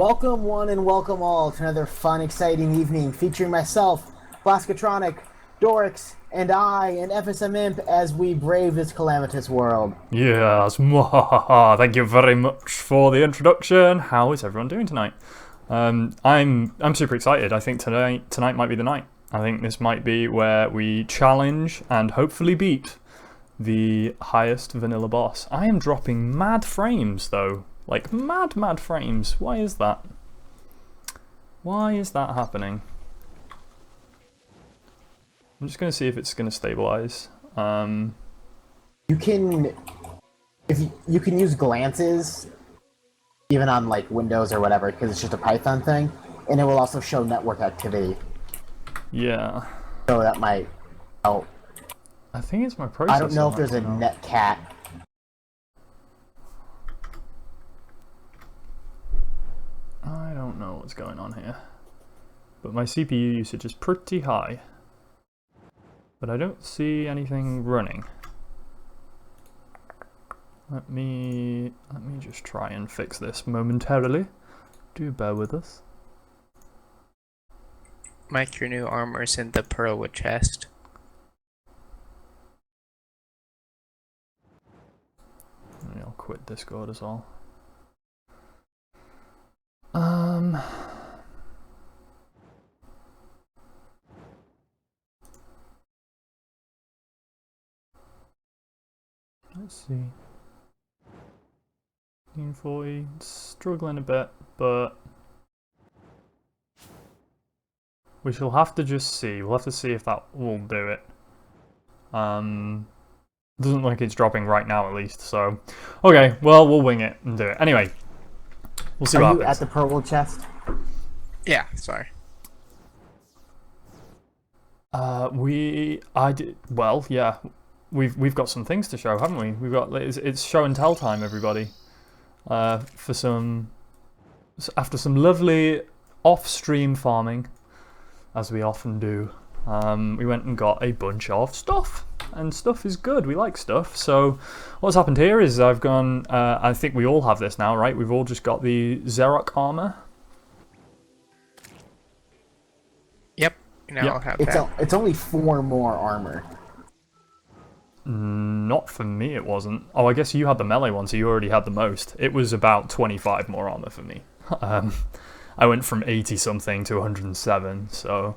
Welcome one and welcome all to another fun, exciting evening featuring myself, Blaskatronic, Dorix, and I, an FSM Imp, as we brave this calamitous world. Yes, mwahaha. Thank you very much for the introduction. How is everyone doing tonight? I'm super excited. I think tonight might be the night. I think this might be where we challenge and hopefully beat the highest vanilla boss. I am dropping mad frames though. Like mad frames. Why is that? Why is that happening? I'm just going to see if it's going to stabilize. You can, you can use glances, even on like Windows or whatever, because it's just a Python thing, and it will also show network activity. Yeah. So that might help. I think it's my processor. I don't know if there's a netcat. I don't know what's going on here, but my CPU usage is pretty high, but I don't see anything running. Let me just try and fix this momentarily. Do bear with us. Mike, your new armor's in the Pearlwood chest. I'll quit Discord as well. Let's see. 1940, struggling a bit, but we shall have to just see. We'll have to see if that will do it. Doesn't look like it's dropping right now, at least. So, okay, well, we'll wing it and do it. Anyway, we'll see what happens. Are you at the Pearlwood chest? Yeah, sorry. Well, yeah. We've got some things to show, haven't we? We've got it's show and tell time, everybody. After some lovely off-stream farming, as we often do, we went and got a bunch of stuff, and stuff is good. We like stuff. So what's happened here is I've gone. I think we all have this now, right? We've all just got the Xerox armor. Yep, now I'll have that. It's only 4 more armor. Not for me, it wasn't. Oh, I guess you had the melee one, so you already had the most. It was about 25 more armor for me. I went from 80 something to 107, so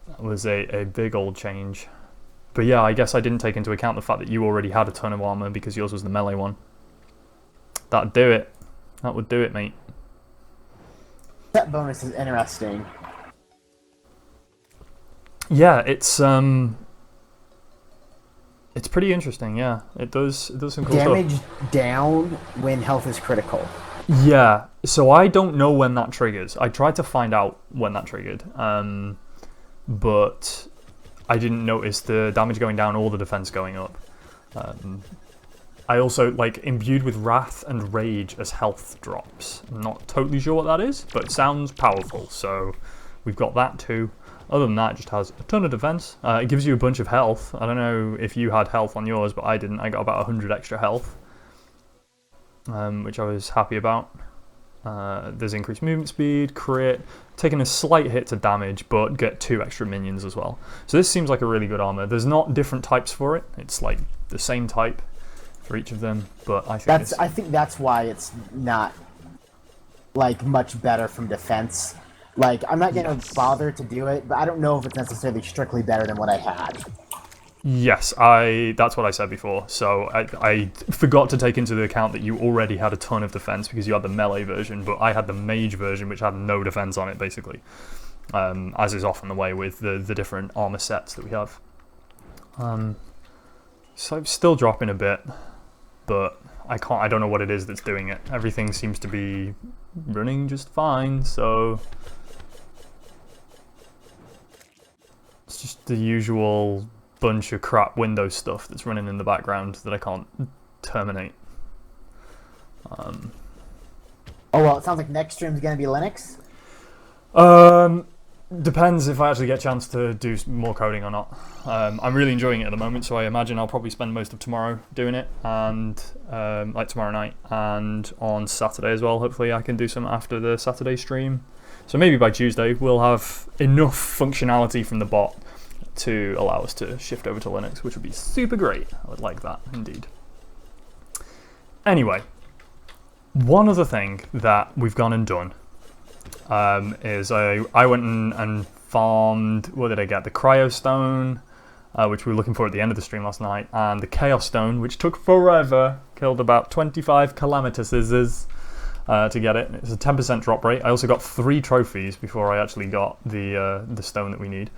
that was a big old change. But yeah, I guess I didn't take into account the fact that you already had a ton of armor because yours was the melee one. That'd do it. That would do it, mate. That bonus is interesting. Yeah, it's pretty interesting, yeah. It does some cool Damage stuff. down when health is critical. Yeah, so I don't know when that triggers. I tried to find out when that triggered, but I didn't notice the damage going down or the defense going up. I also, like, imbued with Wrath and Rage as health drops. I'm not totally sure what that is, but it sounds powerful, so we've got that too. Other than that, it just has a ton of defense. It gives you a bunch of health. I don't know if you had health on yours, but I didn't. I got about 100 extra health, which I was happy about. There's increased movement speed, crit, taking a slight hit to damage, but get 2 extra minions as well. So this seems like a really good armor. There's not different types for it. It's like the same type for each of them, but I think that's why it's not like much better from defense. Like, I'm not going to bother to do it, but I don't know if it's necessarily strictly better than what I had. Yes, that's what I said before. So I forgot to take into account that you already had a ton of defense because you had the melee version, but I had the mage version, which had no defense on it, basically. As is often the way with the different armor sets that we have. So I'm still dropping a bit, but I don't know what it is that's doing it. Everything seems to be running just fine, so it's just the usual bunch of crap Windows stuff that's running in the background that I can't terminate. Oh well, it sounds like next stream's gonna be Linux. Depends if I actually get a chance to do more coding or not. I'm really enjoying it at the moment, so I imagine I'll probably spend most of tomorrow doing it, and like tomorrow night, and on Saturday as well. Hopefully I can do some after the Saturday stream. So maybe by Tuesday we'll have enough functionality from the bot to allow us to shift over to Linux, which would be super great. I would like that, indeed. Anyway, one other thing that we've gone and done is I went and farmed, what did I get? The Cryo Stone, which we were looking for at the end of the stream last night, and the Chaos Stone, which took forever, killed about 25 Calamitises to get it. It's a 10% drop rate. I also got 3 trophies before I actually got the stone that we need.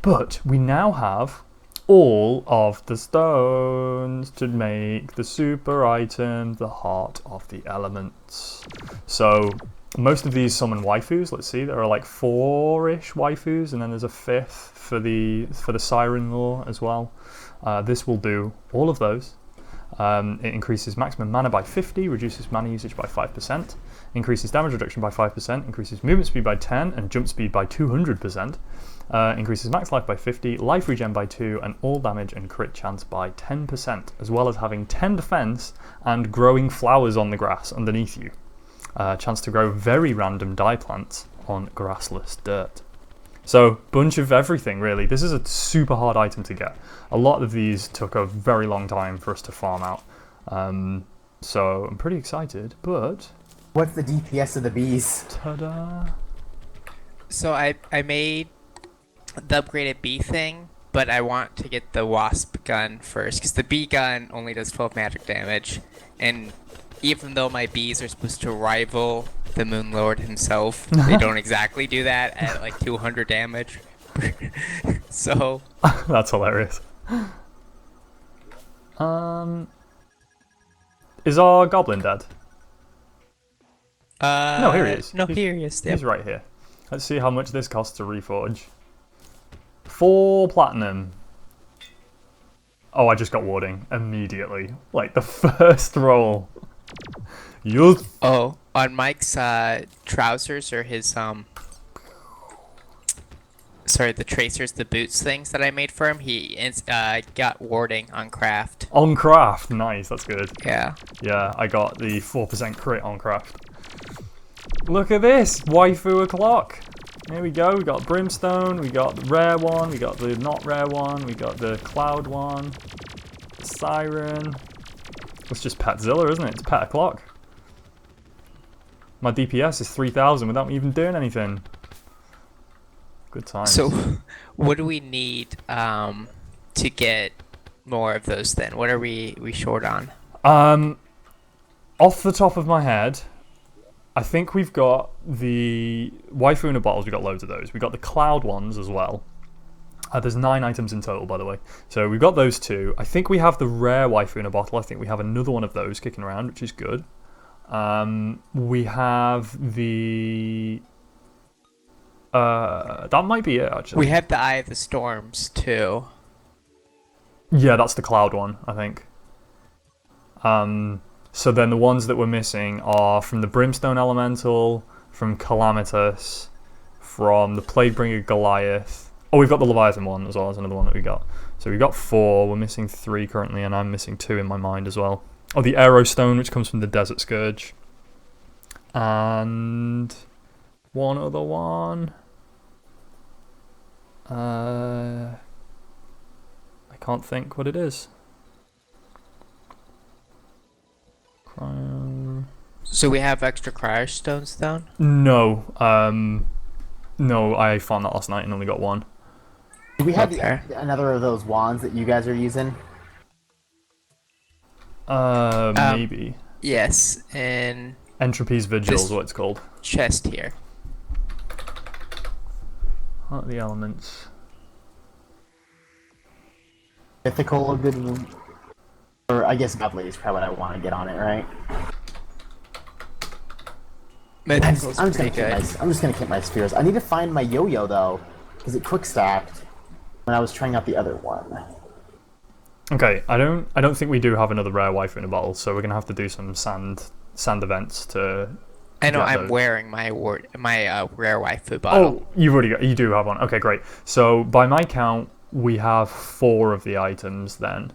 But we now have all of the stones to make the super item, the Heart of the Elements. So most of these summon waifus. Let's see, there are like 4-ish waifus, and then there's a 5th for the Siren lore as well. This will do all of those. It increases maximum mana by 50, reduces mana usage by 5%, increases damage reduction by 5%, increases movement speed by 10, and jump speed by 200%. Increases max life by 50, life regen by 2, and all damage and crit chance by 10%, as well as having 10 defense and growing flowers on the grass underneath you. Chance to grow very random dye plants on grassless dirt. So, bunch of everything, really. This is a super hard item to get. A lot of these took a very long time for us to farm out. So, I'm pretty excited, but... What's the DPS of the bees? Ta-da! So I made the upgraded bee thing, but I want to get the wasp gun first, because the bee gun only does 12 magic damage, and even though my bees are supposed to rival the Moon Lord himself, they don't exactly do that at like 200 damage. So that's hilarious. Is our goblin dead? No, here he is. No, here he is. Yep. He's right here. Let's see how much this costs to reforge. 4 platinum. Oh, I just got warding immediately. Like the first roll. Yes. Oh, on Mike's trousers, or his sorry, the tracers, the boots things that I made for him, he got warding on craft. On craft, nice, that's good. Yeah. Yeah, I got the 4% crit on craft. Look at this, waifu o'clock. Here we go, we got Brimstone, we got the rare one, we got the not rare one, we got the cloud one, the siren. It's just Petzilla, isn't it? It's pet o'clock. My DPS is 3,000 without me even doing anything. Good times. So, what do we need to get more of those then? What are we short on? Off the top of my head, I think we've got the waifu in a bottles, we've got loads of those. We've got the cloud ones as well. There's 9 items in total, by the way. So we've got those 2. I think we have the rare waifu in a bottle. I think we have another one of those kicking around, which is good. We have the... that might be it, actually. We have the Eye of the Storms, too. Yeah, that's the cloud one, I think. So then the ones that we're missing are from the Brimstone Elemental, from Calamitous, from the Plaguebringer Goliath. Oh, we've got the Leviathan one as well, that's another one that we got. So we've got 4, we're missing 3 currently, and I'm missing 2 in my mind as well. Oh, the Aero Stone, which comes from the Desert Scourge. And one other one. I can't think what it is. So we have extra cryo stones down? No. No, I found that last night and only got 1. Do we have another of those wands that you guys are using? Maybe. Yes, and Entropy's Vigil is what it's called. Chest here. Heart of the Elements. Mythical, a good one. Or I guess Godly is probably what I want to get on it, right? I'm just gonna keep my spheres. I need to find my yo-yo though, because it quick stacked when I was trying out the other one. Okay, I don't think we do have another rare waifu in a bottle, so we're gonna have to do some sand events to I know get I'm those. wearing my rare waifu bottle. Oh, you do have one. Okay, great. So by my count, we have 4 of the items then,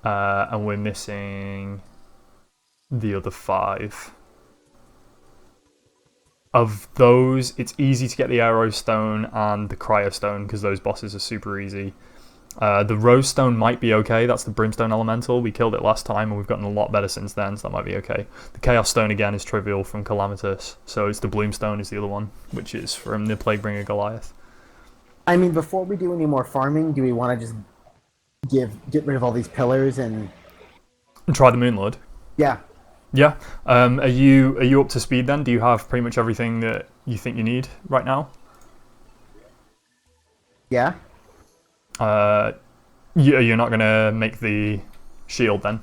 and we're missing the other 5. Of those, it's easy to get the Arrow Stone and the Cryo Stone because those bosses are super easy. The Rose Stone might be okay. That's the Brimstone Elemental. We killed it last time, and we've gotten a lot better since then, so that might be okay. The Chaos Stone, again, is trivial from Calamitous. So it's the Bloomstone is the other one, which is from the Plaguebringer Goliath. I mean, before we do any more farming, do we want to just get rid of all these pillars and... And try the Moonlord. Yeah. Yeah. Are you up to speed then? Do you have pretty much everything that you think you need right now? Yeah? You're not going to make the shield then?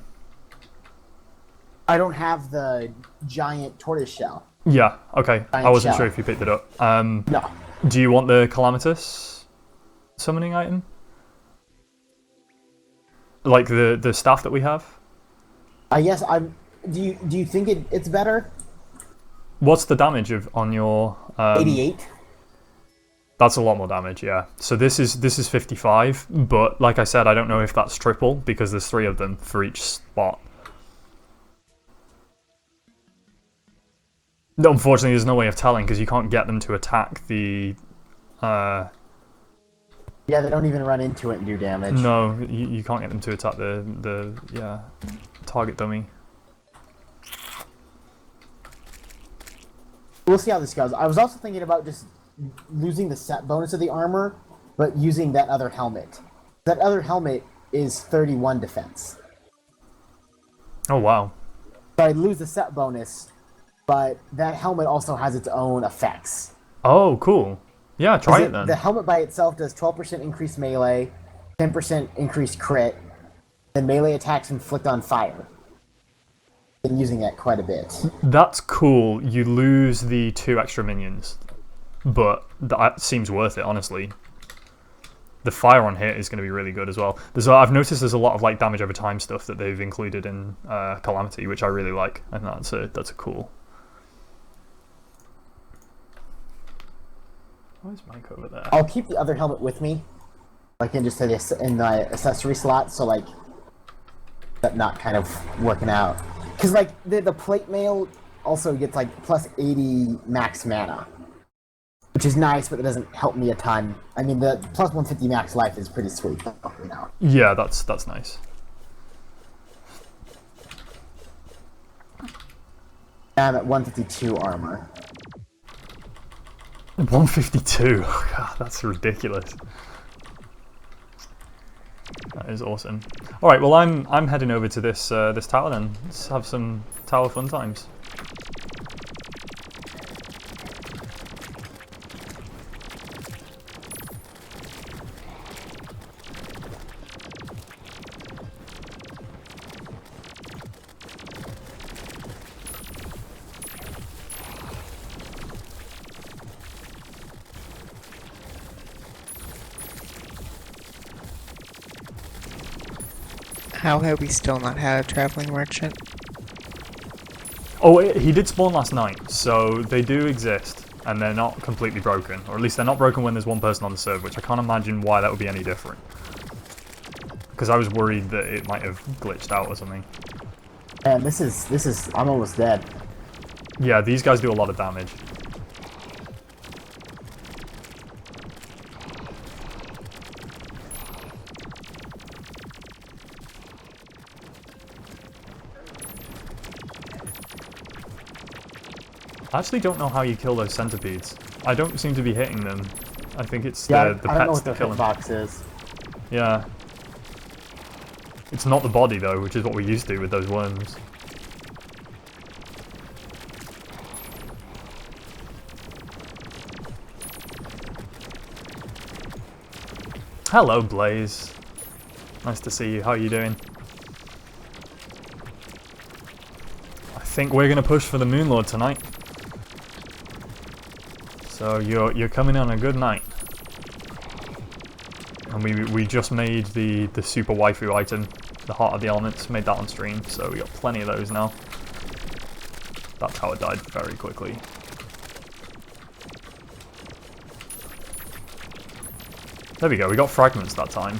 I don't have the giant tortoise shell. Yeah, okay. Giant I wasn't shell. sure if you picked it up. No. Do you want the Calamitous summoning item? Like the staff that we have? Yes, I'm... Do you think it's better? What's the damage on your... 88? That's a lot more damage, yeah. So this is 55, but like I said, I don't know if that's triple because there's 3 of them for each spot. No, unfortunately, there's no way of telling because you can't get them to attack the... Yeah, they don't even run into it and do damage. No, you can't get them to attack the target dummy. We'll see how this goes. I was also thinking about just losing the set bonus of the armor, but using that other helmet. That other helmet is 31 defense. Oh, wow. So I'd lose the set bonus, but that helmet also has its own effects. Oh, cool. Yeah, try it then. The helmet by itself does 12% increased melee, 10% increased crit, then melee attacks inflict on fire. Been using that quite a bit. That's cool. You lose the 2 extra minions, but that seems worth it, honestly. The fire on hit is going to be really good as well. I've noticed there's a lot of like damage over time stuff that they've included in Calamity, which I really like, and that's a cool. Where's Mike over there? I'll keep the other helmet with me. I can just say this in the accessory slot, so like that not kind of working out. Because like the plate mail also gets like plus 80 max mana, which is nice, but it doesn't help me a ton. I mean, the plus 150 max life is pretty sweet, you know. Yeah, that's nice. I'm at 152 armor. 152. Oh, God, that's ridiculous. That is awesome. All right, well, I'm heading over to this this tower then. Let's have some tower fun times. How have we still not had a traveling merchant? Oh, he did spawn last night, so they do exist, and they're not completely broken. Or at least they're not broken when there's one person on the server, which I can't imagine why that would be any different. Because I was worried that it might have glitched out or something. Man, this is I'm almost dead. Yeah, these guys do a lot of damage. I actually don't know how you kill those centipedes. I don't seem to be hitting them. I think it's the I don't know pets what the that kill them. hitbox is. Yeah. It's not the body though, which is what we used to with those worms. Hello, Blaze. Nice to see you. How are you doing? I think we're gonna push for the Moonlord tonight. So you're coming on a good night. And we just made the super waifu item, the Heart of the Elements, made that on stream, so we got plenty of those now. That tower died very quickly. There we go, we got fragments that time.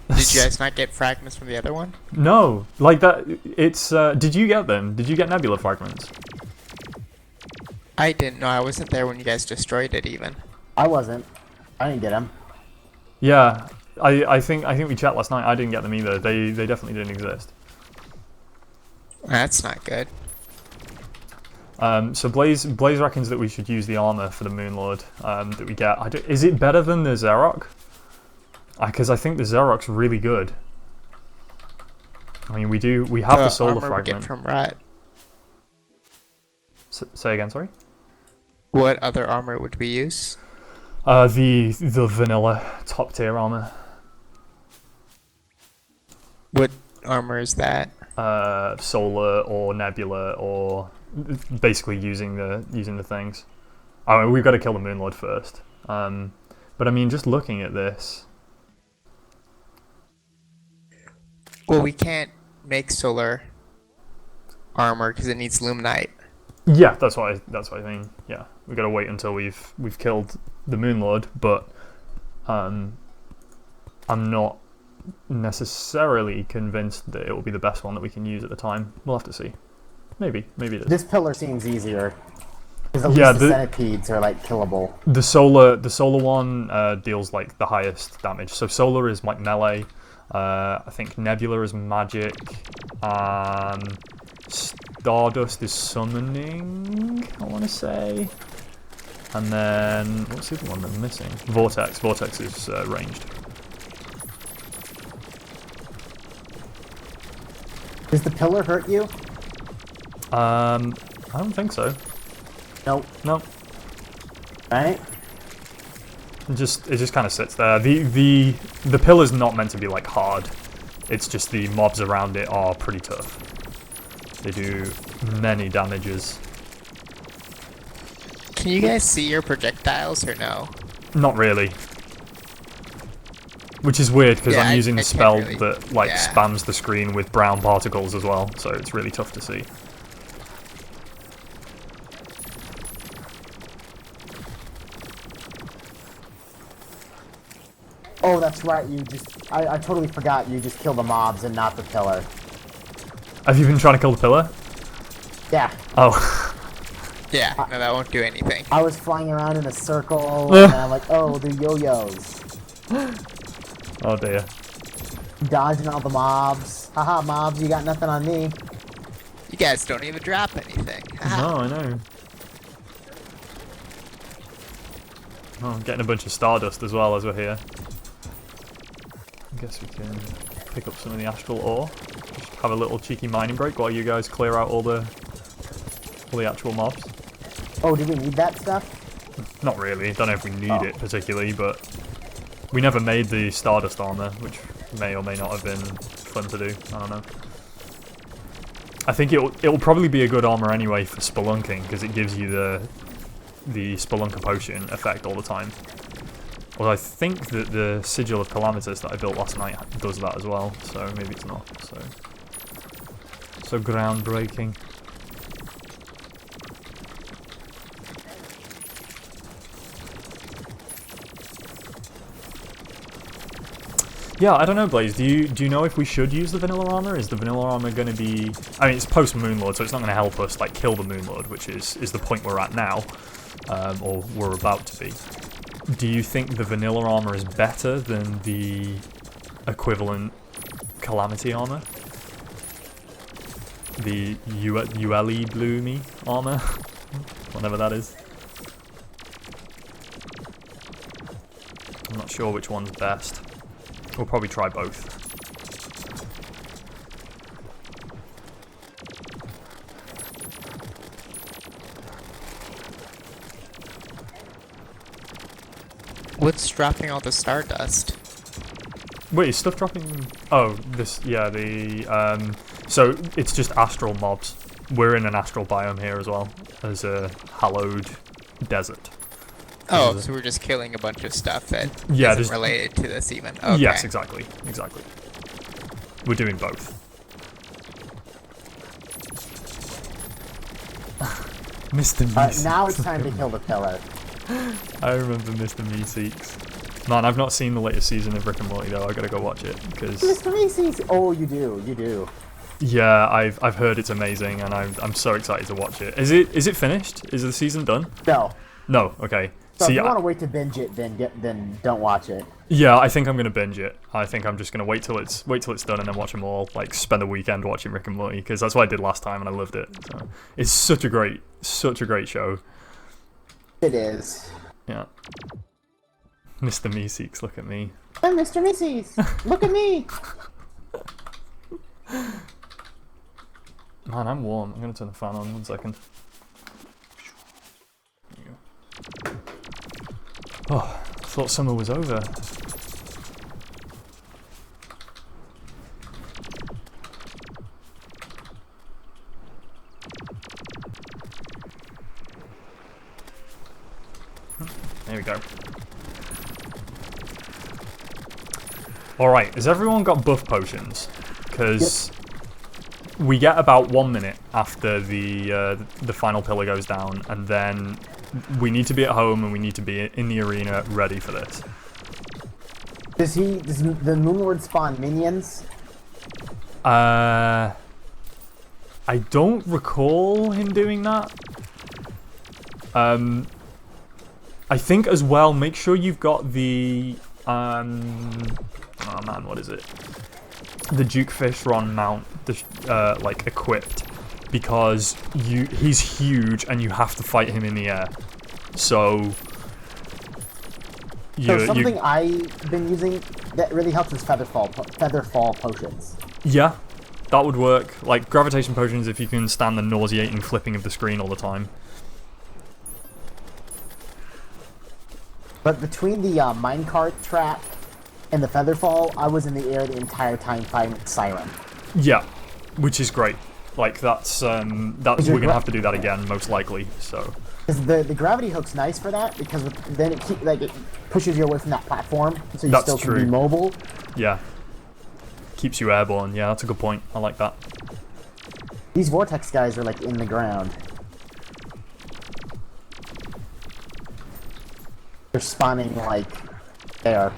Did you guys not get fragments from the other one? No, like that, it's, did you get them? Did you get nebula fragments? I didn't know. I wasn't there when you guys destroyed it even. I wasn't. I didn't get him. Yeah, I think we checked last night. I didn't get them either. They definitely didn't exist. That's not good. So Blaze reckons that we should use the armor for the Moonlord that we get. Is it better than the Xerok? Because I think the Xerok's really good. I mean, we have the solar armor we fragment. get from Rat. Say again, sorry. What other armor would we use? The vanilla top tier armor. What armor is that? Solar or nebula or basically using the things. I mean, we've got to kill the Moonlord first. But I mean, just looking at this. Well, we can't make solar armor because it needs luminite. Yeah, that's what I mean. Yeah, we got to wait until we've killed the Moonlord, but I'm not necessarily convinced that it will be the best one that we can use at the time. We'll have to see. Maybe it is. This pillar seems easier. Because at least the centipedes are like killable. The solar one deals like the highest damage. So solar is like melee. I think nebula is magic. Stardust is summoning, I want to say. And then what's the other one that I'm missing? Vortex. Vortex is ranged. Does the pillar hurt you? I don't think so. Nope. No. Right? It just kind of sits there. The pillar's not meant to be like hard. It's just the mobs around it are pretty tough. They do many damages. Can you guys see your projectiles or no? Not really. Which is weird because I'm using the spell really, that spams the screen with brown particles as well, so it's really tough to see. Oh, that's right. I totally forgot you just kill the mobs and not the pillar. Have you been trying to kill the pillar? Yeah. Oh. Yeah, no, that won't do anything. I was flying around in a circle, and I'm like, oh, the yo-yos. Oh dear. Dodging all the mobs. Haha, mobs, you got nothing on me. You guys don't even drop anything. No, I know. Oh, I'm getting a bunch of stardust as well as we're here. I guess we can pick up some of the astral ore. Just have a little cheeky mining break while you guys clear out all the actual mobs. Oh, do we need that stuff? Not really. Don't know if we need it particularly, but we never made the stardust armor, which may or may not have been fun to do. I don't know. I think it'll probably be a good armor anyway for spelunking because it gives you the spelunker potion effect all the time. Although I think that the sigil of Calamitas that I built last night does that as well, so maybe it's not so groundbreaking. Yeah, I don't know, Blaze. Do you know if we should use the vanilla armor? Is the vanilla armor going to be? I mean, it's post Moonlord, so it's not going to help us like kill the Moonlord, which is the point we're at now, or we're about to be. Do you think the vanilla armor is better than the equivalent Calamity armor? The ULE Bloomy armor, whatever that is. I'm not sure which one's best. We'll probably try both. What's dropping all the stardust? Wait, is stuff dropping? Oh, so it's just astral mobs. We're in an astral biome here as well, as a hallowed desert. Oh, so we're just killing a bunch of stuff that isn't related to this even. Okay. Yes, exactly. We're doing both. Mr. Meeseeks. Now it's time to kill the pillar. I remember Mr. Meeseeks. Man, I've not seen the latest season of Rick and Morty though. I gotta go watch it because. Mr. Meeseeks. Oh, you do. Yeah, I've heard it's amazing, and I'm so excited to watch it. Is it finished? Is the season done? No. No. Okay. So See, if you want to wait to binge it, then don't watch it. yeah, I think I'm gonna binge it. I think I'm just gonna wait till it's done and then watch them all. Like spend a weekend watching Rick and Morty because that's what I did last time and I loved it. So, it's such a great show. It is. Yeah. Mr. Meeseeks, look at me. I'm Mr. Meeseeks. Look at me. Man, I'm warm. I'm gonna turn the fan on 1 second. There you go. Oh, I thought summer was over. There we go. Alright, has everyone got buff potions? Because we get about 1 minute after the final pillar goes down, and then we need to be at home and we need to be in the arena ready for this. Does the Moon Lord spawn minions? I don't recall him doing that. I think as well, make sure you've got the oh man, what is it? The Duke Fishron mount, like equipped, because he's huge and you have to fight him in the air. So something I've been using that really helps is featherfall potions. Yeah, that would work. Like gravitation potions if you can stand the nauseating flipping of the screen all the time. But between the minecart trap and the featherfall, I was in the air the entire time fighting Siren. Yeah, which is great. Like that's we're gonna have to do that again most likely. So. Because the gravity hook's nice for that because then it pushes you away from that platform, so you That's still true. can be mobile. Yeah. Keeps you airborne. Yeah, that's a good point. I like that. These vortex guys are like in the ground. They're spawning like they are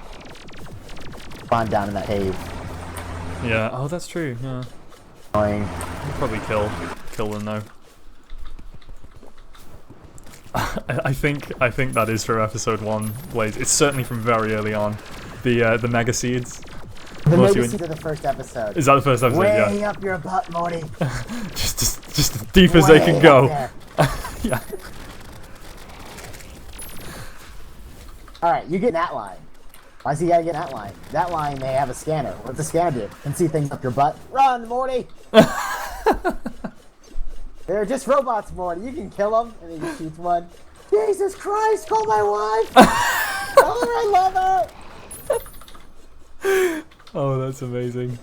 spawned down in that cave. Yeah. Oh, that's true. Yeah. Annoying. We'll probably kill them though. I think that is for episode 1, Blaze. It's certainly from very early on. The mega seeds. The mega seeds are the first episode. Is that the first episode? Way Yeah. up your butt, Morty. just as deep as they can go. Yeah. Alright, you get that line. Why does he gotta get that line? That line, they have a scanner. What's the scanner do? Can see things up your butt. Run, Morty! They're just robots, Morty. You can kill them. And then he shoots one. Jesus Christ, call my wife! Tell her I love her! Oh, that's amazing.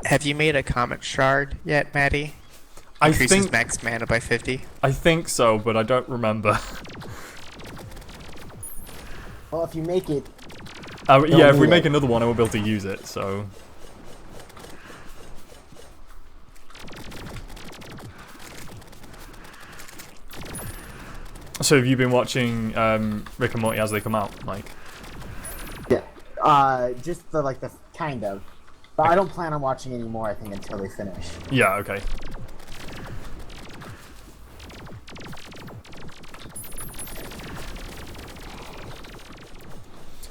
Have you made a comet shard yet, Maddie? Increases max mana by 50. I think so, but I don't remember. Well, if you make it... Yeah, if we make another one, I will be able to use it, so... So have you been watching Rick and Morty as they come out, Mike? Yeah, just the kind of. But I don't plan on watching any more, I think, until they finish. Yeah, okay.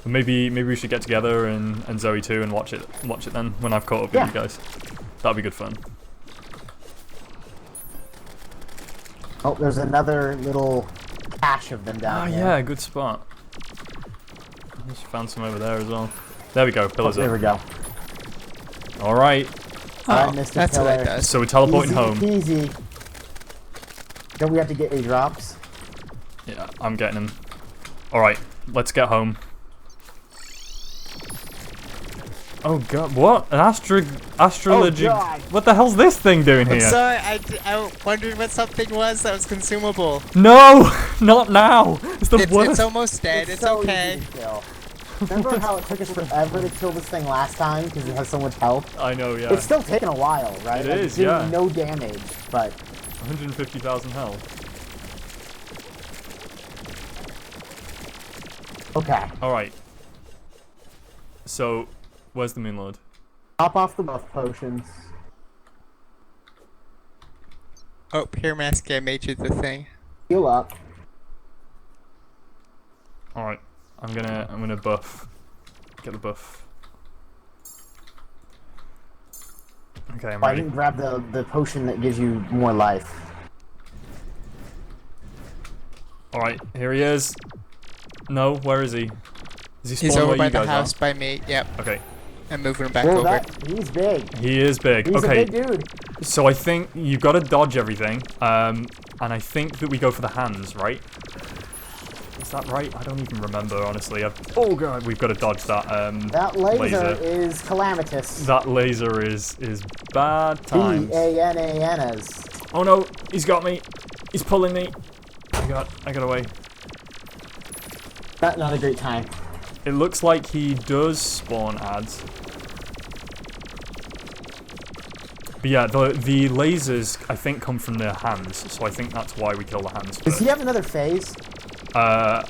Maybe we should get together and Zoe too and watch it then when I've caught up with you guys. That'll be good fun. Oh, there's another little cache of them down here. Yeah, good spot. I just found some over there as well. There we go, pillars There up. we go. Alright. Alright, Mr. That's Pillar. what it does. So we're teleporting Easy home. peasy. Don't we have to get any drops? Yeah, I'm getting them. Alright, let's get home. Oh god, what? An astrology. God. What the hell's this thing doing here? I'm sorry, I wondered what something was that was consumable. No! Not now! It's the worst. It's almost dead, it's so okay. easy to kill. Remember how it took us forever to kill this thing last time because it has so much health? I know, yeah. It's still taking a while, right? It like, is, doing yeah. no damage, but 150,000 health. okay. Alright. So, where's the Moon Lord? Top off the buff potions. Oh, here, Masky, I made you the thing. Heal up. Alright. I'm gonna buff. Get the buff. Okay, I'm I ready. didn't grab the potion that gives you more life. Alright, here he is. No, where is he? Is he He's spawned over where by you the guys house are? by me. Yep, Okay. I'm moving him back Whoa, over. he's big. He is big. He's Okay. a big dude. So I think you gotta dodge everything. And I think that we go for the hands, right? Is that right? I don't even remember, honestly. Oh god, we've got to dodge that That laser is calamitous. That laser is bad times. B-A-N-A-N-S. Oh no, he's got me. He's pulling me. I got away. Not a great time. It looks like he does spawn ads. But yeah, the lasers, I think, come from their hands, so I think that's why we kill the hands first. Does he have another phase? I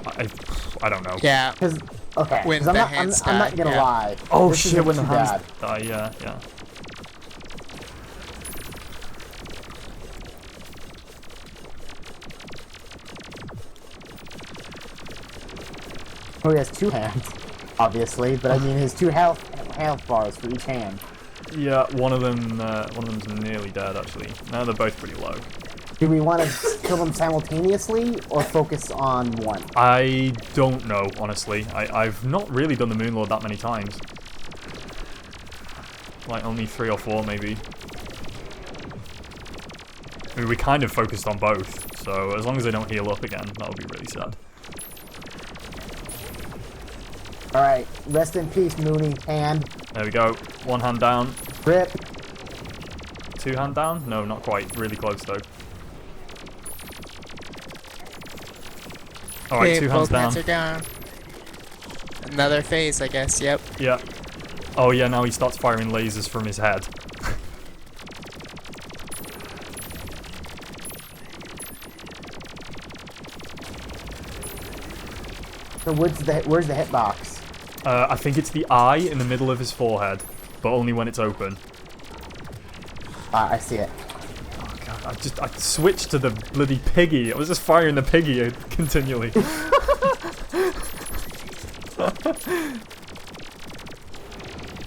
don't know. Yeah. Because okay, When 'cause I'm the not, hands I'm not die, gonna yeah. lie. Oh This shit, isn't when the too hands bad. die, yeah. Oh, he has two hands, obviously, but I mean his two health bars for each hand. Yeah, one of them's nearly dead, actually. No, they're both pretty low. Do we want to kill them simultaneously or focus on one? I don't know, honestly. I've not really done the Moon Lord that many times. Like, only 3 or 4, maybe. I mean, we kind of focused on both, so as long as they don't heal up again, that would be really sad. Alright, rest in peace, Mooney. Hand. There we go. 1 hand down. Rip. 2 hand down? No, not quite. Really close, though. Alright, Okay, 2 hands both down. hands are down. Another phase, I guess, yep. Yeah. Oh yeah, now he starts firing lasers from his head. So where's the hitbox? I think it's the eye in the middle of his forehead, but only when it's open. I see it. Oh god, I switched to the bloody piggy. I was just firing the piggy continually.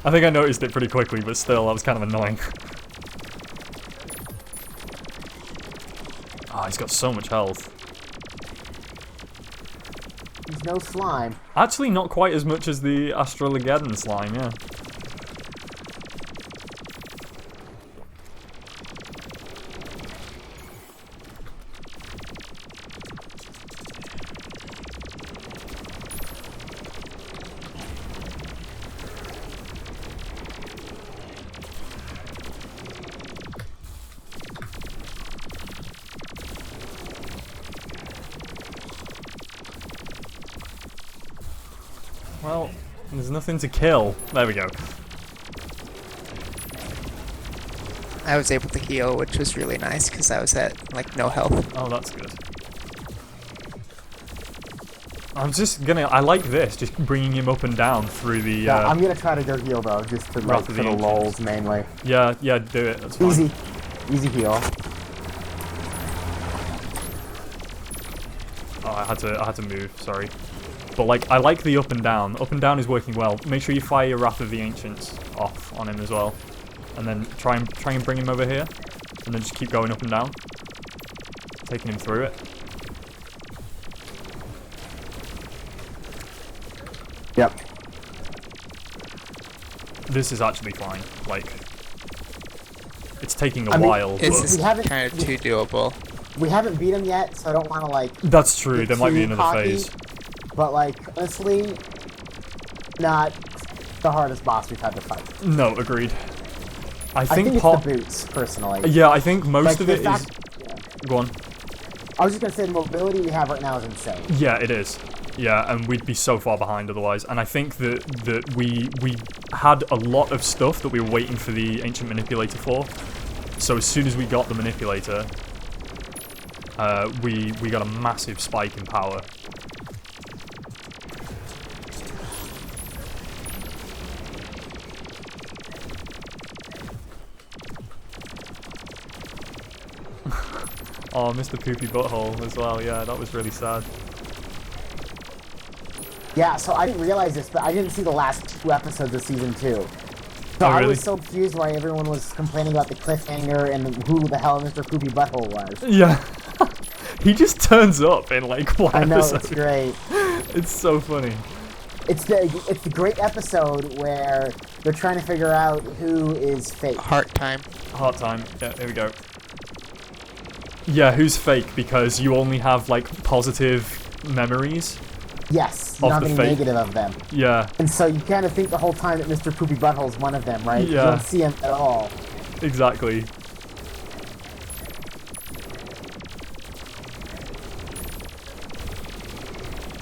I think I noticed it pretty quickly, but still, that was kind of annoying. Ah, he's got so much health. He's no slime. Actually, not quite as much as the Astrologeddon slime, yeah. Well, there's nothing to kill. There we go. I was able to heal, which was really nice because I was at like no health. Oh, that's good. I'm just gonna. I like this, just bringing him up and down through the. Yeah, I'm gonna try to go heal though, just to like Wrath for of the the lulz mainly. Yeah, do it. That's fine. Easy heal. Oh, I had to move. Sorry, but like I like the up and down. Up and down is working well. Make sure you fire your Wrath of the Ancients off on him as well, and then try and bring him over here, and then just keep going up and down, taking him through it. Yep. This is actually fine. Like, it's taking a I mean, while. It's But just we haven't- kind of too doable. We haven't beat him yet, so I don't want to like. that's true. get There might be too another cocky, phase. But like, honestly, not the hardest boss we've had to fight. No, agreed. I think it's part. the boots, personally. Yeah, I think most Like, of the it is. fact- yeah. Go on. I was just gonna say the mobility we have right now is insane. Yeah, it is. Yeah, and we'd be so far behind otherwise. And I think that we had a lot of stuff that we were waiting for the Ancient Manipulator for. So as soon as we got the Manipulator, we got a massive spike in power. Oh, Mr. Poopy Butthole as well. Yeah, that was really sad. Yeah, so I didn't realize this, but I didn't see the last 2 episodes of season 2. So Oh, I really? was so confused why everyone was complaining about the cliffhanger and who the hell Mr. Poopy Butthole was. Yeah. He just turns up in like one I know, episode. it's great. It's so funny. It's the great episode where they're trying to figure out who is fake. Heart time. Hard time. Yeah, here we go. Yeah, who's fake? Because you only have like positive memories. Yes, Of not the any fake. negative of them. Yeah, And so you kind of think the whole time that Mr. Poopy Butthole is one of them, right? Yeah. You don't see him at all. exactly.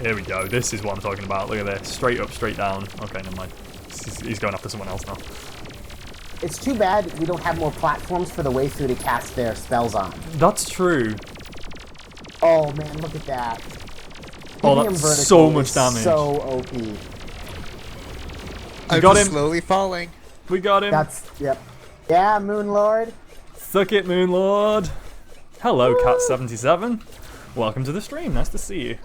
Here we go. This is what I'm talking about. Look at this. Straight up, straight down. Okay, never mind. He's going after someone else now. It's too bad we don't have more platforms for the way through to cast their spells on. That's true. Oh man, look at that. Oh, Hitting him that's vertical so much is damage. So OP. I'm got just him. slowly falling. We got him. That's yep. Yeah, Moon Lord. Suck it, Moonlord. Hello, Cat77. Welcome to the stream. Nice to see you.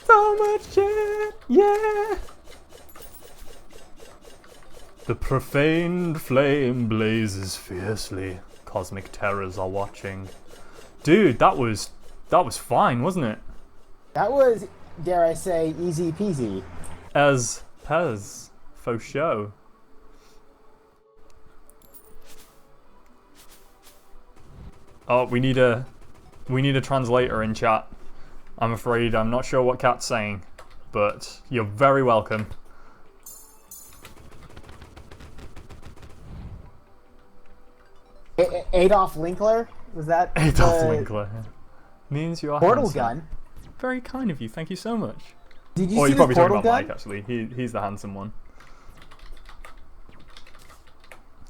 So much shit, yeah. The profaned flame blazes fiercely. Cosmic terrors are watching. Dude, that was fine, wasn't it? That was, dare I say, easy peasy. As Pez, faux show. Oh, we need a translator in chat. I'm afraid I'm not sure what Cat's saying, but you're very welcome. Adolf Linkler? Was that Adolf the Winkler means you are portal handsome. gun? Very kind of you. Thank you so much. Did you Or see you're the probably talking portal about gun? Mike, actually. He's the handsome one.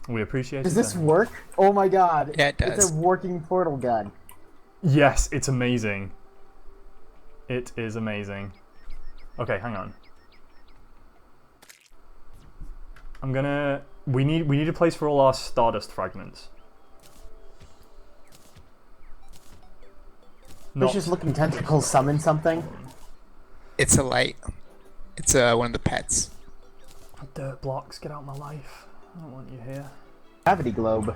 We appreciate Does it. this then. work? Oh my god. Yeah, it It's does. a working portal gun. Yes, it's amazing. It is amazing. Okay, hang on. We need a place for all our Stardust fragments. Vicious looking tentacles summon something. It's a light. It's one of the pets. Dirt blocks, get out of my life. I don't want you here. Gravity globe.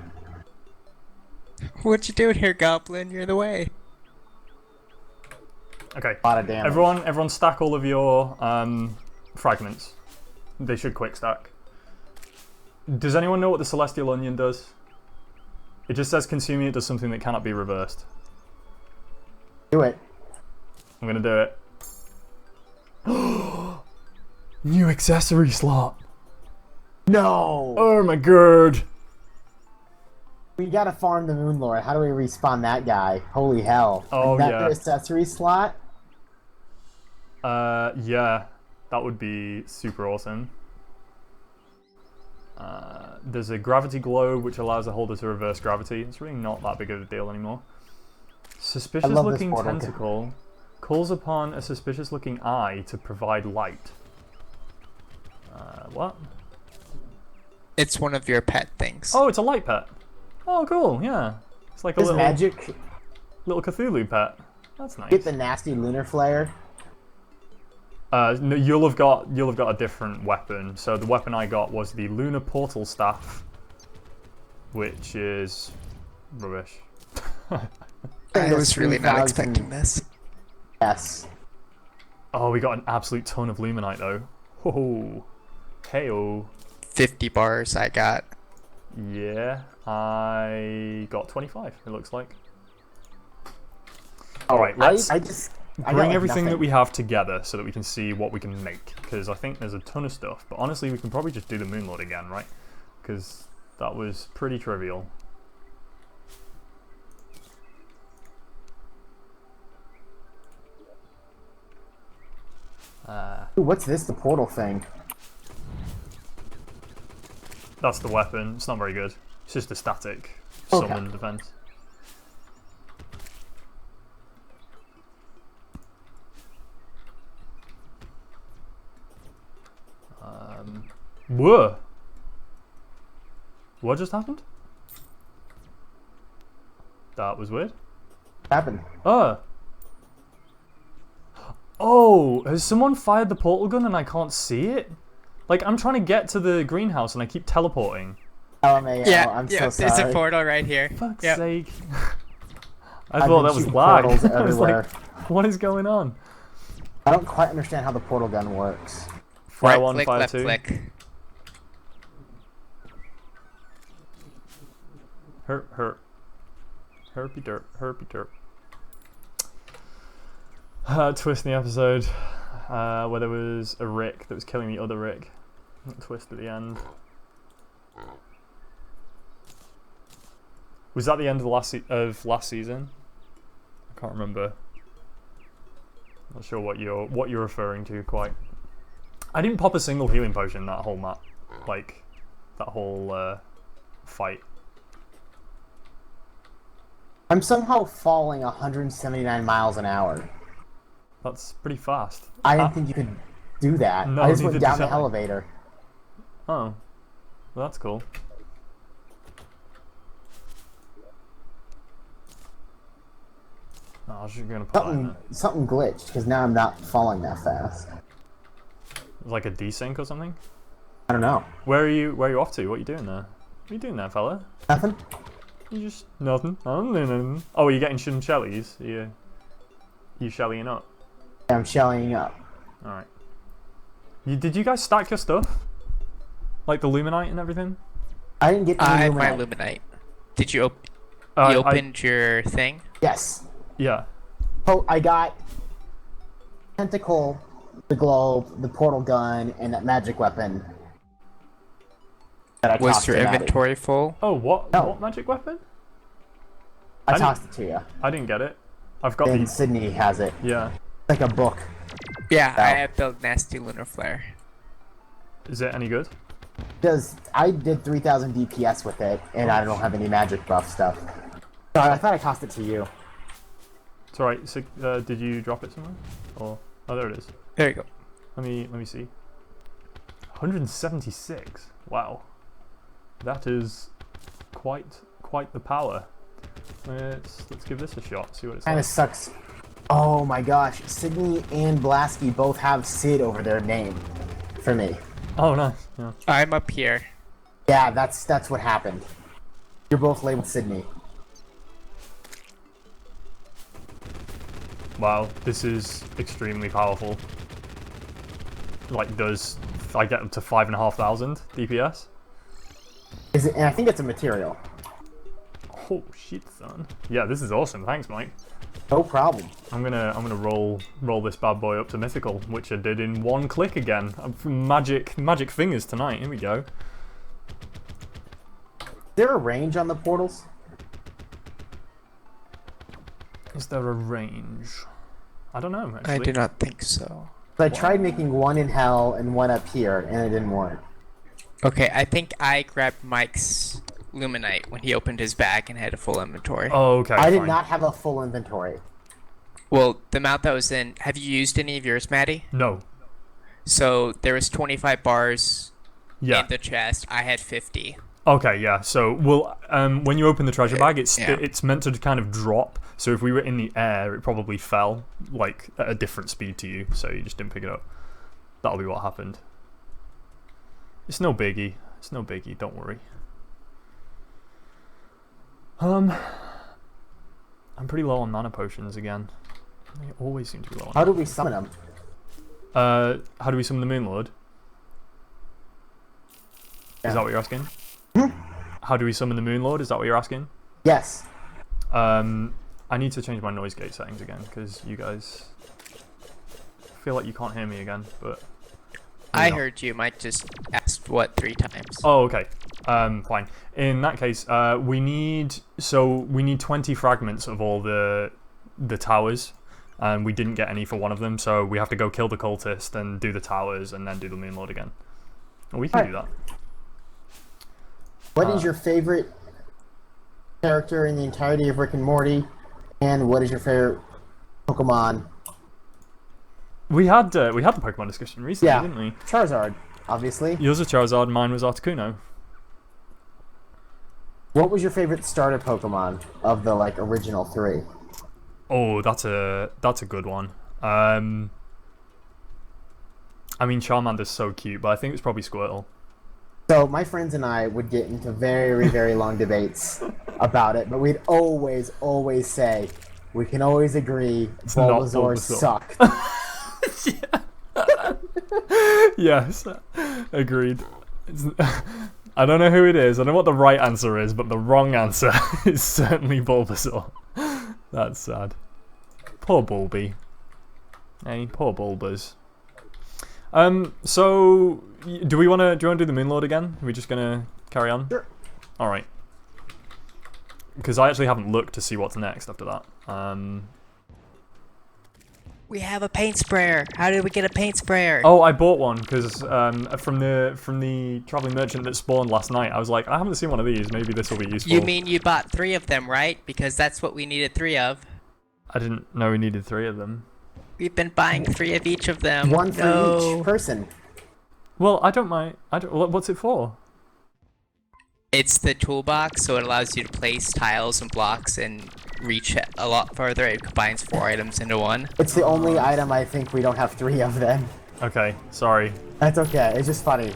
What you doing here, Goblin? You're in the way. Okay. A lot of damage. Everyone stack all of your fragments. They should quick stack. Does anyone know what the Celestial Onion does? It just says consuming it does something that cannot be reversed. Do it. I'm gonna do it. New accessory slot. No! Oh my god. We gotta farm the Moon Lord. How do we respawn that guy? Holy hell. Oh, Another yeah. accessory slot? Yeah, that would be super awesome. There's a gravity globe which allows the holder to reverse gravity. It's really not that big of a deal anymore. Suspicious love this looking portal. tentacle calls upon a suspicious looking eye to provide light. What? It's one of your pet things. Oh, it's a light pet. Oh, cool, yeah. It's like a Does little magic Cthulhu pet. That's nice. get the nasty lunar flare? No, you'll have got a different weapon. So the weapon I got was the Lunar Portal Staff, which is rubbish. I was really not 3,000. expecting this. Yes. Oh, we got an absolute ton of Luminite though. Oh, hey-oh. 50 bars I got. Yeah, I got 25. It looks like. Oh, All right, let's I got, bring like, everything that nothing. we have together so that we can see what we can make. Because I think there's a ton of stuff. But honestly, we can probably just do the Moonlord again, right? Because that was pretty trivial. Ooh, what's this? The portal thing. That's the weapon. It's not very good. It's just a static Okay. summon defense. Whoa! What just happened? That was weird. Happened. Oh, has someone fired the portal gun and I can't see it? Like, I'm trying to get to the greenhouse and I keep teleporting. LMAO, Yeah, I'm yeah. so sorry. There's a portal right here. Fuck's Yep. sake. I I've thought been that was shooting lag. portals I was like, everywhere. what is going on? I don't quite understand how the portal gun works. Fire Right one, click, fire left two. click. Herpy derp, herpy derp. Twist in the episode where there was a Rick that was killing the other Rick. Twist at the end. Was that the end of the last season? I can't remember. Not sure what you're referring to quite. I didn't pop a single healing potion that whole map, like that whole fight. I'm somehow falling 179 miles an hour. That's pretty fast. I didn't think you could do that. No, I just neither went down did the I. elevator. Oh, well, that's cool. Oh, I was just gonna put that in there. Something glitched, because now I'm not falling that fast. Like a desync or something. I don't know. Where are you off to? What are you doing there? What are you doing there, fella? Nothing? You just nothing. Oh, nothing. Oh, are you getting some shellies? You shellying up? Yeah, I'm shelling up. All right. Did you guys stack your stuff? Like the Luminite and everything? I didn't get the I had Luminite. my Luminite. Did you I opened your thing? Yes. Yeah. Oh, I got tentacle, the globe, the portal gun, and that magic weapon. That I Was tossed your him at it. inventory full? Oh, what? No. What magic weapon? I tossed it to you. I didn't get it. I've got And the. Sydney has it. Yeah. Like a book. Yeah, Oh. I have built nasty lunar flare. Is it any good? I did 3,000 DPS with it, and I don't have any magic buff stuff. Sorry, I thought I tossed it to you. It's alright. So, did you drop it somewhere? Or oh, there it is. There you go. Let me see. 176. Wow. That is quite the power. Let's give this a shot. See what it's Kinda like. sucks. Oh my gosh, Sydney and Blasky both have Sid over their name for me. Oh, nice. Yeah. I'm up here. Yeah, that's what happened. You're both labeled Sydney. Wow, this is extremely powerful. Like, I get up to 5,500 DPS? Is it? And I think it's a material. Oh shit, son. Yeah, this is awesome. Thanks, Mike. No problem. I'm gonna roll this bad boy up to mythical, which I did in one click again. Magic fingers tonight. Here we go. Is there a range on the portals? Is there a range? I don't know. Actually. I do not think so. I tried making one in hell and one up here, and it didn't work. Okay, I think I grabbed Mike's Luminite when he opened his bag and had a full inventory. Oh, okay. I did fine. not have a full inventory. Well, the amount that was in... Have you used any of yours, Maddie? No. So there was 25 bars Yeah. in the chest. I had 50. Okay, yeah. So, when you open the treasure bag, it's Yeah. it's meant to kind of drop. So if we were in the air, it probably fell like at a different speed to you. So you just didn't pick it up. That'll be what happened. It's no biggie. It's no biggie. Don't worry. I'm pretty low on mana potions again. I always seem to be low on. How do we summon them? How do we summon the Moon Lord? Yeah. Is that what you're asking? How do we summon the Moon Lord? Is that what you're asking? Yes. I need to change my noise gate settings again because you guys feel like you can't hear me again. But I not. heard you. Mike just asked what 3 times. Oh, okay. Fine. In that case, we need 20 fragments of all the towers, and we didn't get any for one of them, so we have to go kill the cultist and do the towers and then do the Moonlord again. Well, we can do that. What is your favorite character in the entirety of Rick and Morty, and what is your favorite Pokemon? We had the Pokemon discussion recently, didn't we? Charizard, obviously. Yours was Charizard, mine was Articuno. What was your favorite starter Pokemon of the original 3? Oh, that's a good one. I mean, Charmander's so cute, but I think it's probably Squirtle. So my friends and I would get into very, very long debates about it, but we'd always say we can always agree Bulbasaur sucked. Yes, agreed. I don't know who it is. I don't know what the right answer is, but the wrong answer is certainly Bulbasaur. That's sad. Poor Bulby. Hey, poor Bulbas. So do you want to do the Moonlord again? Are we just gonna carry on? Sure. All right. Because I actually haven't looked to see what's next after that. We have a paint sprayer. How did we get a paint sprayer? Oh, I bought one because from the traveling merchant that spawned last night. I was like, I haven't seen one of these. Maybe this will be useful. You mean you bought 3 of them, right? Because that's what we needed 3 of. I didn't know we needed 3 of them. We've been buying 3 of each of them. One for each person. Well, I don't mind. What's it for? It's the toolbox, so it allows you to place tiles and blocks and reach a lot further. It combines 4 items into one. It's the only item I think we don't have 3 of then. Okay, sorry. That's okay. It's just funny.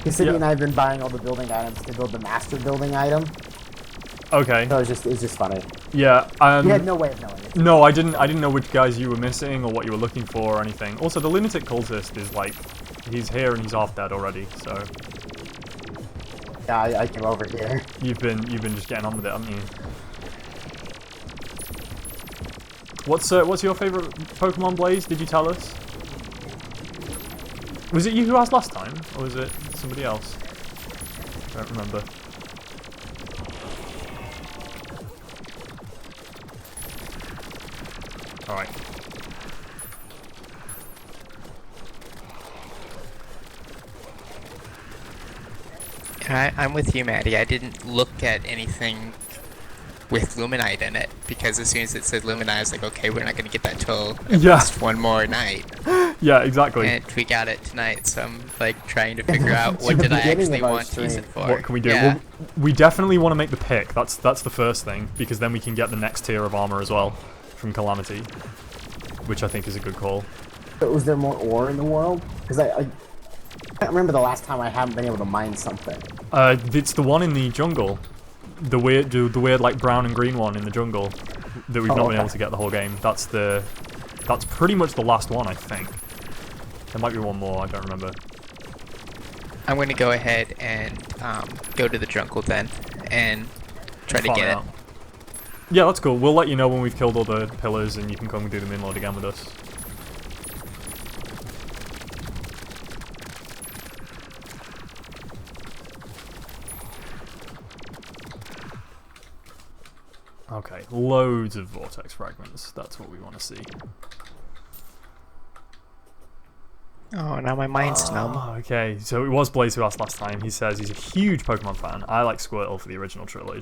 Cassidy and I have been buying all the building items to build the master building item. Okay. So it's just funny. Yeah. You had no way of knowing it. No, I didn't know which guys you were missing or what you were looking for or anything. Also, the lunatic cultist is he's here and he's half dead already. So. Yeah, I came over here. You've been just getting on with it, haven't you? What's your favorite Pokemon, Blaze? Did you tell us? Was it you who asked last time, or was it somebody else? I don't remember. All right. I'm with you, Maddie. I didn't look at anything with Luminite in it, because as soon as it said Luminite, I was like, okay, we're not going to get that till at least one more night. Yeah, exactly. And we got it tonight, so I'm trying to figure out what did I actually want to use it for. What can we do? Yeah. Well, we definitely want to make the pick. That's the first thing, because then we can get the next tier of armor as well from Calamity, which I think is a good call. But was there more ore in the world? Because I can't remember the last time I haven't been able to mine something. It's the one in the jungle. The weird brown and green one in the jungle that we've not been able to get the whole game. That's pretty much the last one, I think. There might be one more, I don't remember. I'm going to go ahead and go to the jungle then and try to get it. Yeah, that's cool. We'll let you know when we've killed all the pillars and you can come and do the Moonlord again with us. Okay, loads of vortex fragments. That's what we want to see. Oh, now my mind's numb. Okay, so it was Blaze who asked last time. He says he's a huge Pokemon fan. I like Squirtle for the original trio.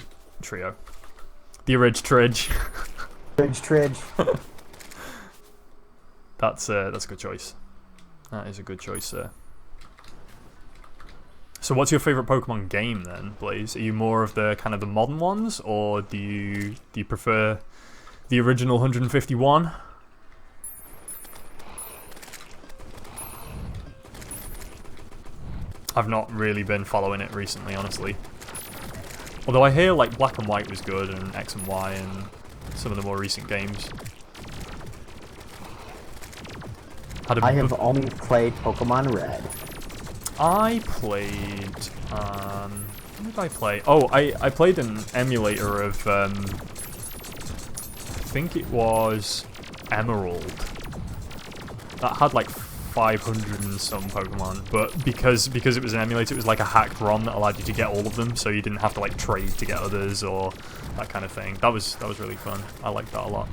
The Tridge. Tridge. That's a good choice. That is a good choice, sir. So what's your favorite Pokemon game then, Blaze? Are you more of the kind of the modern ones, or do you prefer the original 151? I've not really been following it recently, honestly. Although I hear Black and White was good, and X and Y, and some of the more recent games. I have only played Pokemon Red. I played, what did I play? Oh, I played an emulator of, I think it was Emerald. That had 500 and some Pokemon, but because it was an emulator, it was like a hacked ROM that allowed you to get all of them, so you didn't have to trade to get others or that kind of thing. That was really fun. I liked that a lot.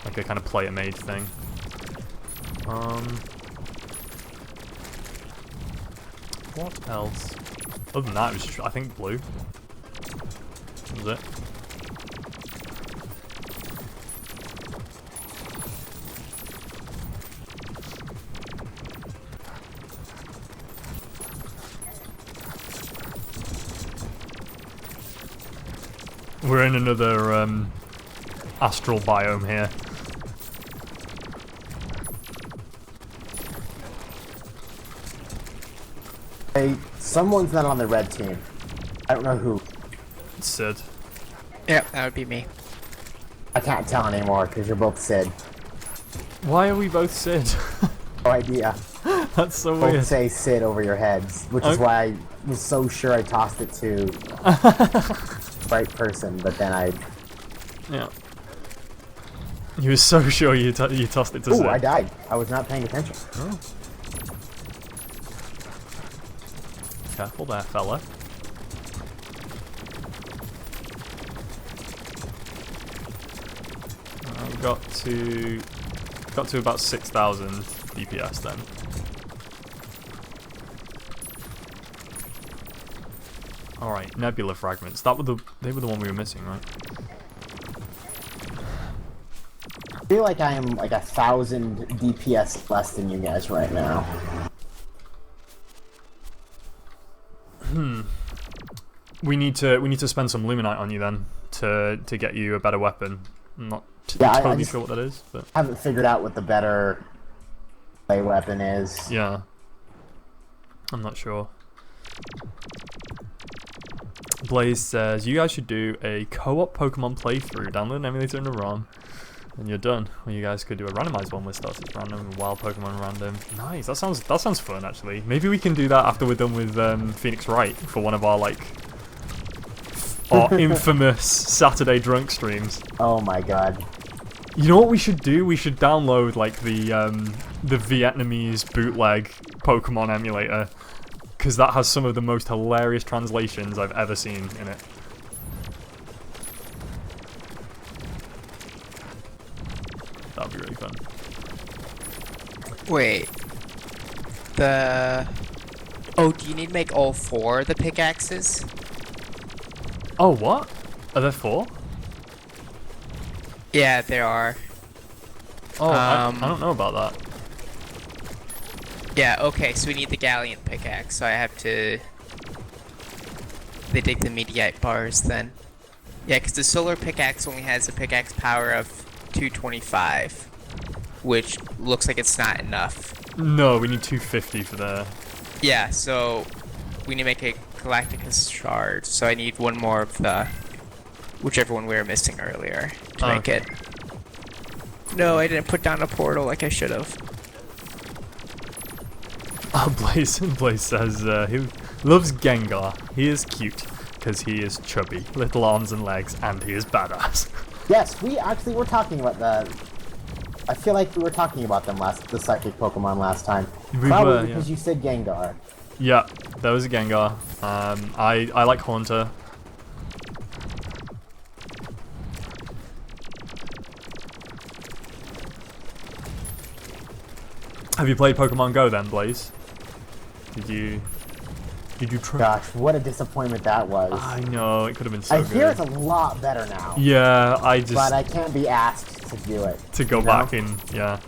like a kind of player-made thing. What else? Other than that, it was just, I think blue. That was it. We're in another astral biome here. Hey, someone's not on the red team. I don't know who. Sid. Yep, that would be me. I can't tell anymore because you're both Sid. Why are we both Sid? No idea. That's so Both weird. say Sid over your heads, which is why I was so sure I tossed it to the right person, but then I... Yeah. You were so sure you tossed it to Sid. Ooh, I died. I was not paying attention. Oh. Careful there, fella. We got to about 6,000 DPS then. All right, nebula fragments. They were the one we were missing, right? I feel like I am like 1,000 DPS less than you guys right now. We need to spend some luminite on you then to get you a better weapon. I'm not Yeah, totally I just sure what that is, but haven't figured out what the better play weapon is. yeah, I'm not sure. Blaze says you guys should do a co-op Pokemon playthrough. Download an emulator and a ROM, and you're done. Or you guys could do a randomized one with starters random and wild Pokemon random. Nice. That sounds fun actually. Maybe we can do that after we're done with Phoenix Wright for one of our our infamous Saturday drunk streams. Oh my god. You know what we should do? We should download like the Vietnamese bootleg Pokemon emulator, because that has some of the most hilarious translations I've ever seen in it. That'd be really fun. Wait. Oh, do you need to make all 4 of the pickaxes? Oh, what? Are there 4? Yeah, there are. Oh, I don't know about that. Yeah, okay, so we need the Galleon pickaxe, so I have to... They dig the Mediate bars then. Yeah, because the solar pickaxe only has a pickaxe power of 225, which looks like it's not enough. No, we need 250 for the... Yeah, so we need to make a Galacticus shard, so I need one more of the... whichever one we were missing earlier to make it. No, I didn't put down a portal like I should have. Oh, Blaze says he loves Gengar. He is cute because he is chubby, little arms and legs, and he is badass. Yes, we actually were talking about the... I feel like we were talking about them the psychic Pokemon last time. We Probably were, yeah. because you said Gengar. Yeah, there was a Gengar. I like Haunter. Have you played Pokemon Go then, Blaze? Did you try? Gosh, what a disappointment that was. I know, it could have been so I good. hear it's a lot better now. Yeah, But I can't be asked to do it. to go back in, yeah.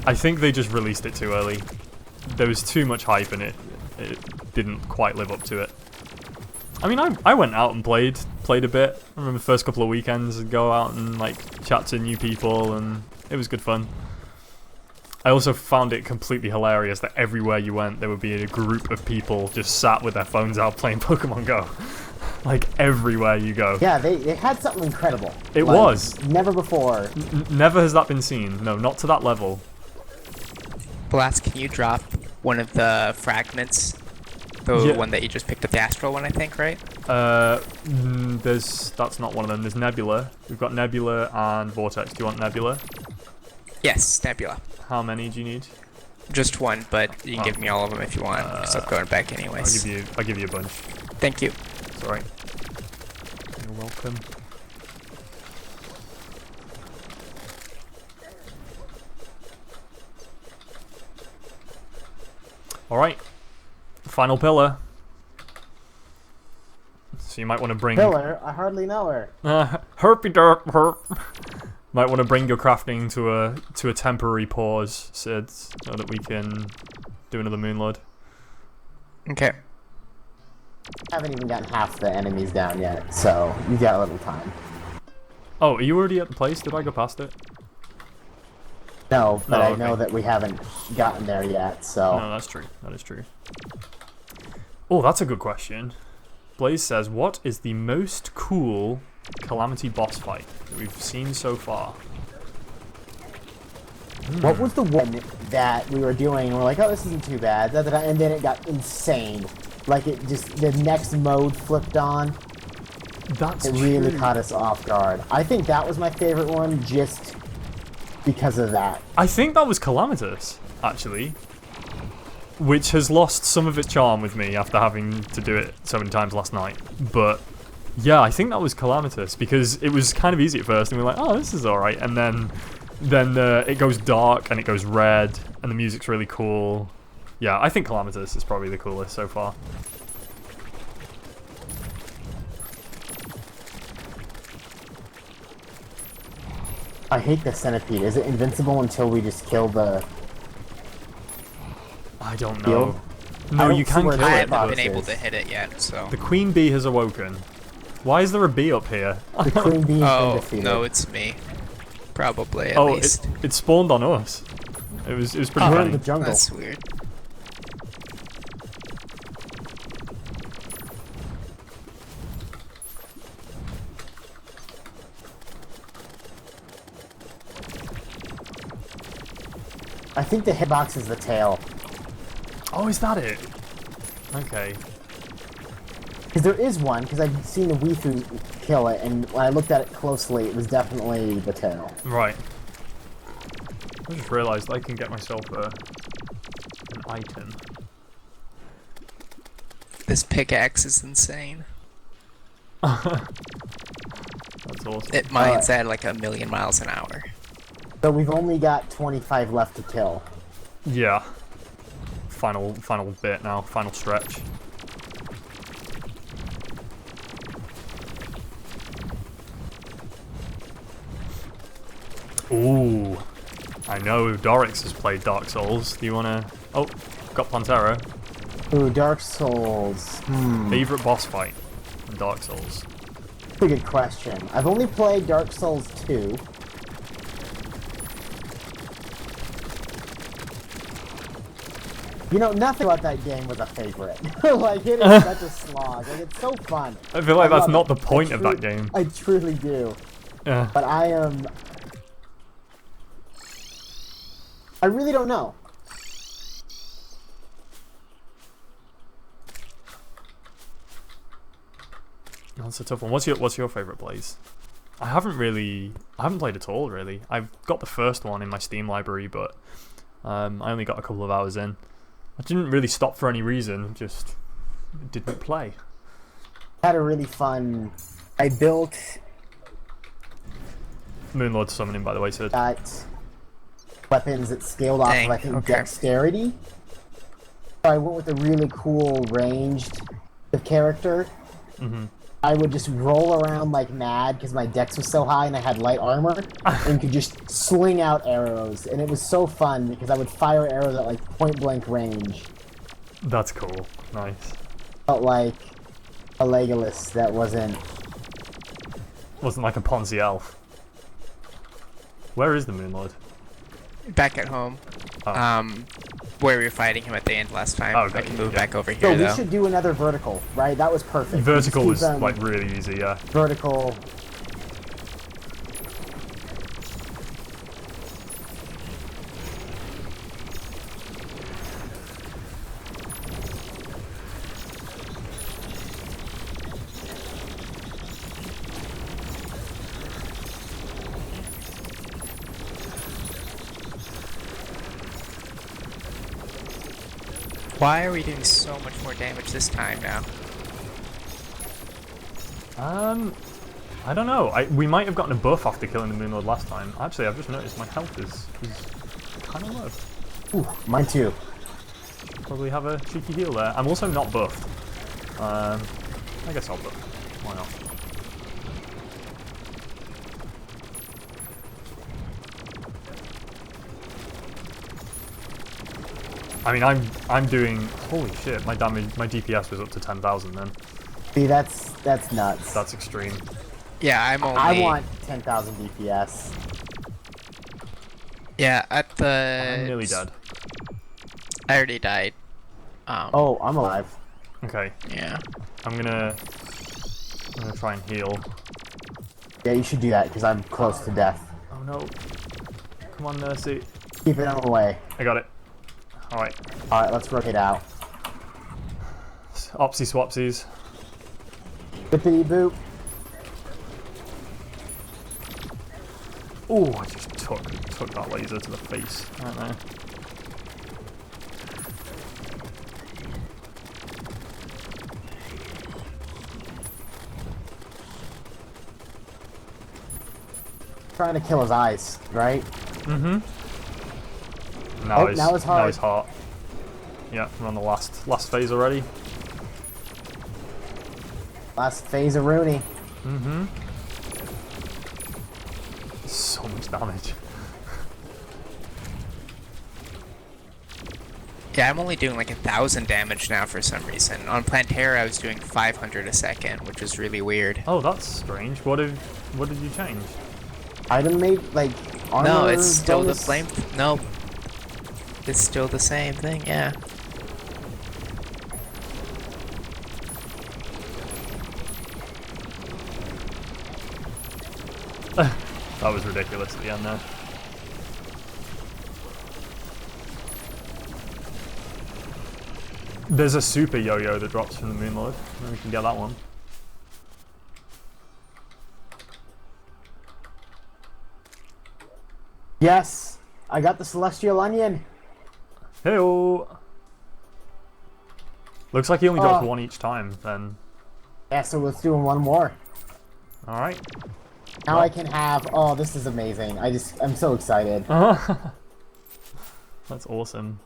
I think they just released it too early. There was too much hype in it. It didn't quite live up to it. I mean, I went out and played a bit. I remember the first couple of weekends, I'd go out and like chat to new people, and it was good fun. I also found it completely hilarious that everywhere you went, there would be a group of people just sat with their phones out playing Pokemon Go. Like, everywhere you go. Yeah, they had something incredible. It Like, was. Never before. Never has that been seen. No, not to that level. Blast, can you drop one of the fragments? The one that you just picked up, the astral one, I think, right? That's not one of them. There's Nebula. We've got Nebula and Vortex. Do you want Nebula? Yes, Nebula. How many do you need? Just one, but you can give me all of them if you want, because I'm going back anyways. I'll give you a bunch. Thank you. It's alright. You're welcome. Alright. Final pillar. So you might want to bring... Pillar? I hardly know her. Herpy derp herp. Might want to bring your crafting to a temporary pause, Sid, so that we can do another Moonlord. Okay. Haven't even gotten half the enemies down yet, so you got a little time. Oh, are you already at the place? Did I go past it? No, but I okay. know that we haven't gotten there yet, so... No, that's true. That is true. Oh, that's a good question. Blaze says, what is the most cool Calamity boss fight that we've seen so far? What was the one that we were doing and we're like, oh, this isn't too bad, and then it got insane. Like, it just, the next mode flipped on. That's It really caught us off guard. I think that was my favorite one, just because of that. I think that was Calamitous, actually. Which has lost some of its charm with me after having to do it so many times last night. But, yeah, I think that was Calamitous, because it was kind of easy at first, and we were like, oh, this is alright. And then it goes dark, and it goes red, and the music's really cool. Yeah, I think Calamitous is probably the coolest so far. I hate the centipede. Is it invincible until we just kill the... I don't know. Field? No, I don't you see can where kill I the it. haven't box been able is. to hit it yet, so. The queen bee has awoken. Why is there a bee up here? The queen bee has been Oh, defeated. no, it's me. Probably, at Oh, least. it spawned on us. It was pretty We're in funny. the jungle. That's weird. I think the hitbox is the tail. Oh, is that it? Okay. Because there is one, because I've seen the Weefu kill it, and when I looked at it closely, it was definitely the tail. Right. I just realised I can get myself an item. This pickaxe is insane. That's awesome. It mines at like 1,000,000 miles an hour. So we've only got 25 left to kill. Yeah. Final bit now. Final stretch. Ooh. I know Dorix has played Dark Souls. Do you wanna... Oh, got Pantera. Ooh, Dark Souls. Favorite boss fight in Dark Souls? Pretty good question. I've only played Dark Souls 2. You know, nothing about that game was a favorite. Like, it is such a slog. Like, it's so fun. I feel like that's love not the it. point of that game. I truly do. Yeah. But I really don't know. That's a tough one. What's your favorite Blaze? I haven't played at all really. I've got the first one in my Steam library, but I only got a couple of hours in. I didn't really stop for any reason, just didn't play. Had a really fun... I built... Moonlord summoning, by the way, Sid. Got weapons that scaled off Dang, of, I think, okay. dexterity. So I went with a really cool ranged character. Mm-hmm. I would just roll around like mad because my dex was so high and I had light armor and could just sling out arrows. And it was so fun because I would fire arrows at like point blank range. That's cool. Nice. Felt like a Legolas that wasn't... Wasn't like a Ponzi elf. Where is the Moonlord? Back at home. Oh. Where we were fighting him at the end last time. Oh, I got can you, move yeah. back over So here, we though. should do another vertical, right? That was perfect. Vertical We was just keep, like really easy, yeah. vertical. Why are we doing so much more damage this time now? I don't know. We might have gotten a buff after killing the Moonlord last time. Actually, I've just noticed my health is kind of low. Ooh, mine too. probably have a cheeky heal there. I'm also not buffed. I guess I'll buff. Why not? I mean, I'm doing. Holy shit! My damage, my DPS was up to 10,000 then. See, that's nuts. That's extreme. Yeah, I'm only. I want 10,000 DPS. Yeah, at the. I'm nearly dead. I already died. Oh, I'm alive. Okay, Yeah. I'm gonna try and heal. Yeah, you should do that because I'm close to death. Oh no! Come on, Mercy. Keep it on the way. I got it. All right. All right, let's rotate out. Opsy swapsies. Bippity boop. Oh, I just took that laser to the face right there. Trying to kill his eyes, right? Mm-hmm. Now it's hard. Now it's hot. Yeah, we're on the last phase already. Last phase of Rooney. Mm-hmm. So much damage. Yeah, I'm only doing like 1,000 damage now for some reason. On Plantera, I was doing 500 a second, which is really weird. Oh, that's strange. What did you change? Item made like armor. No, it's still bonus? the flame. No, it's still the same thing. Yeah. That was ridiculous at the end there. There's a super yo-yo that drops from the Moon Lord. Maybe we can get that one. Yes, I got the Celestial Onion. Hey-oh! Looks like he only drops one each time, then. Yeah, so let's do one more. Alright. Now I can have. Oh, this is amazing. I'm so excited. That's awesome.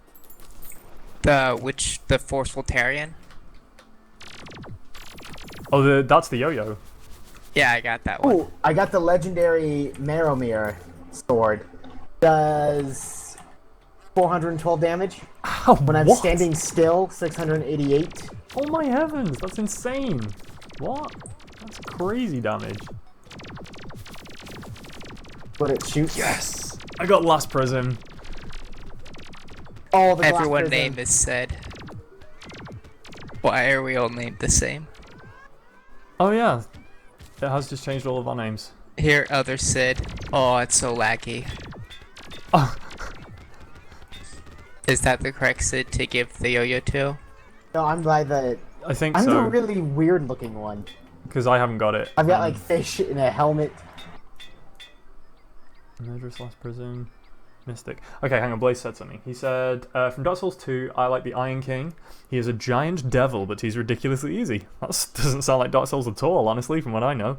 The Forceful Tarian? Oh, that's the yo-yo. Yeah, I got that one. Oh, I got the legendary Maromir sword. Does 412 damage. Ow, When I'm what? standing still, 688. Oh my heavens, that's insane. What? That's crazy damage. But it shoots. Yes! I got Last Prism. Oh, the Everyone glass name is said. Why are we all named the same? Oh yeah. It has just changed all of our names. Here, other Sid. Oh, it's so laggy. Oh. Is that the correct Sid to give the yo-yo to? No, I'm by the. I think I'm the so, really weird looking one. because I haven't got it. I've got like fish in a helmet. Murderous Last Prism. Mystic. Okay, hang on, Blaze said something. He said, from Dark Souls 2, I like the Iron King. He is a giant devil, but he's ridiculously easy. That doesn't sound like Dark Souls at all, honestly, from what I know.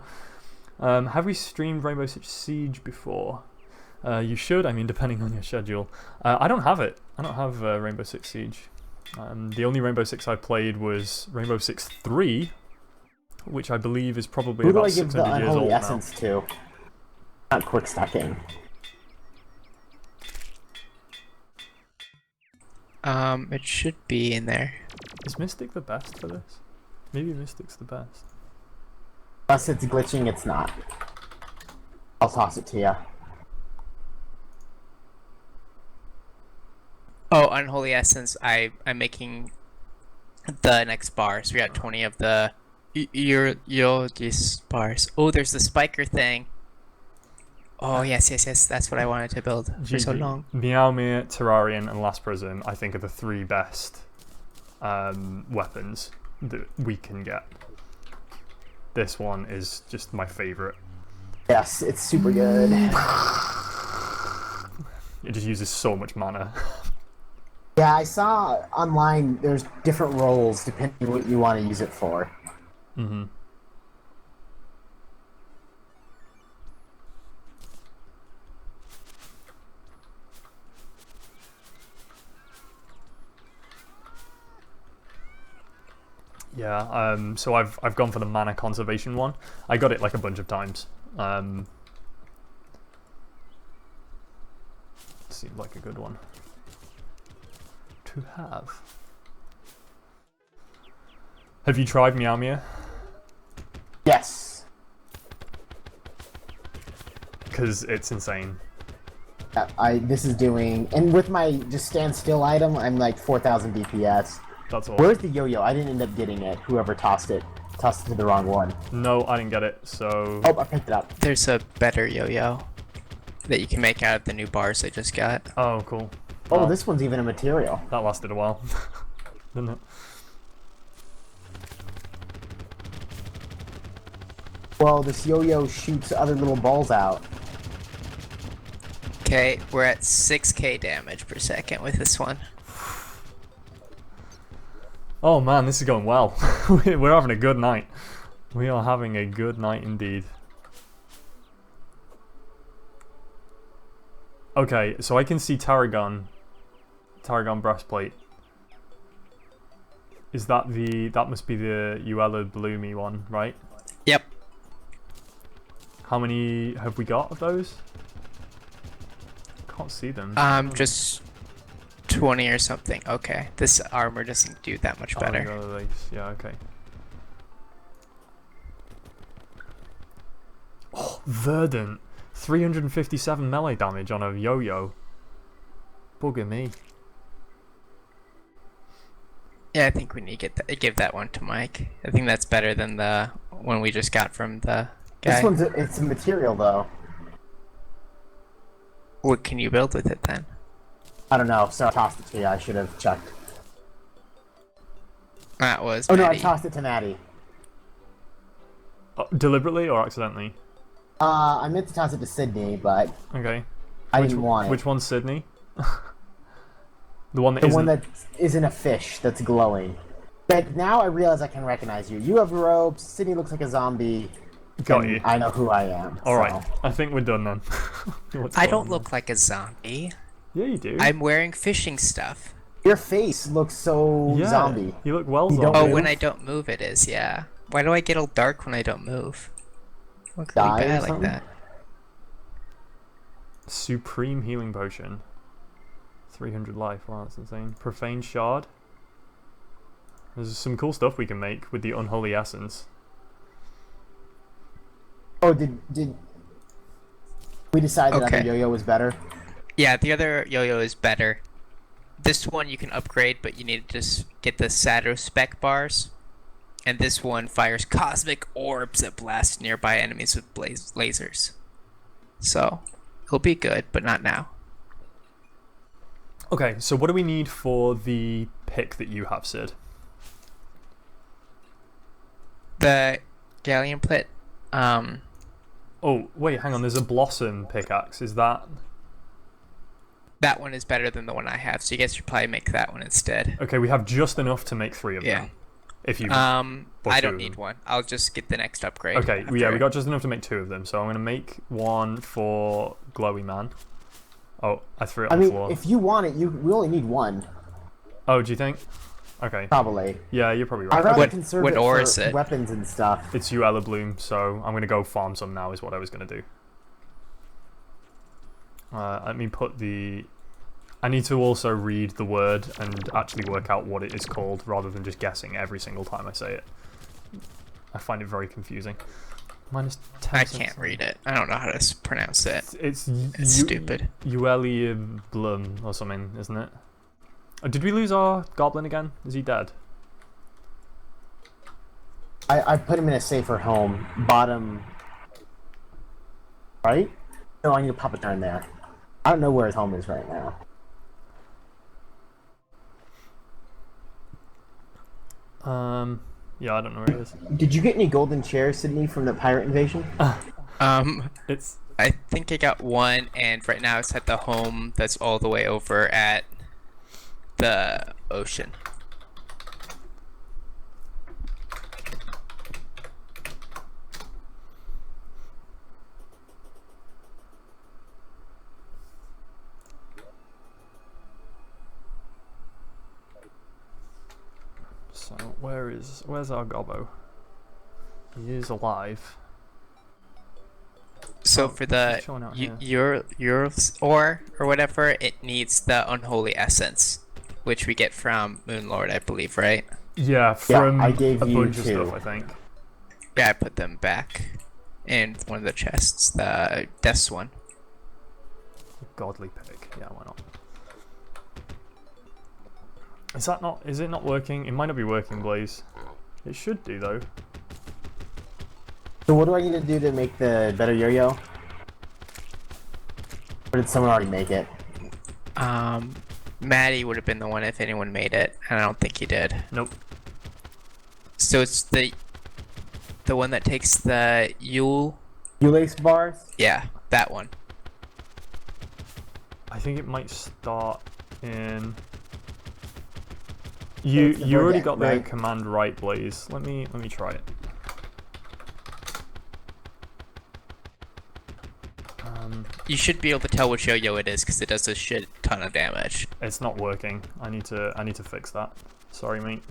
Have we streamed Rainbow Six Siege before? You should, I mean, depending on your schedule. I don't have it. I don't have Rainbow Six Siege. The only Rainbow Six I played was Rainbow Six 3, which I believe is probably Who do about I give the 600 years unholy old now. essence to? Not quick stacking. It should be in there. Is Mystic the best for this? Maybe Mystic's the best. Unless it's glitching, it's not. I'll toss it to you. Oh, Unholy Essence, I'm making the next bar. So we got 20 of the these bars. Oh, there's the spiker thing. Oh, yes, that's what I wanted to build for so GG. long. Meowmere, Terrarian, and Last Prism, I think, are the three best weapons that we can get. This one is just my favourite. Yes, it's super good. It just uses so much mana. Yeah, I saw online there's different roles depending what you want to use it for. Mm-hmm. Yeah. So I've gone for the mana conservation one. I got it like a bunch of times. Seemed like a good one to have. Have you tried Meow Meow? Yes. Because it's insane. This is doing, and with my just stand still item, I'm like 4,000 DPS. That's all. Where's the yo-yo? I didn't end up getting it. Whoever tossed it to the wrong one. No, I didn't get it. So. Oh, I picked it up. There's a better yo-yo that you can make out of the new bars I just got. Oh, cool. Oh, Well, this one's even a material. that lasted a while, didn't it? Well, this yo-yo shoots other little balls out. Okay, we're at 6k damage per second with this one. Oh man, this is going well. We're having a good night. We are having a good night indeed. Okay, so I can see Tarragon breastplate. Is that that must be the Uella Bloomy one, right? Yep. How many have we got of those? Can't see them. Just 20 or something. Okay, this armor doesn't do that much better. Oh, the lace. Yeah, okay. Oh, Verdant. 357 melee damage on a yo-yo. Bugger me. Yeah, I think we need to give that one to Mike. I think that's better than the one we just got from the guy. This one's it's a material though. What can you build with it then? I don't know. So I tossed it to you. I should have checked. That was. Oh no, I Maddie. tossed it to Maddie. Deliberately or accidentally? I meant to toss it to Sydney, but Okay. I didn't want it. Which one's Sydney? The one that The isn't... one that isn't a fish that's glowing. But now I realize I can recognize you. You have robes. Sydney looks like a zombie. Got and you. I know who I am. Alright, so. I think we're done then. I don't look like a zombie. Yeah, you do. I'm wearing fishing stuff. Your face looks so yeah, zombie. you look well You don't zombie. Oh, when move? I don't move, it is. Yeah. Why do I get all dark when I don't move? Look Die really or bad like something? that. Supreme healing potion. 300 life. Wow, that's insane. Profane shard. There's some cool stuff we can make with the unholy essence. Oh, did we decide that Okay. other yo-yo was better? Yeah, the other yo-yo is better. This one you can upgrade, but you need to just get the Sato spec bars. And this one fires cosmic orbs that blast nearby enemies with lasers. So, it'll be good, but not now. Okay, so what do we need for the pick that you have, Sid? The galleon pit, Oh, wait, hang on. There's a blossom pickaxe. Is that... that one is better than the one I have, so you guys should probably make that one instead. Okay, we have just enough to make 3 of Yeah. them. If you... I two don't of need them. one. I'll just get the next upgrade. Okay, after yeah, we it. got just enough to make 2 of them. So I'm going to make one for Glowy Man. Oh, I threw it I on the mean, floor. if you want it, we only need one, Oh, do you think? Okay. probably. Yeah, you're probably I'd right. rather What- conserve what it ore for is it? weapons and stuff. It's Uella Bloom, so I'm going to go farm some now is what I was going to do. Let me put the... I need to also read the word and actually work out what it is called rather than just guessing every single time I say it. I find it very confusing. Minus 10 I can't read it. I don't know how to pronounce it. It's Stupid. Uella Bloom or something, isn't it? Oh, did we lose our goblin again? Is he dead? I put him in a safer home. Bottom. Right? No, I need to pop a turn there. I don't know where his home is right now. Yeah, I don't know where he is. Did you get any golden chairs, Sydney, from the pirate invasion? It's... I think I got one, and right now it's at the home that's all the way over at the ocean. So where's our gobbo? He is alive. So Oh, for the it's showing out here. your ore or whatever, it needs the unholy essence, which we get from Moon Lord, I believe, right? Yeah, from I gave a you bunch of 2. stuff, I think. Yeah, I put them back in one of the chests, the death's one. Godly pig. Yeah, why not? Is it not working? It might not be working, Blaze. It should do though. So what do I need to do to make the better yo-yo? Or did someone already make it? Maddie would have been the one if anyone made it, and I don't think he did. Nope. So it's the one that takes the Yule. Ulace bars? Yeah, that one. I think it might start in. It's You the already Burget, got the right? command right, Blaze. Let me try it. You should be able to tell which yo-yo it is because it does a shit ton of damage. It's not working. I need to fix that. Sorry, mate.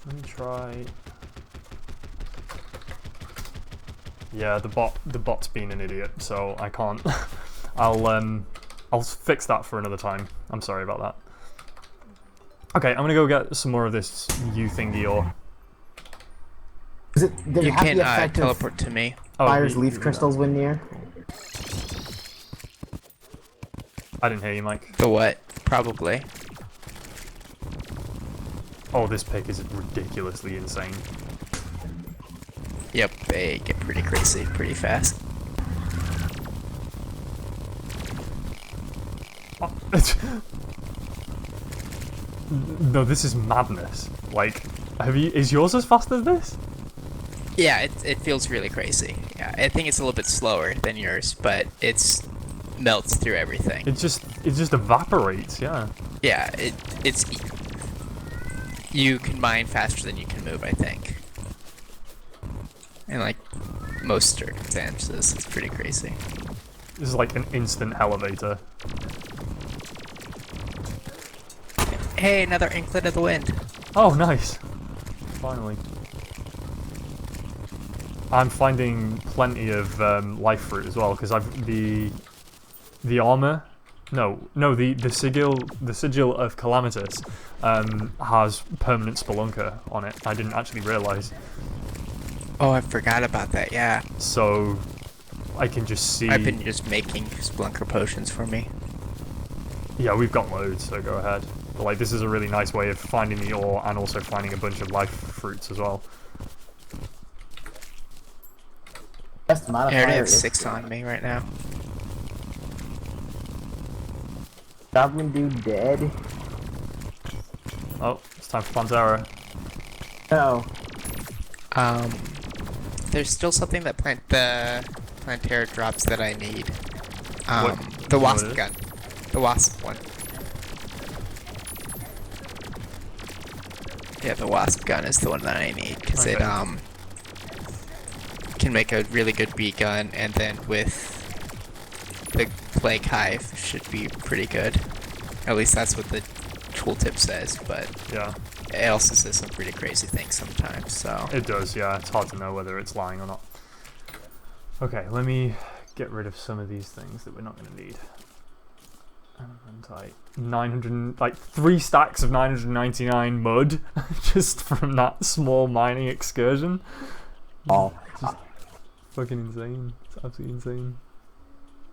Let me try. Yeah, the bot's been an idiot, so I can't. I'll fix that for another time. I'm sorry about that. Okay, I'm gonna go get some more of this U thingy ore. Does it You have can the effect of teleport to me. Oh, fire's you leaf do that. crystals when near? I didn't hear you, Mike. The what? Probably. Oh, this pick is ridiculously insane. Yep, they get pretty crazy pretty fast. Oh, no, this is madness. Like, is yours as fast as this? Yeah, it feels really crazy. Yeah, I think it's a little bit slower than yours, but it's melts through everything. It just evaporates, yeah. Yeah, it's you can mine faster than you can move, I think. In like most circumstances, it's pretty crazy. This is like an instant elevator. Hey, another Inklet of the Wind. Oh, nice. Finally. I'm finding plenty of life fruit as well because I've the armor. No, the sigil of Calamitous has permanent spelunker on it. I didn't actually realize. Oh, I forgot about that. Yeah, So I can just see. I've been just making Splunker potions for me. Yeah, we've got loads, so go ahead. But like, this is a really nice way of finding the ore and also finding a bunch of life fruits as well. Best I modifier already have is 6 on me right now. Goblin dude dead. Oh, it's time for Pantera. No. There's still something that the Plantera drops that I need. What- The you know what wasp it is? gun. The wasp one. Yeah, the wasp gun is the one that I need because it Okay. can make a really good bee gun, and then with the plague hive should be pretty good. At least that's what the tooltip says, but Yeah, it also says some pretty crazy things sometimes. So it does. Yeah, it's hard to know whether it's lying or not. Okay, let me get rid of some of these things that we're not going to need. Elementite. 900, like 3 stacks of 999 mud just from that small mining excursion. Oh. Fucking insane. It's absolutely insane.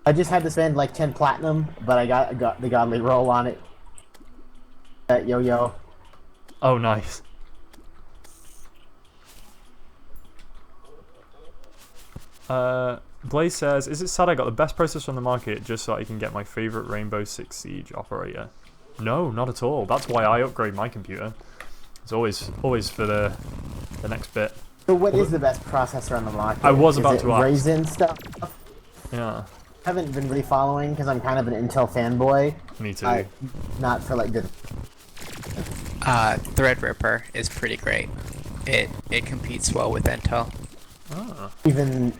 I just had to spend like 10 platinum, but I got the godly roll on it. That yo-yo. Oh, nice. Blaze says, is it sad I got the best processor on the market just so I can get my favorite Rainbow Six Siege operator? No, not at all. That's why I upgrade my computer. It's always for the next bit. So what is the best processor on the market? I was Is about it to ask. Raisin stuff? Yeah, Haven't been really following because I'm kind of an Intel fanboy. me too. Not for like good. Threadripper is pretty great. It competes well with Intel. Ah. Even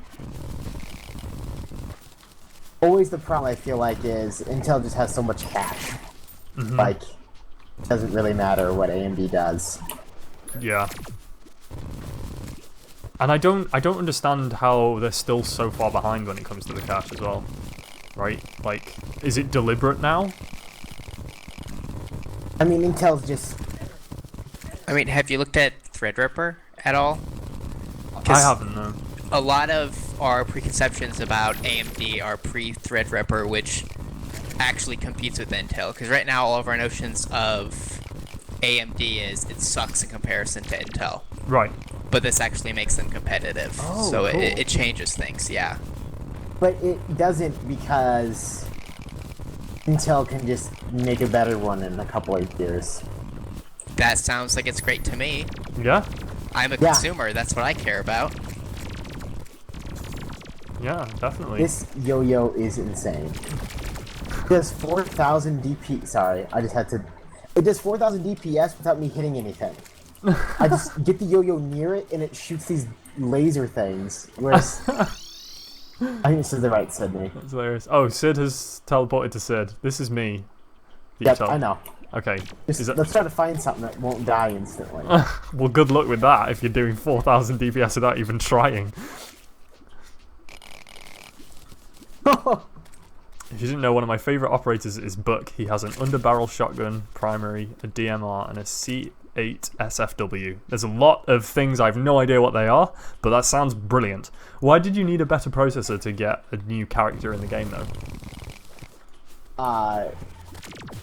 always the problem I feel like is Intel just has so much cash. Like, it doesn't really matter what AMD does. Yeah. And I don't understand how they're still so far behind when it comes to the cache as well. Right? Like, is it deliberate now? I mean, Intel's just... I mean, have you looked at Threadripper at all? I haven't, no. A lot of our preconceptions about AMD are pre-Threadripper, which actually competes with Intel. Because right now, all of our notions of AMD is it sucks in comparison to Intel. Right. But this actually makes them competitive. Oh, so cool. it changes things, yeah. But it doesn't because Intel can just make a better one in a couple of years. That sounds like it's great to me. Yeah? I'm a Yeah. consumer, that's what I care about. Yeah, definitely. This yo-yo is insane. It does 4,000 DP... Sorry, I just had to... It does 4,000 DPS without me hitting anything. I just get the yo-yo near it, and it shoots these laser things. Whereas... I think this is the right Sydney. That's hilarious. Oh, Sid has teleported to Sid. This is me. Yep, I know. Okay. Just, let's try to find something that won't die instantly. Well, good luck with that if you're doing 4,000 DPS without even trying. If you didn't know, one of my favourite operators is Buck. He has an underbarrel shotgun, primary, a DMR, and a C8 SFW. There's a lot of things I have no idea what they are, but that sounds brilliant. Why did you need a better processor to get a new character in the game, though?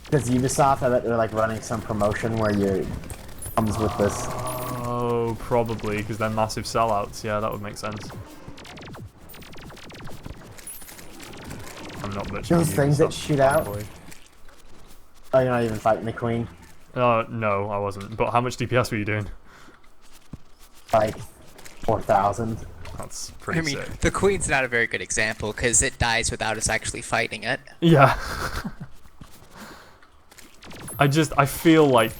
Because Ubisoft, I bet they're like running some promotion where you comes with this. Oh, probably, because they're massive sellouts. Yeah, that would make sense. I'm not much. Those things that shoot out. Boy. Oh, you're not even fighting the queen? No, I wasn't. But how much DPS were you doing? Like 4,000. That's pretty sick. The Queen's not a very good example, because it dies without us actually fighting it. Yeah. I feel like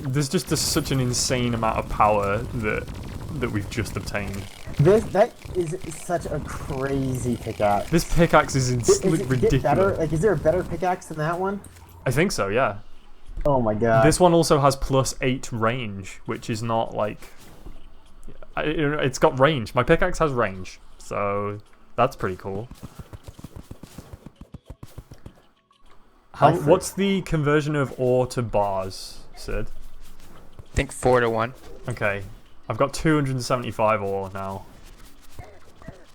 there's just such an insane amount of power that we've just obtained. That is such a crazy pickaxe. This pickaxe is ridiculous. Better? Like, is there a better pickaxe than that one? I think so, yeah. Oh my god. This one also has +8 range, which is not like... It's got range. My pickaxe has range, so that's pretty cool. What's the conversion of ore to bars, Sid? I think 4-to-1. Okay. I've got 275 ore now.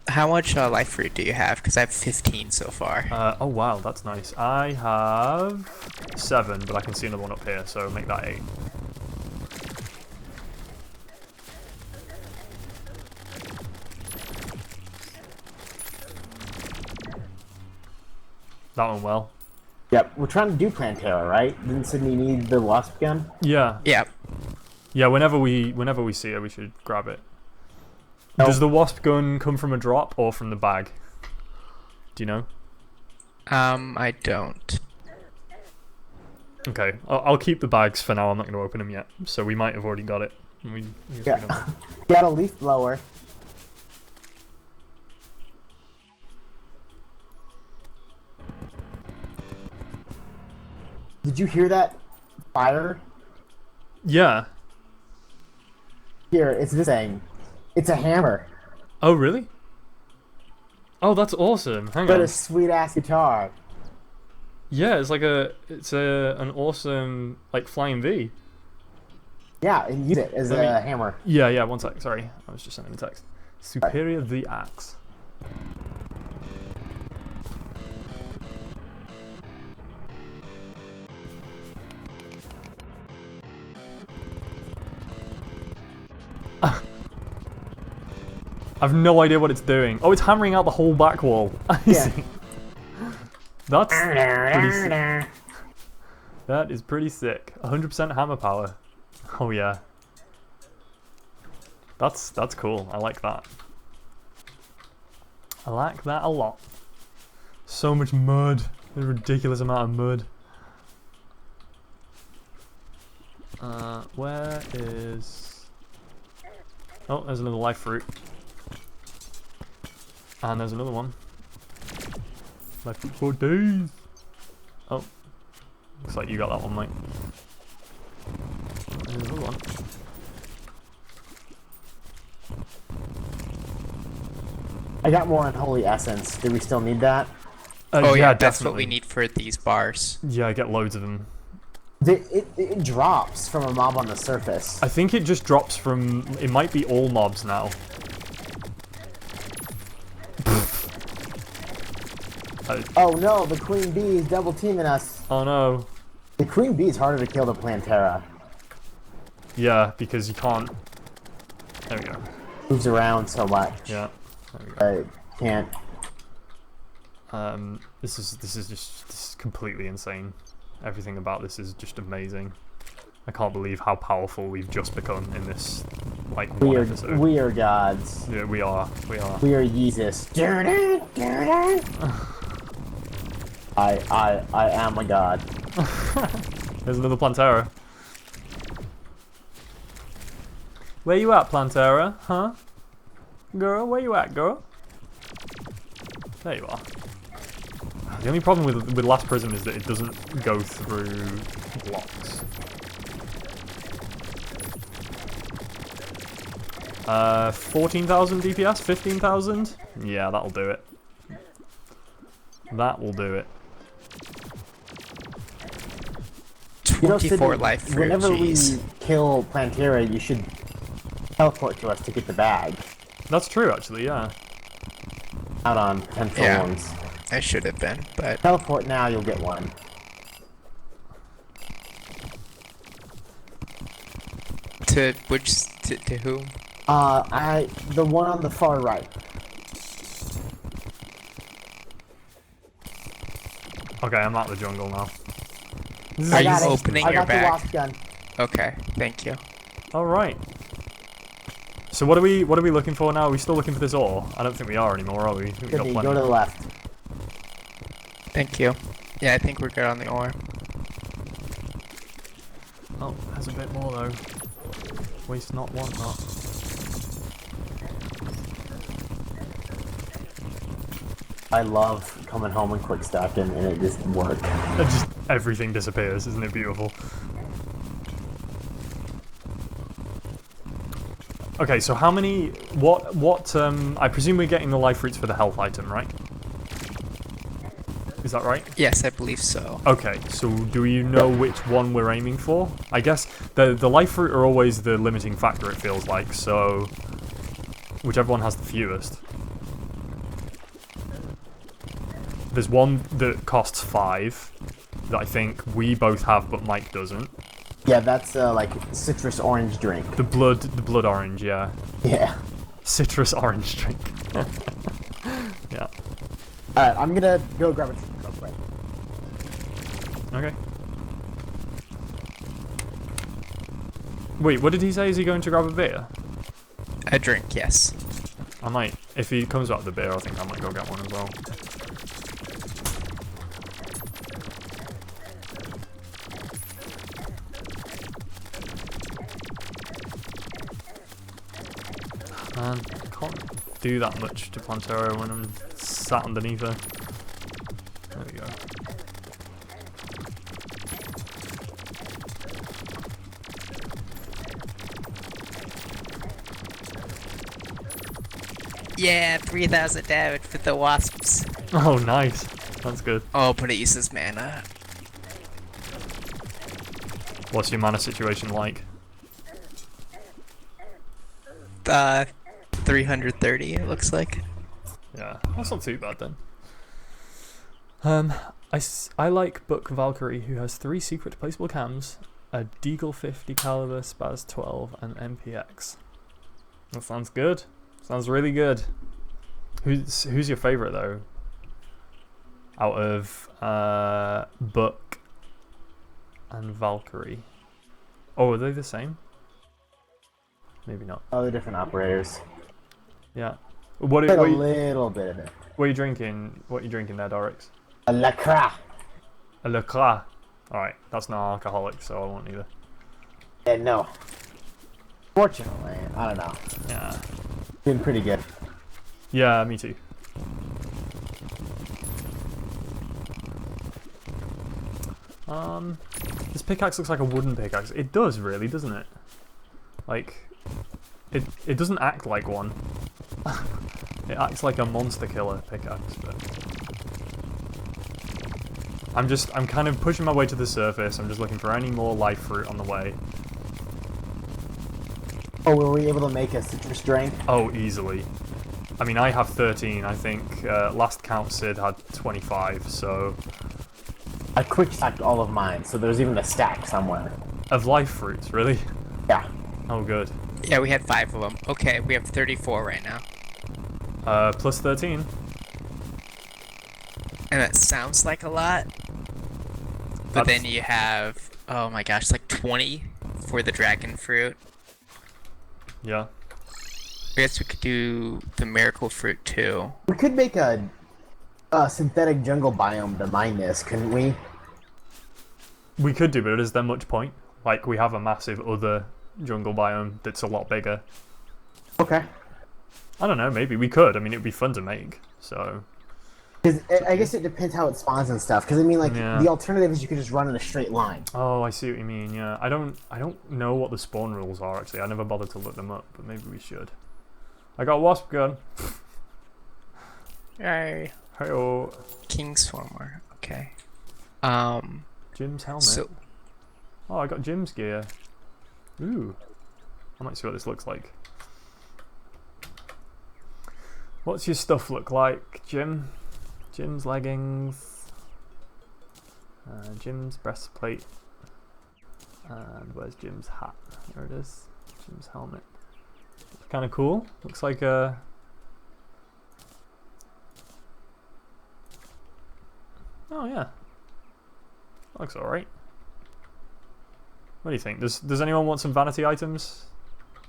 How much life fruit do you have? Because I have 15 so far. Oh wow, that's nice. I have 7, but I can see another one up here, so make that 8. That one well. Yep, we're trying to do Plantera, right? Didn't Sydney need the wasp gun? Yeah. Yeah. Yeah, whenever we see her, we should grab it. Oh. Does the wasp gun come from a drop or from the bag? Do you know? I don't. Okay, I'll keep the bags for now. I'm not going to open them yet, so we might have already got it. We Yeah. don't know. Got a leaf blower. Did you hear that fire? Yeah. Here, it's this thing. It's a hammer. Oh, really? Oh, that's awesome. Hang But on. a sweet ass guitar. Yeah, it's like an awesome like flying V. Yeah, and use it as a hammer. Yeah, one sec. Sorry, I was just sending a text. Superior the axe. I've no idea what it's doing. Oh, it's hammering out the whole back wall. I Yeah. see. That's pretty sick. That is pretty sick. 100% hammer power. Oh yeah. That's cool. I like that. I like that a lot. So much mud. A ridiculous amount of mud. Where is... Oh, there's another life fruit. And there's another one. Left it for days. Oh. Looks like you got that one, mate. There's another one. I got more unholy essence. Do we still need that? Oh yeah, that's definitely. what we need for these bars. Yeah, I get loads of them. It drops from a mob on the surface. I think it just drops from... It might be all mobs now. Oh no, the queen bee is double teaming us. Oh no. The queen bee is harder to kill than Plantera. Yeah, because you can't... There we go. Moves around so much. Yeah. There we go. I can't. This is completely insane. Everything about this is just amazing. I can't believe how powerful we've just become in this, like, one episode. We are gods. Yeah, we are. We are. We are Jesus. I am a god. There's another Plantera. Where you at, Plantera? Huh? Girl, where you at, girl? There you are. The only problem with Last Prism is that it doesn't go through blocks. 14,000 DPS? 15,000? Yeah, that'll do it. That will do it. 24 life fruit, whenever jeez. we kill Plantera, you should teleport to us to get the bag. That's true, actually, yeah. Out on potential ones. I should have been, but... Teleport now, you'll get one. To which... to whom? The one on the far right. Okay, I'm out of the jungle now. Are you got it. opening I your got the bag? wasp gun. Okay, thank you. Alright. So what are we looking for now? Are we still looking for this ore? I don't think we are anymore, are we? I think we Could got be. plenty. Go to the left. Thank you. Yeah, I think we're good on the ore. Oh, there's a bit more though. Waste not, want not. I love coming home and quick stacking, and it just works. Just everything disappears, isn't it beautiful? Okay, so how many... What, I presume we're getting the life fruits for the health item, right? Is that right? Yes, I believe so. Okay, so do you know which one we're aiming for? I guess the life fruit are always the limiting factor, it feels like, so... Whichever one has the fewest. There's one that costs 5, that I think we both have, but Mike doesn't. Yeah, that's like citrus orange drink. The blood orange, yeah. Yeah. Citrus orange drink. Yeah. Alright, I'm gonna go grab a drink real quick. Okay. Wait, what did he say? Is he going to grab a beer? A drink, yes. I might. If he comes out with the beer, I think I might go get one as well. Man, can't do that much to Plantera when I'm sat underneath her. There we go. Yeah, 3,000 damage with the wasps. Oh, nice. That's good. Oh, but it uses mana. What's your mana situation like? 330, it looks like. Yeah, that's not too bad then. I like Book Valkyrie, who has 3 secret placeable cams, a Deagle 50 caliber, Spaz 12, and MPX. That sounds good. Sounds really good. Who's your favorite though? Out of Book and Valkyrie. Oh, are they the same? Maybe not. Oh, they're different operators. Yeah. A little bit of it. What are you drinking? What are you drinking there, Dorix? A lacra. A Le Cras. Alright, that's not alcoholic, so I won't either. Yeah, no. Fortunately, I don't know. Yeah. Been pretty good. Yeah, me too. This pickaxe looks like a wooden pickaxe. It does, really, doesn't it? Like, it doesn't act like one. It acts like a monster killer pickaxe, but... I'm kind of pushing my way to the surface. I'm just looking for any more life fruit on the way. Oh, were we able to make a citrus drink? Oh, easily. I mean, I have 13. I think last count Sid had 25, so... I quick stacked all of mine, so there's even a stack somewhere. Of life fruits, really? Yeah. Oh, good. Yeah, we had 5 of them. Okay, we have 34 right now. Plus 13. And that sounds like a lot. But then you have, oh my gosh, like 20 for the dragon fruit. Yeah. I guess we could do the miracle fruit too. We could make a synthetic jungle biome to mine this, couldn't we? We could do, but is there much point? Like, we have a massive other jungle biome that's a lot bigger. Okay. I don't know, maybe we could. I mean, it'd be fun to make, so... Because I guess it depends how it spawns and stuff. Because I mean, like Yeah. the alternative is you could just run in a straight line. Oh, I see what you mean, yeah. I don't know what the spawn rules are, actually. I never bothered to look them up, but maybe we should. I got a wasp gun. Yay. Hey-oh. King Swarmer. Okay. Jim's helmet. So Oh, I got Jim's gear. Ooh. I might see what this looks like. What's your stuff look like, Jim? Jim's leggings. Jim's breastplate. And where's Jim's hat? There it is. Jim's helmet. Kind of cool. Looks like a... Oh yeah. Looks alright. What do you think? Does anyone want some vanity items?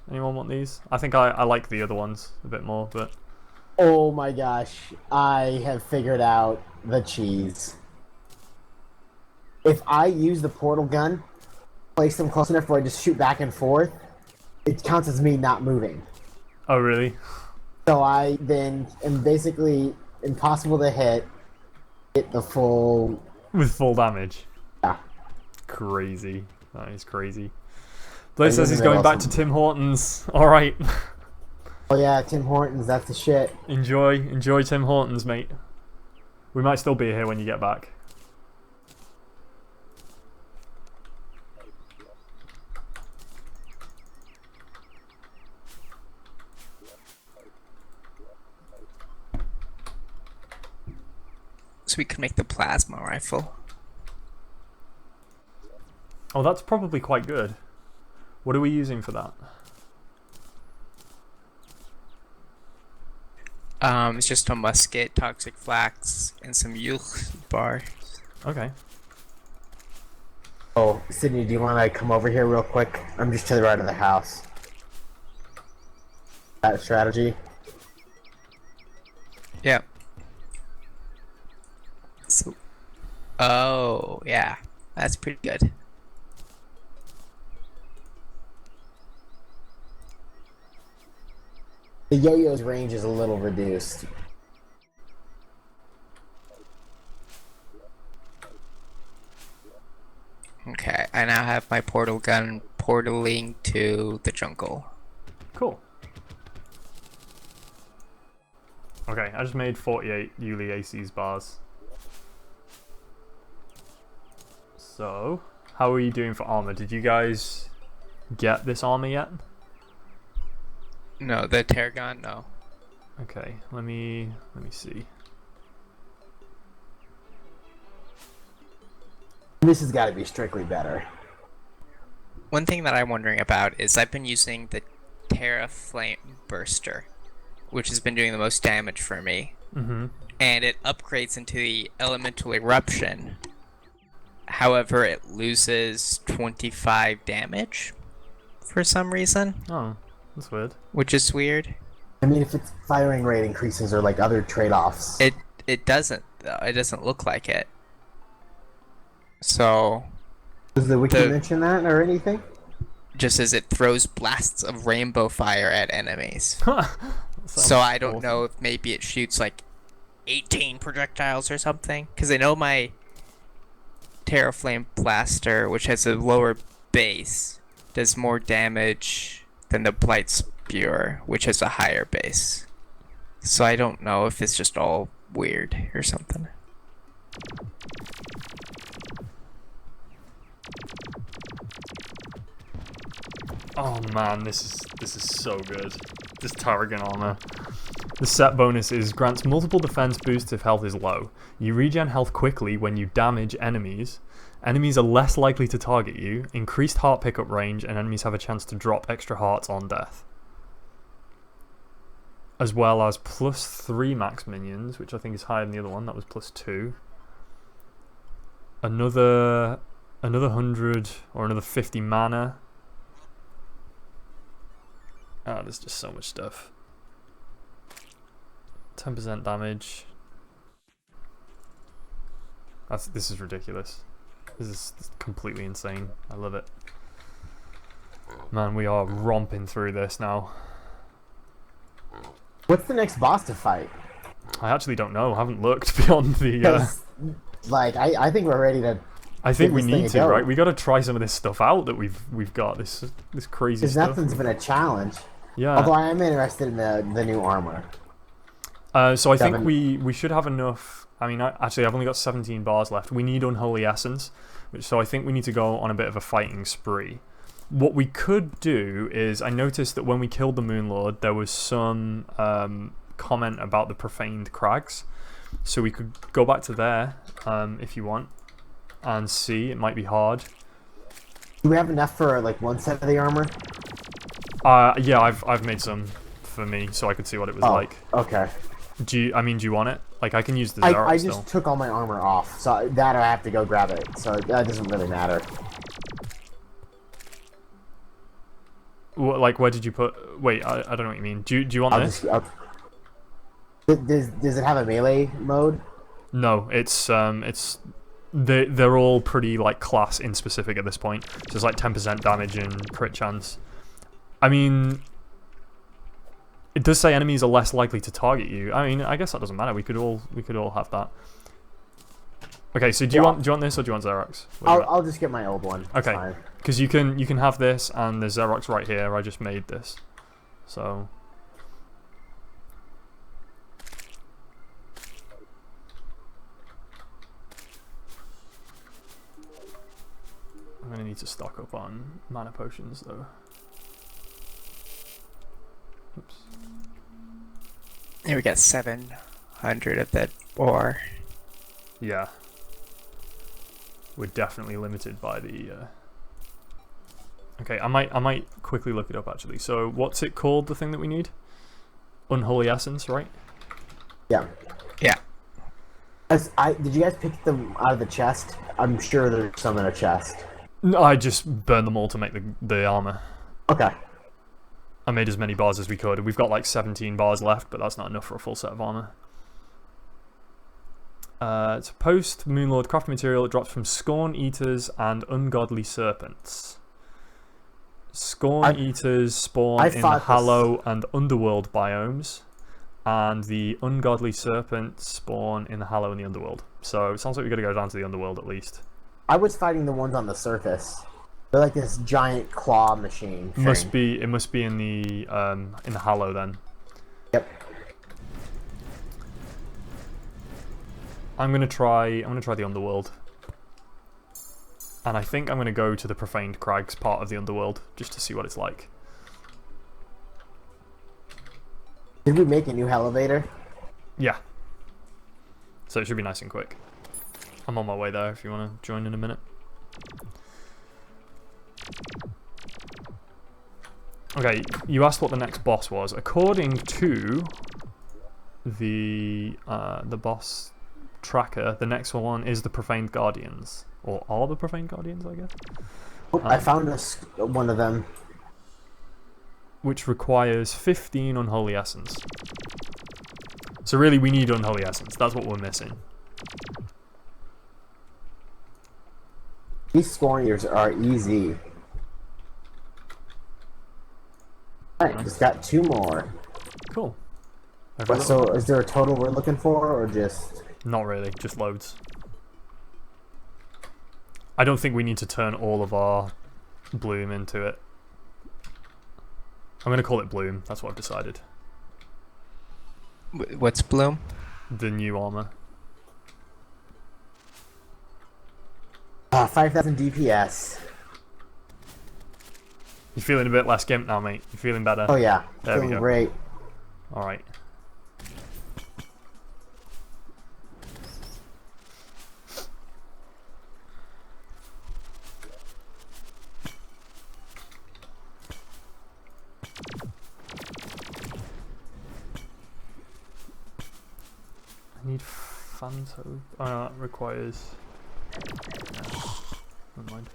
Anyone want these? I think I like the other ones a bit more, but... Oh my gosh, I have figured out the cheese. If I use the portal gun, place them close enough where I just shoot back and forth, it counts as me not moving. Oh really? So I then am basically impossible to hit the full... With full damage. Yeah. Crazy. That is crazy. Blaze says he's going back to Tim Hortons. Alright. Oh yeah, Tim Hortons, that's the shit. Enjoy Tim Hortons, mate. We might still be here when you get back. we could make the plasma rifle. Oh, that's probably quite good. What are we using for that? It's just a musket, toxic flax, and some youth bars. Okay. Oh, Sydney, do you want to come over here real quick? I'm just to the right of the house. That strategy? Yep. So, oh, yeah. That's pretty good. The yo-yo's range is a little reduced. Okay, I now have my portal gun portaling to the jungle. Cool. Okay, I just made 48 Yuli AC's bars. So, how are you doing for armor? Did you guys get this armor yet? No, the Terragon, no. Okay, let me see. This has got to be strictly better. One thing that I'm wondering about is I've been using the Terra Flame Burster, which has been doing the most damage for me. Mm-hmm. And it upgrades into the Elemental Eruption. However, it loses 25 damage for some reason, Oh, that's weird. which is weird. I mean, if its firing rate increases or like other trade-offs. It doesn't though. It doesn't look like it. So, Does the wiki mention that or anything? just as it throws blasts of rainbow fire at enemies. That So sounds I don't awesome. know if maybe it shoots like 18 projectiles or something. Because I know my Terraflame Blaster, which has a lower base, does more damage than the Blight Spewer, which has a higher base. So I don't know if it's just all weird or something. Oh man, this is so good. This Tarragon armor. The set bonus is grants multiple defense boosts if health is low. You regen health quickly when you damage enemies. Enemies are less likely to target you. Increased heart pickup range, and enemies have a chance to drop extra hearts on death. As well as +3 max minions, which I think is higher than the other one. That was +2. Another 100 or another 50 mana. Oh, there's just so much stuff. 10% damage. This is ridiculous. This is completely insane. I love it. Man, we are romping through this now. What's the next boss to fight? I actually don't know. I haven't looked beyond the... 'Cause, like, I think we're ready to... I think we this thing need a to, go. right? We got to try some of this stuff out that we've got. This crazy Because stuff. nothing's been a challenge. Yeah. Although I am interested in the new armor. So I think 7. we should have enough. I mean, actually, I've only got 17 bars left. We need Unholy Essence, so I think we need to go on a bit of a fighting spree. What we could do is, I noticed that when we killed the Moonlord, there was some comment about the Profaned Crags. So we could go back to there, if you want, and see. It might be hard. Do we have enough for like one set of the armor? Yeah, I've made some for me, so I could see what it was like. Okay. Do you want it? Like, I can use the Xerox I still. just took all my armor off, so that I have to go grab it. So that doesn't really matter. Like, where did you put... Wait, I don't know what you mean. Do you want this? Does it have a melee mode? No, it's they're all pretty like class in specific at this point. So it's like 10% damage and crit chance. I mean, it does say enemies are less likely to target you. I mean, I guess that doesn't matter. We could all have that. Okay, so do you want this or do you want Xerox? I'll just get my old one. Okay, because you can have this, and there's Xerox right here. I just made this, so. I'm gonna need to stock up on mana potions though. Oops. Here we got 700 of that ore. Yeah. We're definitely limited by the... Okay, I might quickly look it up actually. So what's it called, the thing that we need? Unholy Essence, right? Yeah. Yeah. Did you guys pick them out of the chest? I'm sure there's some in a chest. No, I just burned them all to make the armor. Okay. I made as many bars as we could. We've got like 17 bars left, but that's not enough for a full set of armor. It's a post Moonlord crafting material. It drops from Scorn Eaters and Ungodly Serpents. Scorn Eaters spawn in the Hallow and Underworld biomes, and the Ungodly Serpents spawn in the Hallow and the Underworld. So it sounds like we've got to go down to the Underworld at least. I was fighting the ones on the surface. They're like this giant claw machine thing. It must be in the Hallow then. Yep. I'm gonna try the Underworld. And I think I'm gonna go to the Profaned Crags part of the Underworld just to see what it's like. Did we make a new elevator? Yeah. So it should be nice and quick. I'm on my way there if you want to join in a minute. Okay, you asked what the next boss was. According to the boss tracker, the next one is the Profaned Guardians. Or are the Profaned Guardians, I guess? Oh, I found one of them. Which requires 15 Unholy Essence. So really we need Unholy Essence. That's what we're missing. These scorniers are easy. Alright, just got 2 more. Cool. So is there a total we're looking for, or just... Not really, just loads. I don't think we need to turn all of our bloom into it. I'm going to call it bloom. That's what I've decided. What's bloom? The new armor. 5,000 DPS. You're feeling a bit less gimp now, mate. You're feeling better. Oh yeah, There we feeling go. great. All right. I need Phanto. Oh no, that requires. No. Never mind.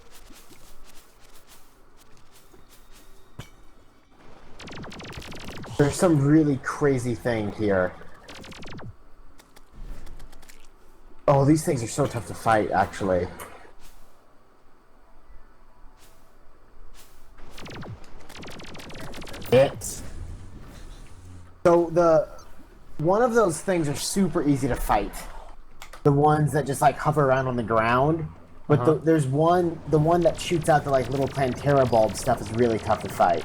There's some really crazy thing here. Oh, these things are so tough to fight, actually. So one of those things are super easy to fight. The ones that just like hover around on the ground. But there's the one that shoots out the like little Plantera bulb stuff is really tough to fight.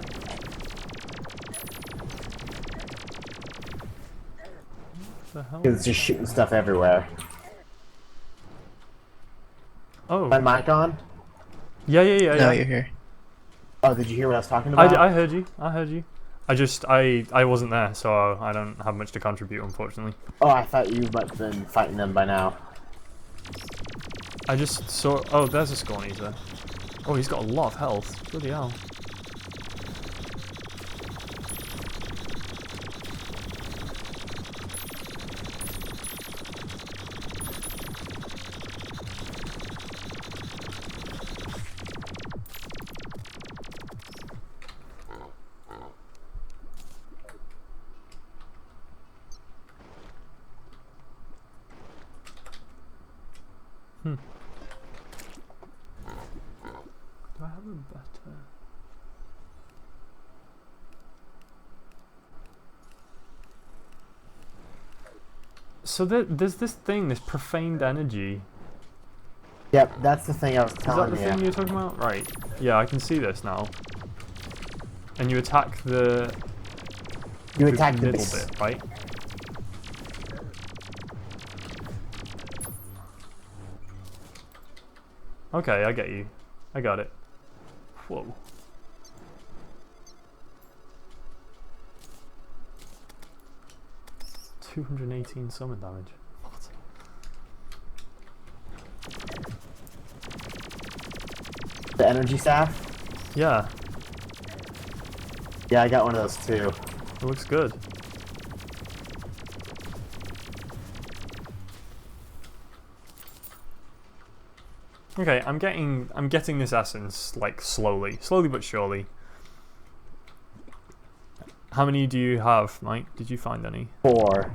The hell? It's just shooting stuff everywhere. Oh. My mic on? Yeah. No, you're here. Oh, did you hear what I was talking about? I heard you. I wasn't there, so I don't have much to contribute, unfortunately. Oh, I thought you might have been fighting them by now. I just saw. Oh, there's a Scorneater. Oh, he's got a lot of health. Bloody hell. Do I have a better? So there's this thing, this profaned energy. Yep, that's the thing I was Is that telling the you. thing you're talking about? Right. Yeah, I can see this now. And you attack the You attack the middle base. bit, right? Okay, I get you. I got it. Whoa. $218 summon damage. What? The energy staff? Yeah, Yeah, I got one of those too. it looks good. Okay, I'm getting this essence like slowly but surely. How many do you have, Mike? Did you find any? 4.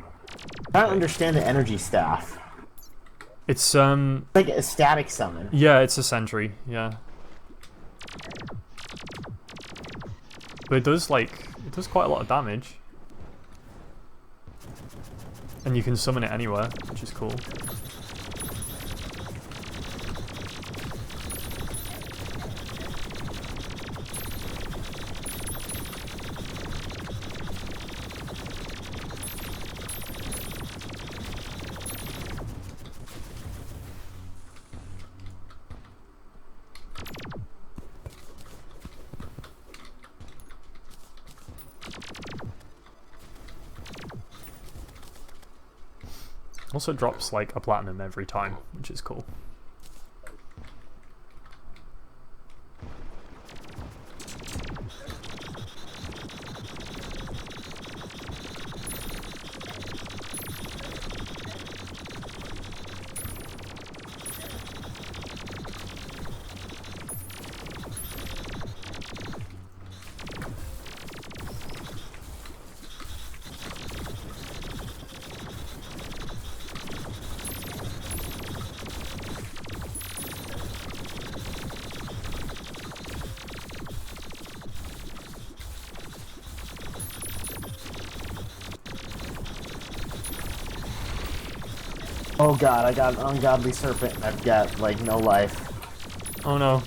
I don't understand the energy staff. It's Like a static summon. yeah, it's a sentry, yeah. But it does quite a lot of damage. And you can summon it anywhere, which is cool. Also drops like a platinum every time, which is cool. Oh god, I got an ungodly serpent and I've got like no life. Oh no.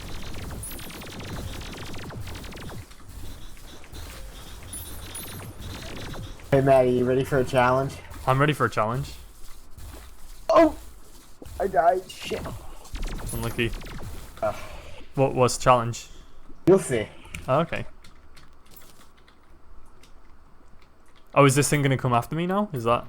Hey Maddie, you ready for a challenge? I'm ready for a challenge. Oh! I died. Shit. Unlucky. What's the challenge? You'll see. Oh, okay. Oh, is this thing gonna come after me now? Is that...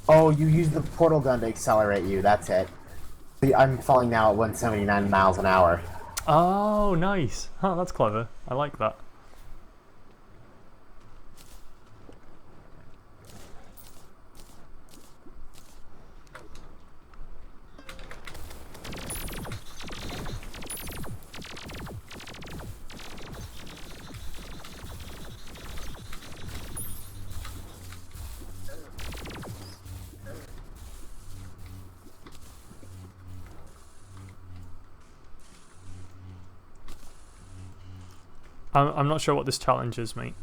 Oh, you used the portal gun to accelerate you. That's it. See, I'm falling now at 179 miles an hour. Oh, nice. Huh, that's clever. I like that. I'm not sure what this challenge is, mate.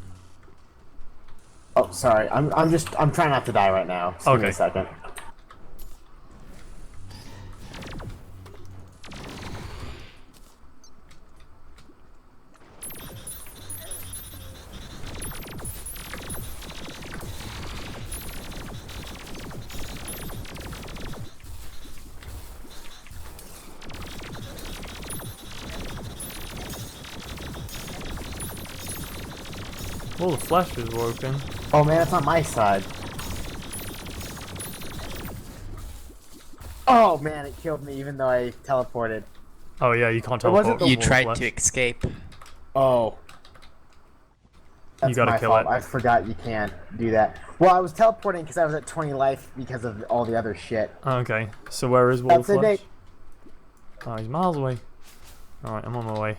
Oh, sorry. I'm trying not to die right now. Just give me Okay. a second. Oh, the flesh is broken. Oh man, it's on my side. Oh man, it killed me even though I teleported. Oh yeah, you can't It wasn't teleport. the You with tried flesh. to escape. Oh. That's gotta my kill fault. it. I forgot you can't do that. Well, I was teleporting because I was at 20 life because of all the other shit. Okay, so where is That's it, Wolflesh? Nate. Oh, he's miles away. Alright, I'm on my way.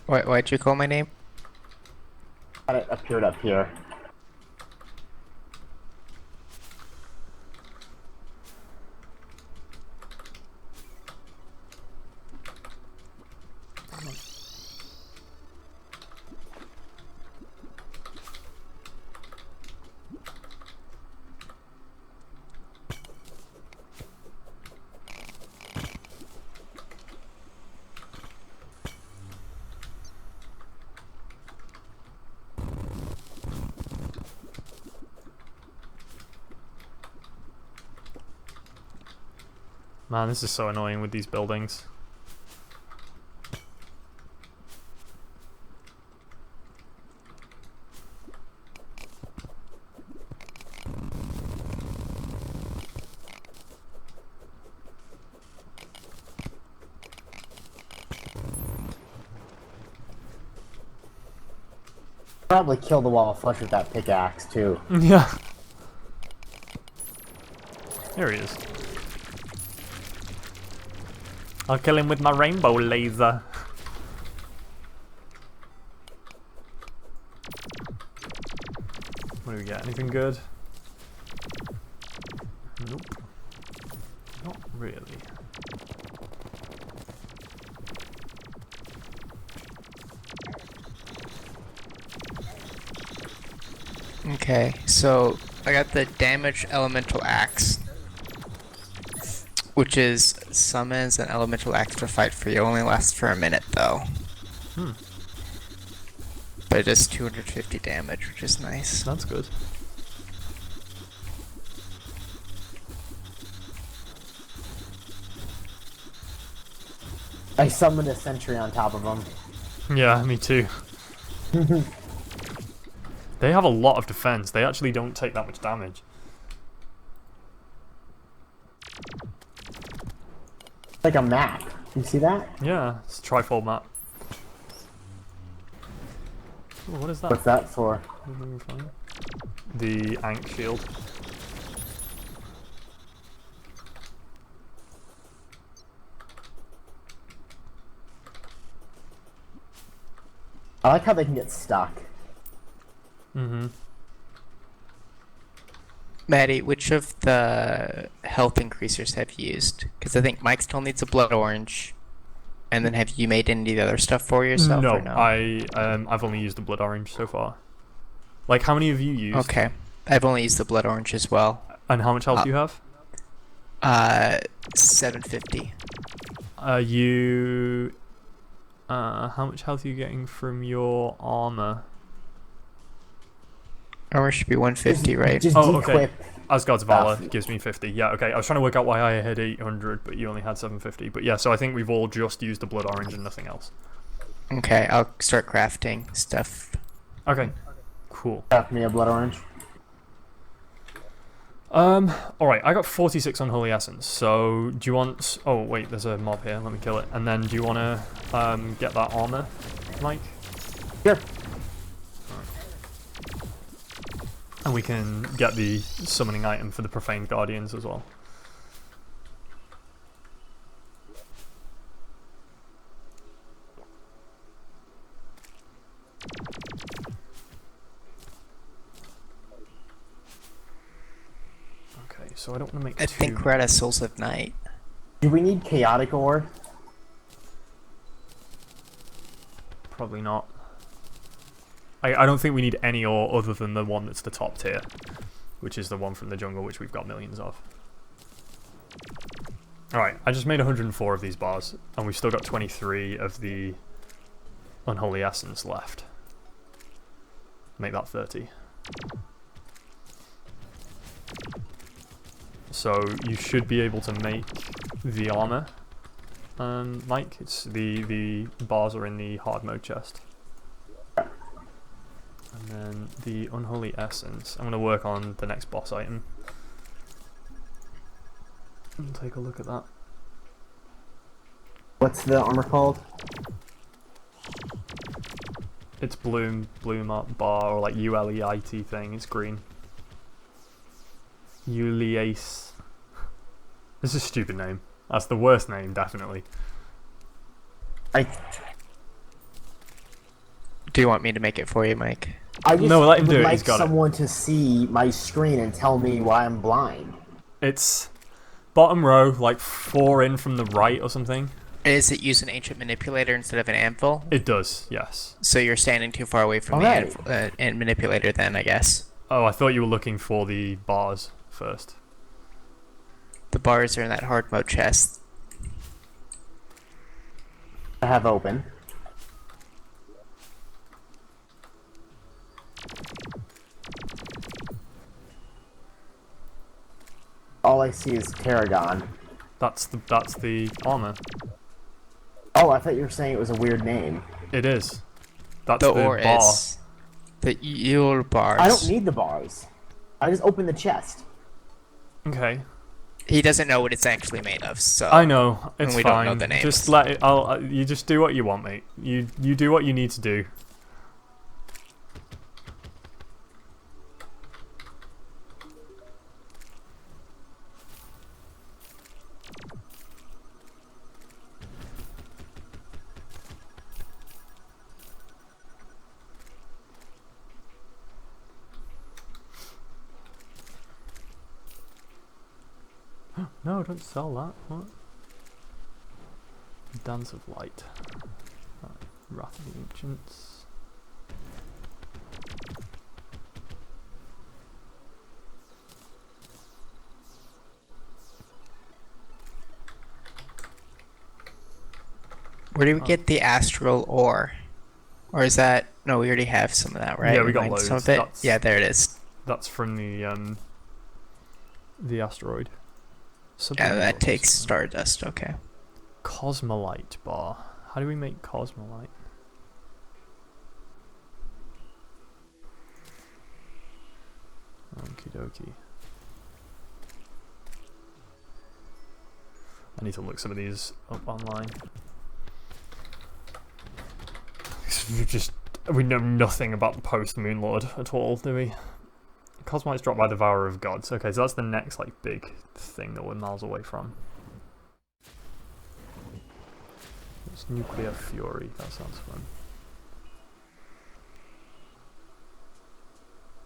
Why'd you call my name? It appeared up here. Man, this is so annoying with these buildings. Probably kill the wall of flesh with that pickaxe too. Yeah. Here he is. I'll kill him with my rainbow laser. What do we get? Anything good? Nope. Not really. Okay, so I got the damage elemental axe, which is summons an elemental axe to fight for you. Only lasts for a minute though. Hmm. But it does 250 damage, which is nice. That's good. I summoned a sentry on top of him. Yeah, me too. They have a lot of defense. They actually don't take that much damage. Like a map. You see that? Yeah, it's a trifold map. What is that? What's that for? The Ankh shield. I like how they can get stuck. Mm-hmm. Maddie, which of the health increasers have you used? Because I think Mike still needs a blood orange. And then have you made any of the other stuff for yourself No, or no? I've only used the blood orange so far. Like, how many have you used? Okay. I've only used the blood orange as well. And how much health do you have? 750. How much health are you getting from your armor? Armor should be 150, right? Just Oh, okay. de-equip. Asgard's Valor stuff. gives me 50. Yeah, okay. I was trying to work out why I had 800, but you only had 750. But yeah, so I think we've all just used the blood orange and nothing else. Okay, I'll start crafting stuff. Okay, cool. Craft me a blood orange. Alright, I got 46 Unholy Essence, so do you want... Oh, wait, there's a mob here, let me kill it. And then do you want to, get that armor, Mike? Sure. And we can get the summoning item for the Profaned Guardians as well. Okay, so I don't want to make I think we're out of Souls of Night. Do we need chaotic ore? Probably not. I don't think we need any ore other than the one that's the top tier, which is the one from the jungle, which we've got millions of. Alright, I just made 104 of these bars, and we've still got 23 of the Unholy Essence left. Make that 30. So you should be able to make the armor, Mike. It's the bars are in the hard mode chest. And then the Unholy Essence. I'm going to work on the next boss item. And take a look at that. What's the armor called? It's Bloom bar, or like ULEIT thing. It's green. Uleace. This is a stupid name. That's the worst name, definitely. Do you want me to make it for you, Mike? I just No, let him would do it, like he's got it. someone to see my screen and tell me why I'm blind. It's bottom row, like 4 in from the right or something. Is it use an ancient manipulator instead of an anvil? It does, yes. So you're standing too far away from Alright. the and manipulator then, I guess. Oh, I thought you were looking for the bars first. The bars are in that hard mode chest. I have open. All I see is Tarragon. That's the armor. Oh, I thought you were saying it was a weird name. It is. That's The the ore bar. is the Yule bars. I don't need the bars. I just opened the chest. Okay. He doesn't know what it's actually made of, so I know. It's And we fine. don't know the names. Just let it. You just do what you want, mate. You do what you need to do. No, don't sell that. What? Dance of Light. Right. Wrath of the Ancients. where do we get the astral ore? Or is that no? We already have some of that, right? Yeah, we got mined some loads. of it. That's- Yeah, there it is. That's from the asteroid. Yeah, that Subnautica. takes stardust. Okay. Cosmolite bar. How do we make Cosmolite? Okie dokie. I need to look some of these up online. We've just We know nothing about the post-Moon Lord at all, do we? Cosmites dropped by the Devourer of Gods. Okay, so that's the next like big thing that we're miles away from. It's Nuclear Fury. That sounds fun.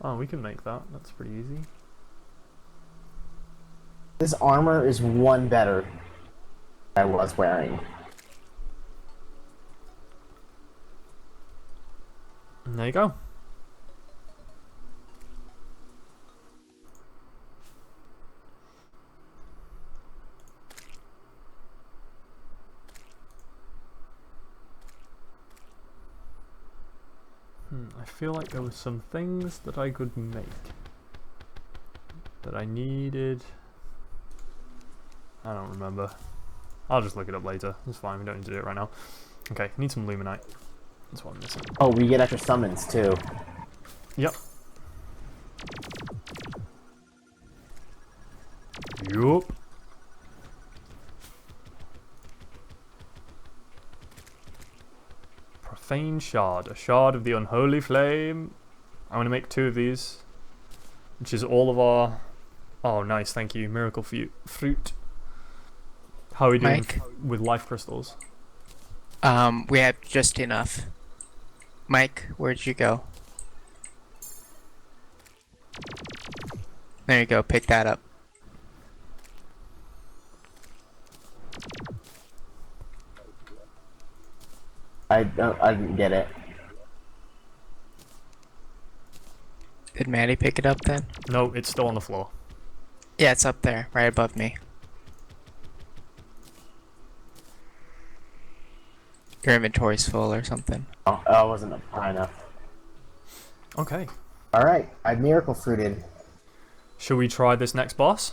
Oh, we can make that. That's pretty easy. This armor is one better than I was wearing. And there you go. I feel like there were some things that I could make that I needed. I don't remember. I'll just look it up later. It's fine, we don't need to do it right now. Okay, need some Luminite. That's what I'm missing. Oh, we get extra summons too. Yep. Yup. Profane Shard. A shard of the unholy flame. I'm going to make 2 of these. Which is all of our... Oh, nice, thank you. Miracle fruit. How are we doing Mike? with life crystals? We have just enough. Mike, where'd you go? There you go, pick that up. I didn't get it. Did Maddie pick it up then? No, it's still on the floor. Yeah, it's up there, right above me. Your inventory's full or something. Oh, I wasn't high enough. Okay. Alright, I miracle fruited. Should we try this next boss?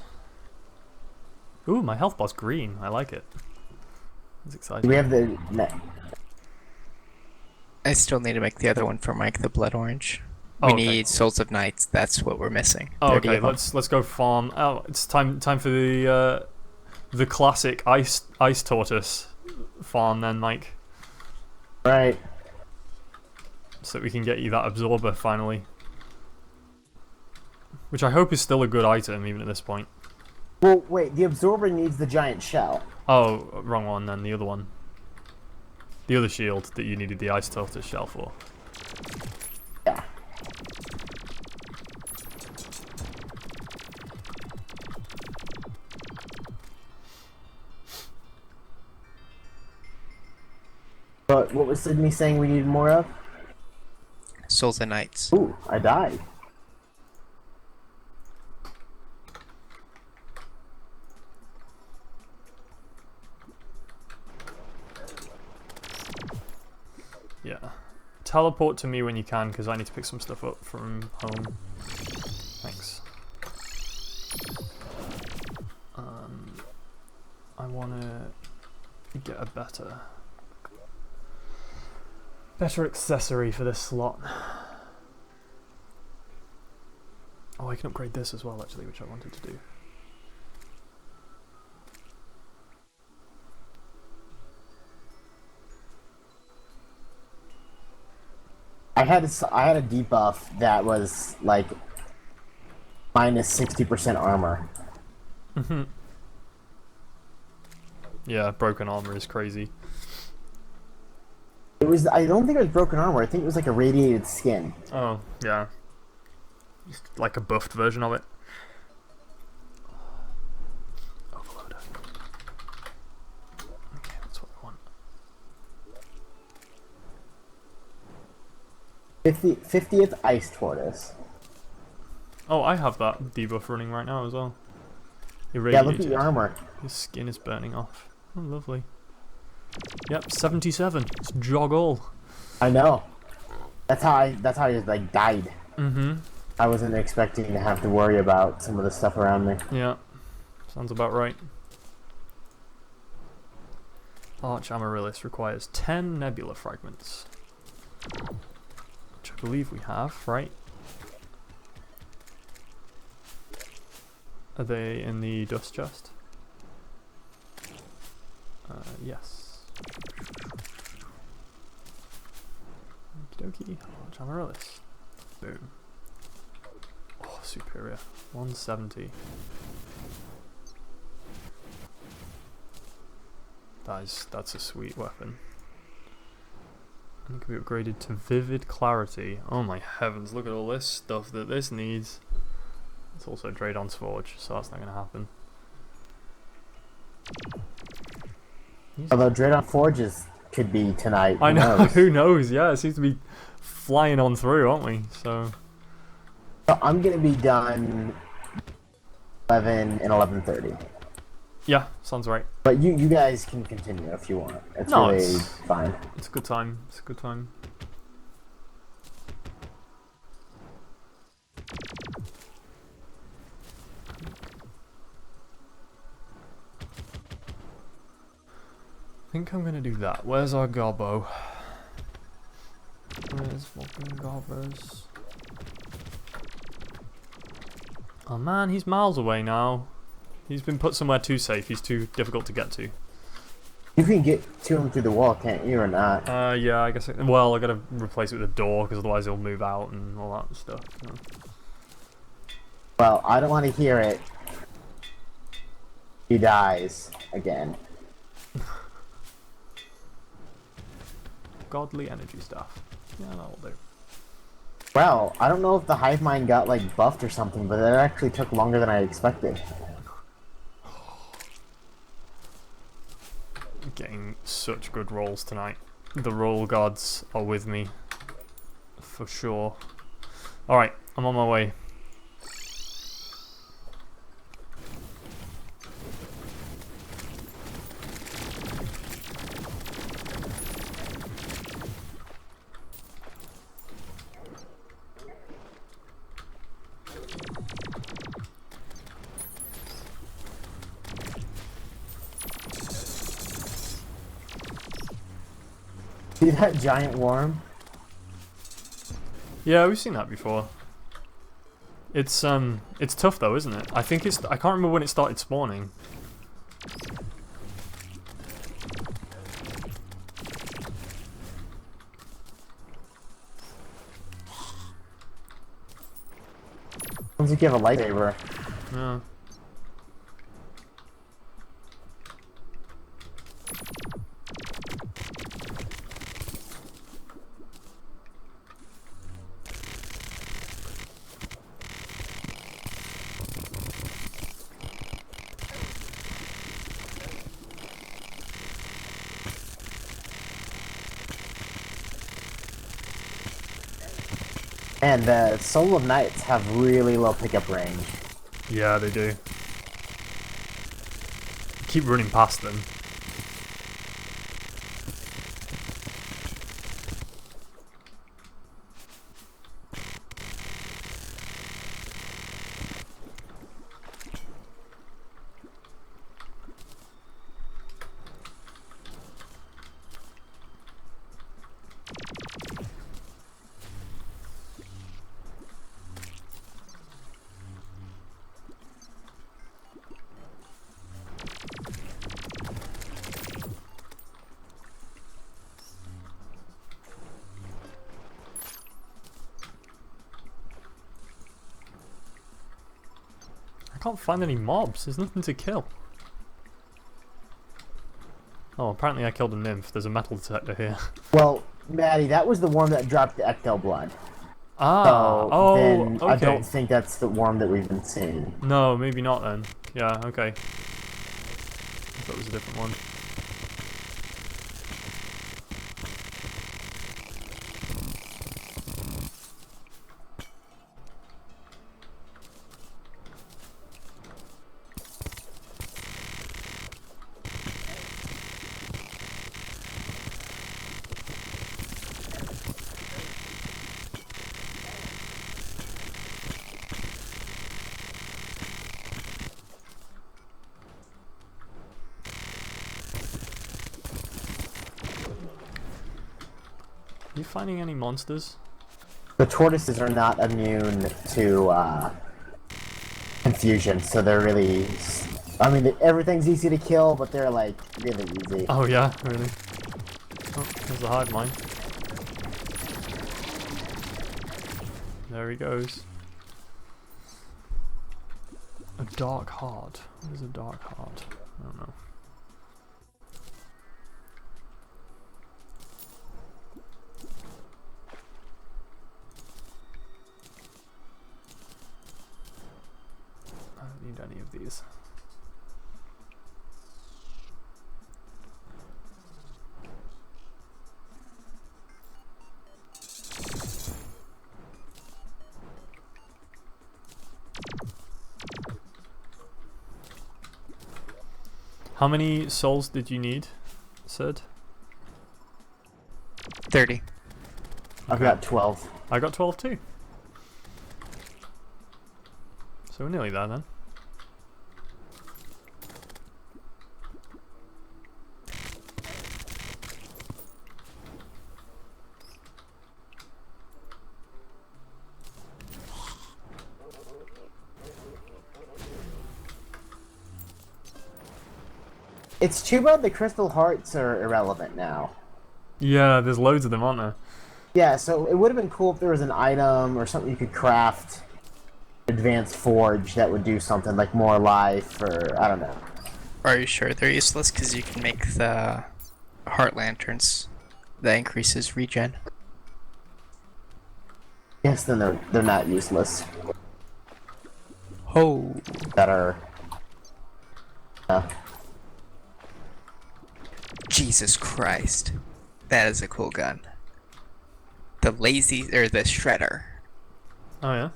Ooh, my health bar's green. I like it. It's exciting. Do we have the... I still need to make the other one for Mike, the blood orange. Oh, We okay. need Souls of Knights. That's what we're missing. Oh, 30 okay. of them. Let's go farm. Oh, it's time for the classic ice tortoise farm then, Mike. Right. So that we can get you that absorber finally. Which I hope is still a good item even at this point. Well, wait, the absorber needs the giant shell. Oh, wrong one then. The other one. The other shield that you needed the ice tortoise shell for. Yeah. But what was Sydney saying we needed more of? Souls of Knights. Ooh, I died. Yeah. Teleport to me when you can, because I need to pick some stuff up from home. Thanks. I want to get a better accessory for this slot. Oh, I can upgrade this as well, actually, which I wanted to do. I had a debuff that was like minus 60% armor. Yeah, broken armor is crazy. It was. I don't think it was broken armor. I think it was like a radiated skin. Oh, yeah. Just like a buffed version of it. Overloader. Okay, that's what I want. 50th ice tortoise. Oh, I have that debuff running right now as well. Yeah, look Irradiated. at your armor. His skin is burning off. Oh, lovely. Yep, 77. It's jog all. I know. That's how I like died. Mm-hmm. I wasn't expecting to have to worry about some of the stuff around me. Yeah. Sounds about right. Arch Amaryllis requires 10 nebula fragments. Which I believe we have, right? Are they in the dust chest? Yes. Okey dokey. Oh, Jamarillis. Boom. Oh, superior. 170. That's a sweet weapon. And it can be upgraded to Vivid Clarity. Oh my heavens, look at all this stuff that this needs. It's also Draydon's Forge, so that's not going to happen. Although Draydon Forges could be tonight. I know, knows? who knows? Yeah, it seems to be flying on through, aren't we? So I'm gonna be done 11 and 11:30. yeah, sounds right. But you guys can continue if you want. It's No, really it's- fine. It's a good time. It's a good time. I think I'm gonna do that. Where's our gobbo? Where's fucking gobbers? Oh man, he's miles away now. He's been put somewhere too safe. He's too difficult to get to. You can get to him through the wall, can't you, or not? Yeah, I guess. Well, I gotta replace it with a door because otherwise he'll move out and all that stuff. So. Well, I don't want to hear it. He dies again. Godly energy stuff. Yeah, that'll do. Well, I don't know if the hive mind got like buffed or something, but it actually took longer than I expected. Getting such good rolls tonight. The roll gods are with me. For sure. Alright, I'm on my way. See that giant worm? Yeah, we've seen that before. It's tough though, isn't it? I think I can't remember when it started spawning. Sounds like you have a lightsaber. Yeah. And the Soul of Knights have really low pickup range. Yeah, they do. Keep running past them. I can't find any mobs. There's nothing to kill. Oh, apparently I killed a nymph. There's a metal detector here. Well, Maddie, that was the worm that dropped the ecto blood. Ah, So oh, then okay. I don't think that's the worm that we've been seeing. No, maybe not then. Yeah, okay. I thought it was a different one. Are you finding any monsters? The tortoises are not immune to confusion, so they're really... I mean, everything's easy to kill, but they're like really easy. Oh yeah, really? Oh, there's the hive mind. There he goes. A dark heart. What is a dark heart? I don't know. I don't need any of these. How many souls did you need, Sid? 30. I've got 12. I got 12 too. So we're nearly there then. It's too bad the crystal hearts are irrelevant now. Yeah, there's loads of them, aren't there? Yeah, so it would have been cool if there was an item or something you could craft, advanced forge, that would do something like more life, or I don't know. Are you sure they're useless? Because you can make the heart lanterns that increases regen. Yes, then they're not useless. Oh. That are. Jesus Christ. That is a cool gun. The lazy, or the shredder. Oh yeah?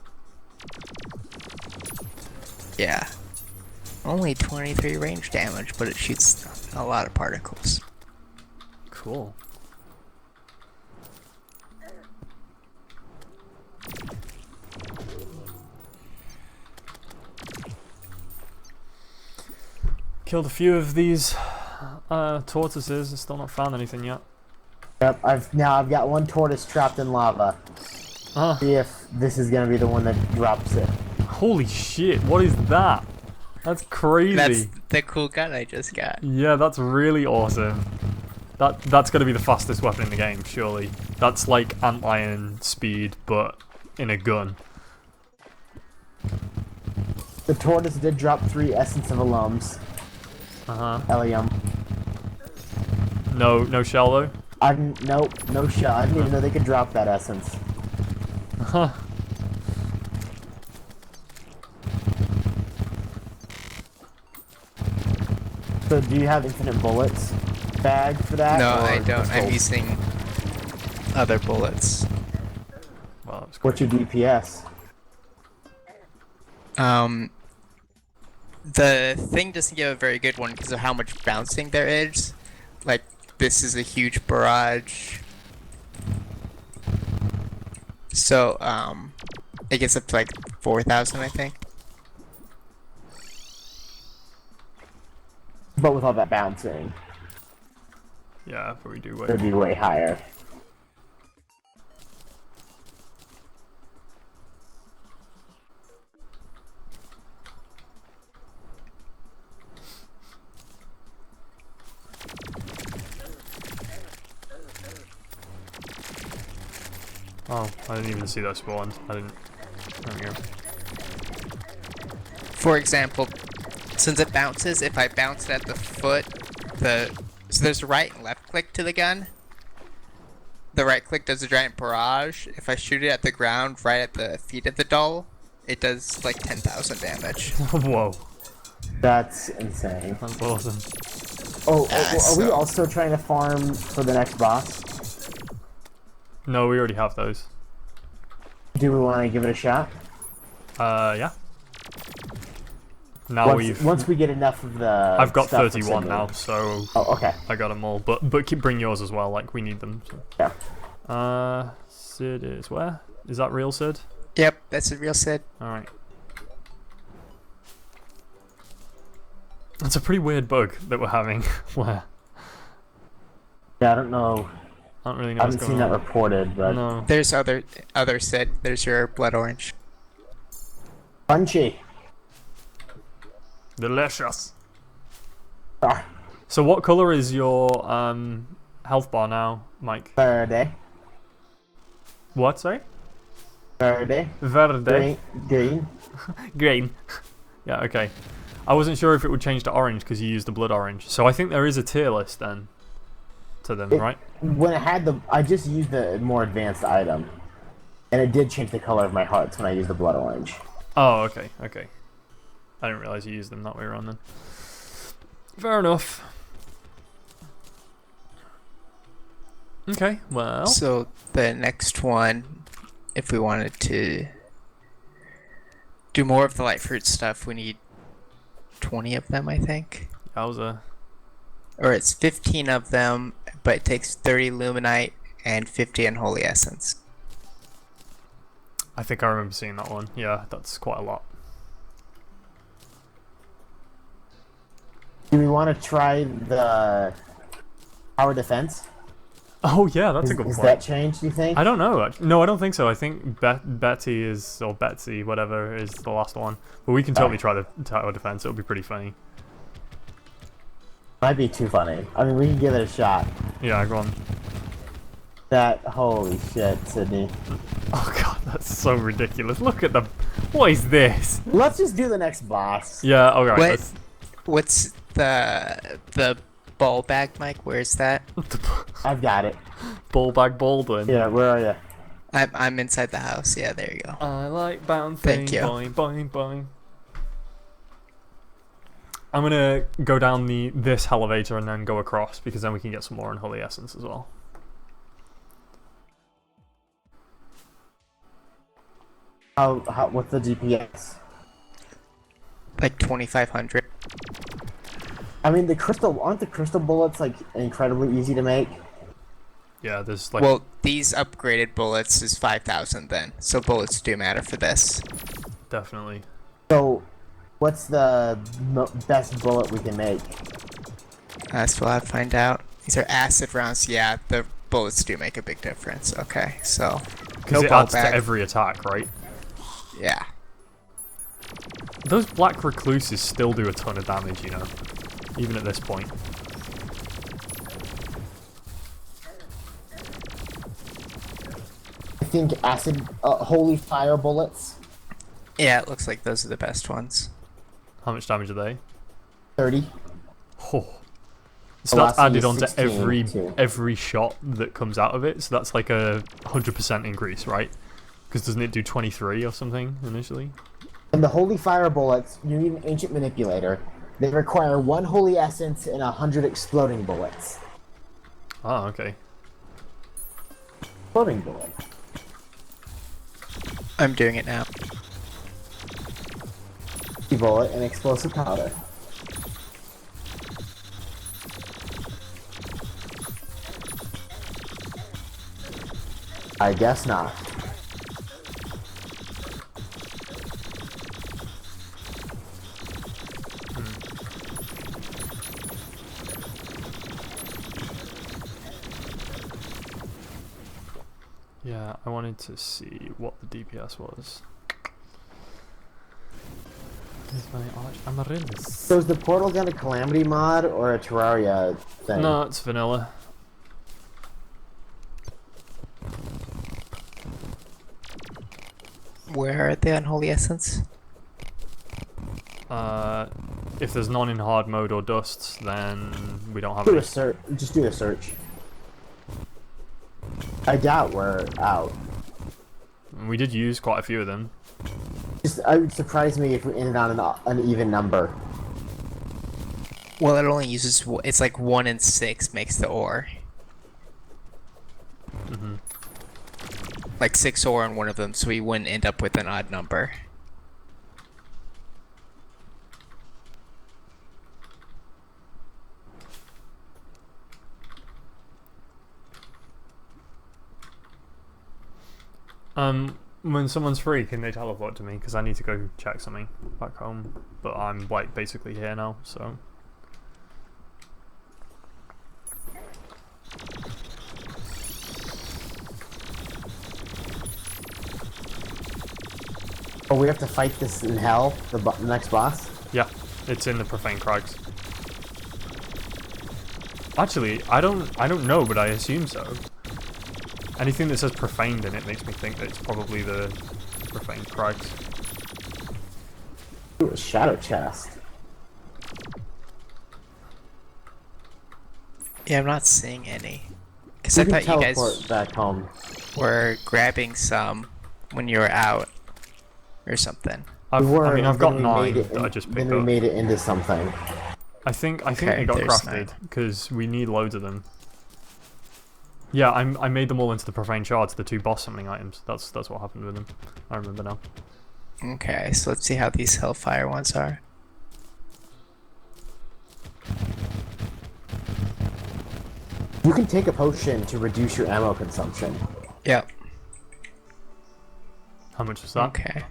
Yeah. Only 23 range damage, but it shoots a lot of particles. Cool. Killed a few of these tortoises. I've still not found anything yet. Yep, I've got one tortoise trapped in lava. See if this is gonna be the one that drops it. Holy shit! What is that? That's crazy. That's the cool gun I just got. Yeah, that's really awesome. That's gonna be the fastest weapon in the game, surely. That's like antlion speed, but in a gun. The tortoise did drop 3 Essence of Alums. Elium. No shell though. Nope, no shot. I didn't even know they could drop that essence. Huh. So do you have infinite bullets bag for that? No, or I don't. just I'm hope? using other bullets. Well, that was What's your DPS? The thing doesn't give a very good one because of how much bouncing there is. Like, this is a huge barrage. So, it gets up to like 4,000, I think. But with all that bouncing, Yeah, but we do wait. it'd be way higher. Oh, I didn't even see that spawn. I didn't. There we go. For example, since it bounces, if I bounce it at the foot, so there's a right and left click to the gun. The right click does a giant barrage. If I shoot it at the ground, right at the feet of the doll, it does like 10,000 damage. Whoa, That's insane. that's awesome. Oh, are we so- also trying to farm for the next boss? No, we already have those. Do we want to give it a shot? Yeah. Now Once we get enough of the. I've got stuff for 31 Sydney. now, so Oh, okay. I got them all. But bring yours as well. Like we need them. So. Yeah. Sid is where? Is that real Sid? Yep, that's a real Sid. All right. It's a pretty weird bug that we're having. Where Yeah, I don't know. I don't really I know what's haven't going seen that on. reported, but No. There's other Sid. There's your blood orange. punchy. Delicious. Ah, So what color is your health bar now, Mike? Faraday. What? Sorry. Verde. Verde. Green. Green. Green. Yeah, okay. I wasn't sure if it would change to orange because you used the blood orange. So I think there is a tier list then to them, right? When it had the, I just used the more advanced item, and it did change the color of my hearts when I used the blood orange. Oh, okay, okay. I didn't realize you used them that way around then. Fair enough. Okay, well. So the next one, if we wanted to do more of the light fruit stuff, we need 20 of them, I think. Yowza. Or it's 15 of them, but it takes 30 luminite and 50 unholy essence. I think I remember seeing that one. Yeah, that's quite a lot. Do we want to try the power defense? Oh yeah, that's a good Is point. that changed, do you think? I don't know. No, I don't think so. I think Betty is, or Betsy, whatever, is the last one. But we can totally try the tower defense. It'll be pretty funny. Might be too funny. I mean, we can give it a shot. Yeah, go on. That, holy shit, Sydney. Oh god, that's so ridiculous. Look at the... What is this? Let's just do the next boss. Yeah, alright. What? What's the ball bag, Mike? Where's that? I've got it. Ballbag Baldwin. Yeah, where are you? I'm inside the house. Yeah, there you go. I like bouncing. Thank you. Boing, boing, boing. I'm gonna go down this elevator and then go across because then we can get some more unholy essence as well. What's the DPS? Like 2,500. I mean, aren't the crystal bullets like incredibly easy to make? Yeah, there's like... Well, these upgraded bullets is 5,000 then, so bullets do matter for this. Definitely. So, what's the best bullet we can make? So I'll find out. These are acid rounds. Yeah, the bullets do make a big difference. Okay, so Because it ball adds bag. to every attack, right? Yeah. Those black recluses still do a ton of damage, you know, even at this point. I think acid, holy fire bullets. Yeah, it looks like those are the best ones. How much damage are they? 30. Oh. So that's Velocity added is onto 16 too. every shot that comes out of it. So that's like a 100% increase, right? Because doesn't it do 23 or something initially? And the holy fire bullets, you need an ancient manipulator. They require 1 holy essence and 100 exploding bullets. Oh, okay. Exploding bullet. I'm doing it now. Bullet and explosive powder. I guess not. Yeah, I wanted to see what the DPS was. Here's my arch amaryllis. So is the portal gun a Calamity mod or a Terraria thing? No, it's vanilla. Where are the unholy essence? If there's none in hard mode or dusts, then we don't have Do any. a search. Just do a search. I doubt we're out. We did use quite a few of them. It would surprise me if we ended on an even number. Well, it only uses. It's like 1 in 6 makes the ore. Mm-hmm. Like 6 ore on one of them, so we wouldn't end up with an odd number. When someone's free, can they teleport to me? Because I need to go check something back home. But I'm like basically here now, so. Oh, we have to fight this in hell, the next boss? Yeah, it's in the Profane Crags. Actually, I don't know, but I assume so. Anything that says profaned in it makes me think that it's probably the profaned crags. Ooh, a shadow chest. Yeah, I'm not seeing any. Because You I can thought you teleport guys back home. were grabbing some when you were out or something. I mean, I've then got we made 9 it that I in- just Then picked we up. made it into something. I think Okay, they got there's crafted 9. because we need loads of them. Yeah, I made them all into the profane shards, the 2 boss summoning items. That's what happened with them. I remember now. Okay, so let's see how these Hellfire ones are. You can take a potion to reduce your ammo consumption. Yep. How much is that? Okay.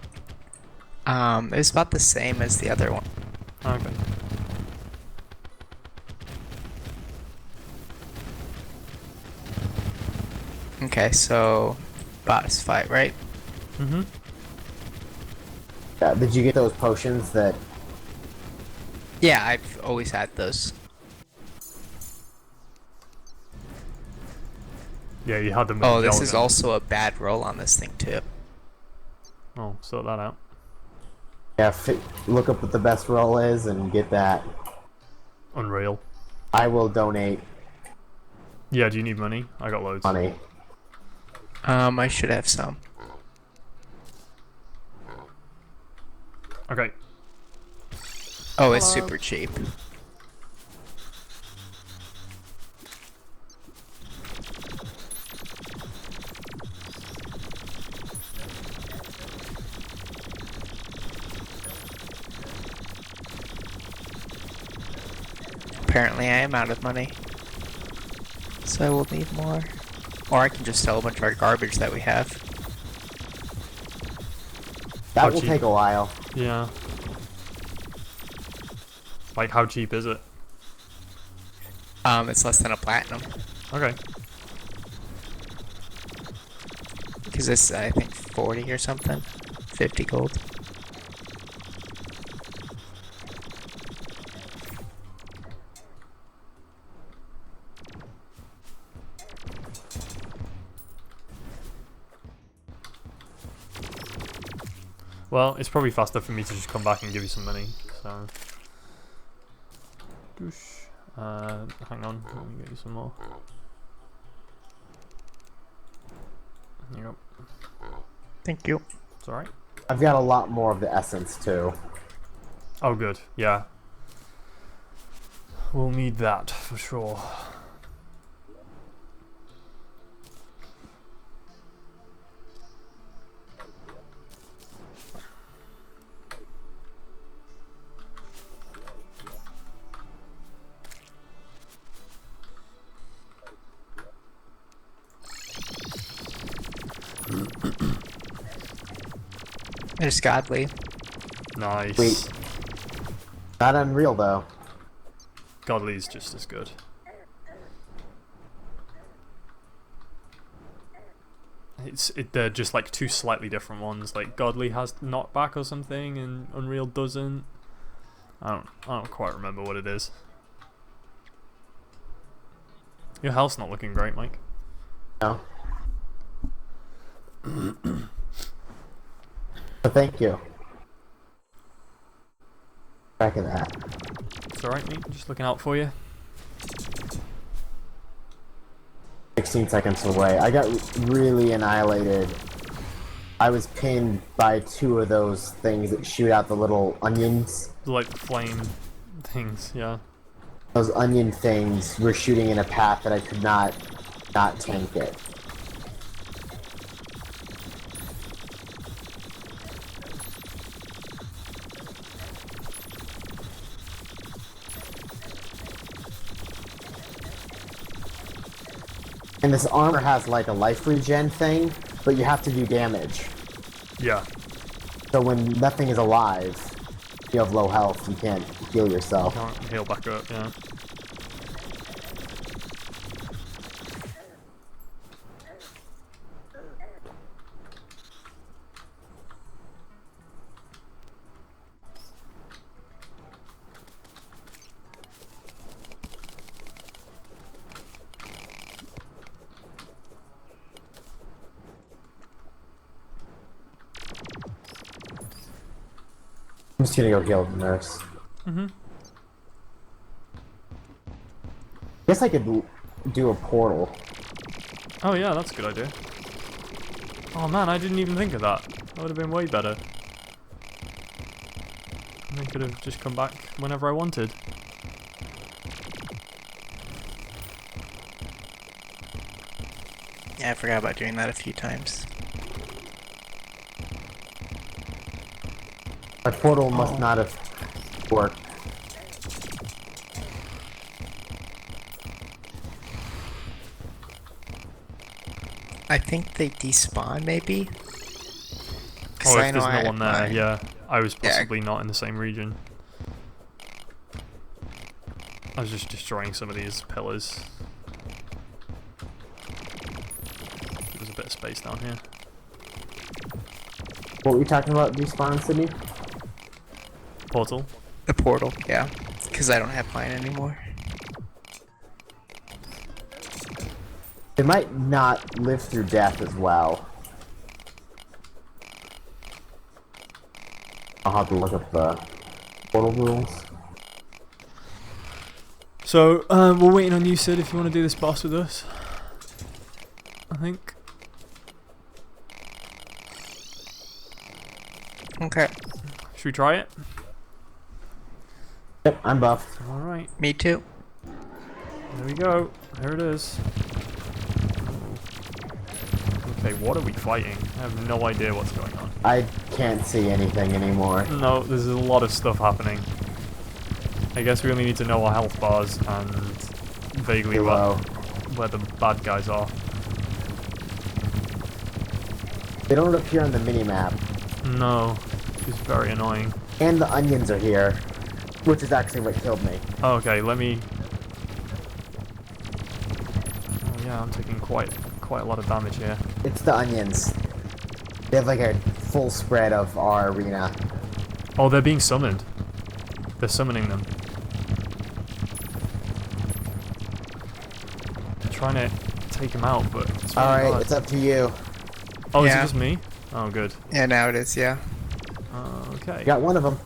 It was about the same as the other one. Okay. Okay, so boss fight, right? Mm-hmm. Did you get those potions that... Yeah, I've always had those. Yeah, you had them with Oh, the this gel is gun. also a bad roll on this thing too. Oh, sort that out. Yeah, look up what the best roll is and get that. Unreal. I will donate Yeah, do you need money? I got loads. money. I should have some. Okay. Oh, it's super cheap. Apparently I am out of money. So I will need more. Or I can just sell a bunch of our garbage that we have. That How will cheap? take a while. Yeah. Like, how cheap is it? It's less than a platinum. Okay. Because it's, I think, 40 or something. 50 gold. Well, it's probably faster for me to just come back and give you some money, so... Doosh. Hang on, let me get you some more. There you go. Thank you. It's alright. I've got a lot more of the essence too. Oh, good. Yeah. We'll need that, for sure. There's Godly. Nice. Wait. Not Unreal though. Godly's just as good. They're just like 2 slightly different ones. Like Godly has knockback or something, and Unreal doesn't. I don't quite remember what it is. Your health's not looking great, Mike. No. But thank you. Back in that. It's alright, mate. Just looking out for you. 16 seconds away. I got really annihilated. I was pinned by 2 of those things that shoot out the little onions. Like flame things, yeah. Those onion things were shooting in a path that I could not tank it. And this armor has like a life regen thing, but you have to do damage. Yeah. So when nothing is alive, you have low health, you can't heal yourself. Can't heal back up, yeah. I'm just gonna go heal the nurse. Mm-hmm. Guess I could do a portal. Oh yeah, that's a good idea. Oh man, I didn't even think of that. That would have been way better. And I could have just come back whenever I wanted. Yeah, I forgot about doing that a few times. My portal must not have worked. I think they despawn, maybe? Oh, I if know there's I no had one there, mine. yeah. I was Yeah. possibly not in the same region. I was just destroying some of these pillars. There's a bit of space down here. What were you talking about, despawn, Sydney? Portal. The portal, yeah. Because I don't have mine anymore. They might not live through death as well. I'll have to look up the portal rules. So, we're waiting on you, Sid, if you want to do this boss with us. I think. Okay. Should we try it? Yep, I'm buffed. Alright, Me too. there we go. There it is. Okay, what are we fighting? I have no idea what's going on. I can't see anything anymore. No, there's a lot of stuff happening. I guess we only need to know our health bars and vaguely Below. where the bad guys are. They don't appear on the minimap. No, it's very annoying. And the onions are here, which is actually what killed me. Oh, okay, let me... Oh yeah, I'm taking quite a lot of damage here. It's the onions. They have like a full spread of our arena. Oh, they're being summoned. They're summoning them. I'm trying to take them out, but it's really Alright, hard. it's up to you. Oh, is it Yeah. just me? Oh, good. Yeah, now it is, yeah. Okay. Got one of them.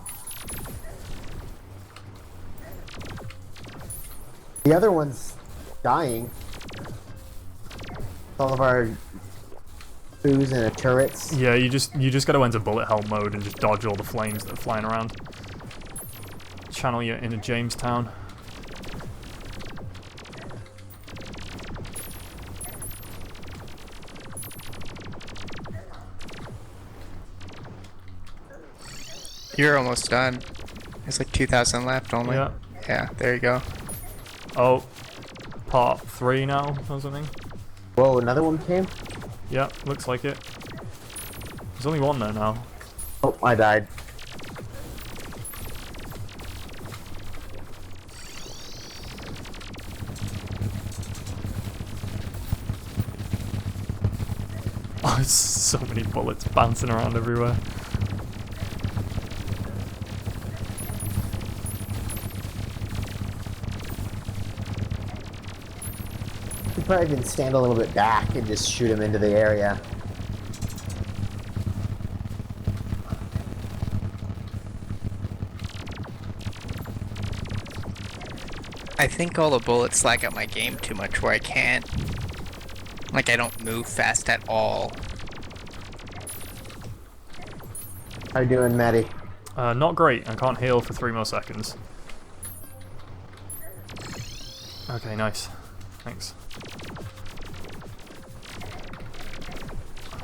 The other one's dying. All of our boos and turrets. Yeah, you just gotta enter bullet hell mode and just dodge all the flames that are flying around. Channel you into Jamestown. You're almost done. There's like 2,000 left only. Yeah. Yeah, there you go. Oh, part 3 now or something. Whoa, another one came? Yeah, looks like it. There's only one there now. Oh, I died. Oh, there's so many bullets bouncing around everywhere. You probably can stand a little bit back and just shoot him into the area. I think all the bullets lag out my game too much where I can't. Like, I don't move fast at all. How you doing, Maddie? Not great. I can't heal for 3 more seconds. Okay, nice. Thanks.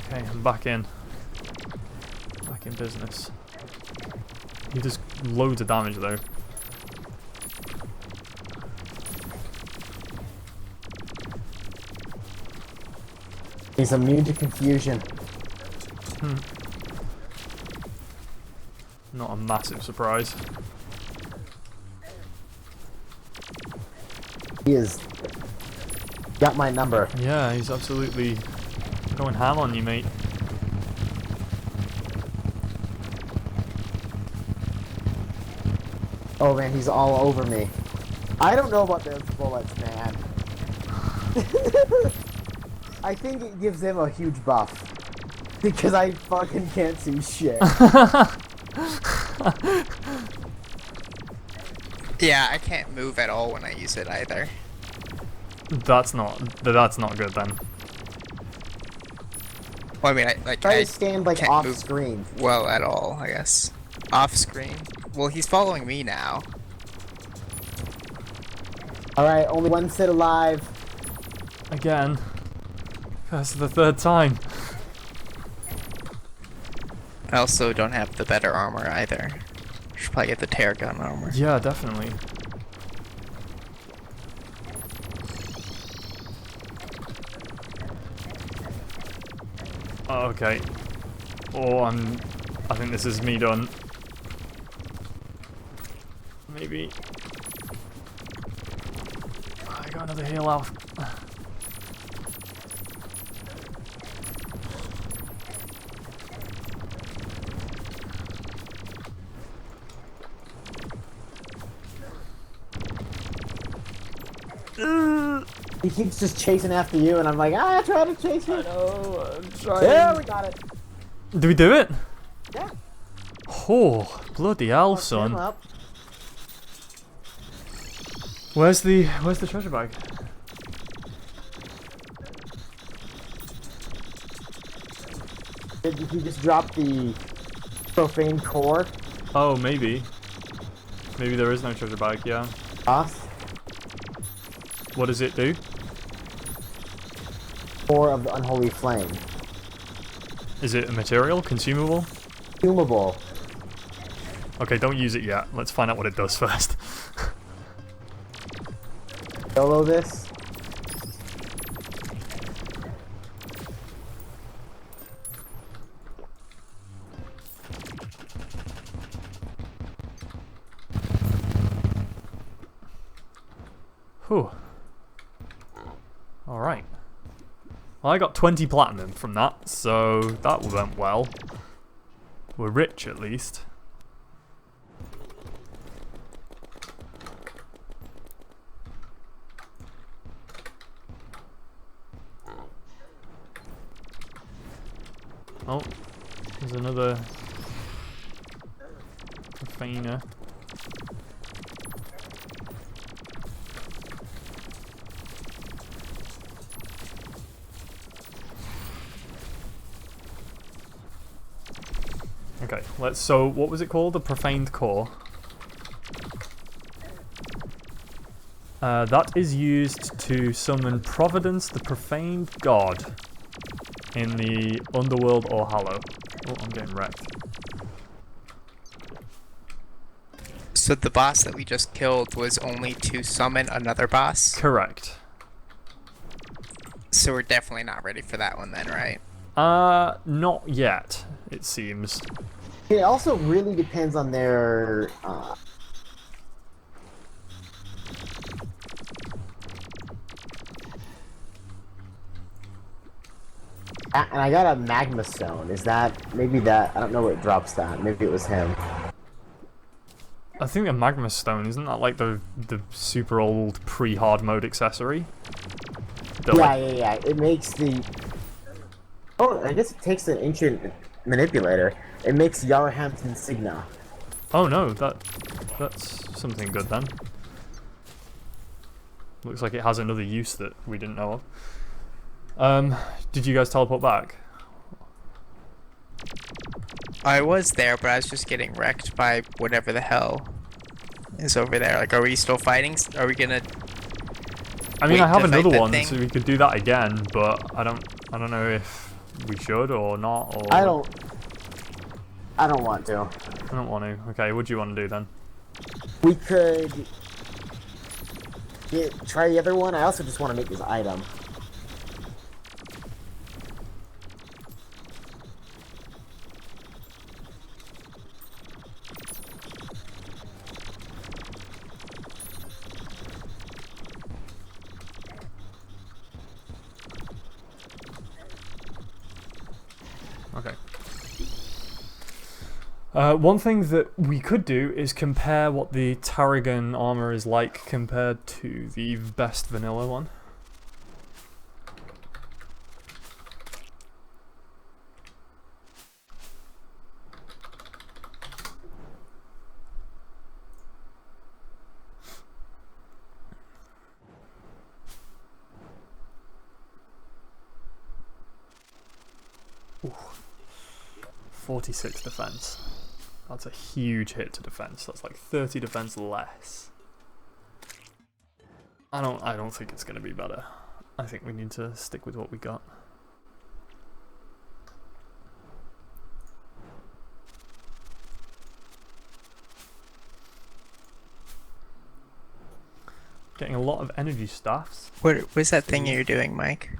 Okay, I'm back in. Back in business. He does loads of damage though. He's immune to confusion. Not a massive surprise. He is got my number. Yeah, he's absolutely going ham on you, mate. Oh man, he's all over me. I don't know about those bullets, man. I think it gives him a huge buff. Because I fucking can't see shit. Yeah, I can't move at all when I use it either. That's not good then. Well, I mean, Try I to stand like can't off move screen. well at all, I guess. Off screen. Well, he's following me now. Alright, only one Sid alive. Again. That's the third time. I also don't have the better armor either. Should probably get the tear gun armor. Yeah, definitely. Oh, okay. Oh, I think this is me done. Maybe. I got another heal off. He keeps just chasing after you, and I'm like, try to chase you. I know, I'm trying. There, we got it. Did we do it? Yeah. Oh, bloody hell, Fucked him son. up. Where's the treasure bag? Did you just drop the profane core? Oh, maybe. Maybe there is no treasure bag, yeah. Boss? What does it do? Core of the unholy flame. Is it a material? Consumable? Consumable. Okay, don't use it yet. Let's find out what it does first. Solo this. Whew. Alright. Well, I got 20 platinum from that, so that went well. We're rich, at least. Oh, there's another profaner. Okay, so what was it called? The Profaned Core. That is used to summon Providence, the Profaned God, in the Underworld or Hollow. Oh, I'm getting wrecked. So the boss that we just killed was only to summon another boss? Correct. So we're definitely not ready for that one then, right? Not yet, it seems. It also really depends on their and I got a magma stone. Is that maybe that? I don't know where it drops that. Maybe it was him. I think a Magma Stone, isn't that like the super old pre-hard mode accessory? That, Yeah, like, yeah. It makes the. Oh, I guess it takes an ancient manipulator. It makes Yarhampton Signa. Oh no, that's something good then. Looks like it has another use that we didn't know of. Did you guys teleport back? I was there, but I was just getting wrecked by whatever the hell is over there. Like, are we still fighting? Are we gonna... I mean, wait I have to fight another that one, thing? so we could do that again, but I don't know if we should or not, or... I don't want to. I don't want to. Okay, what do you want to do then? We could try the other one. I also just want to make this item. Okay. One thing that we could do is compare what the Tarragon armor is like compared to the best vanilla one. 46 defense. That's a huge hit to defense. That's like 30 defense less. I don't think it's going to be better. I think we need to stick with what we got. Getting a lot of energy staffs. What's that thing you're doing, Mike?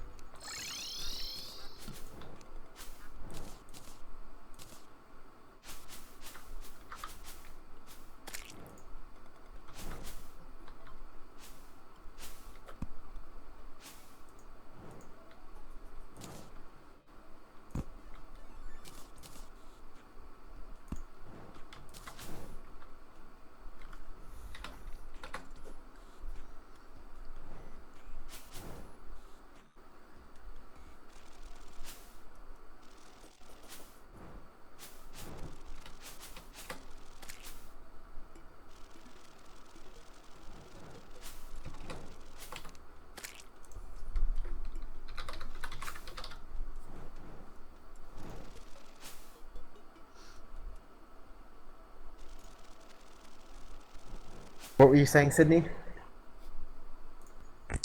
What were you saying, Sydney?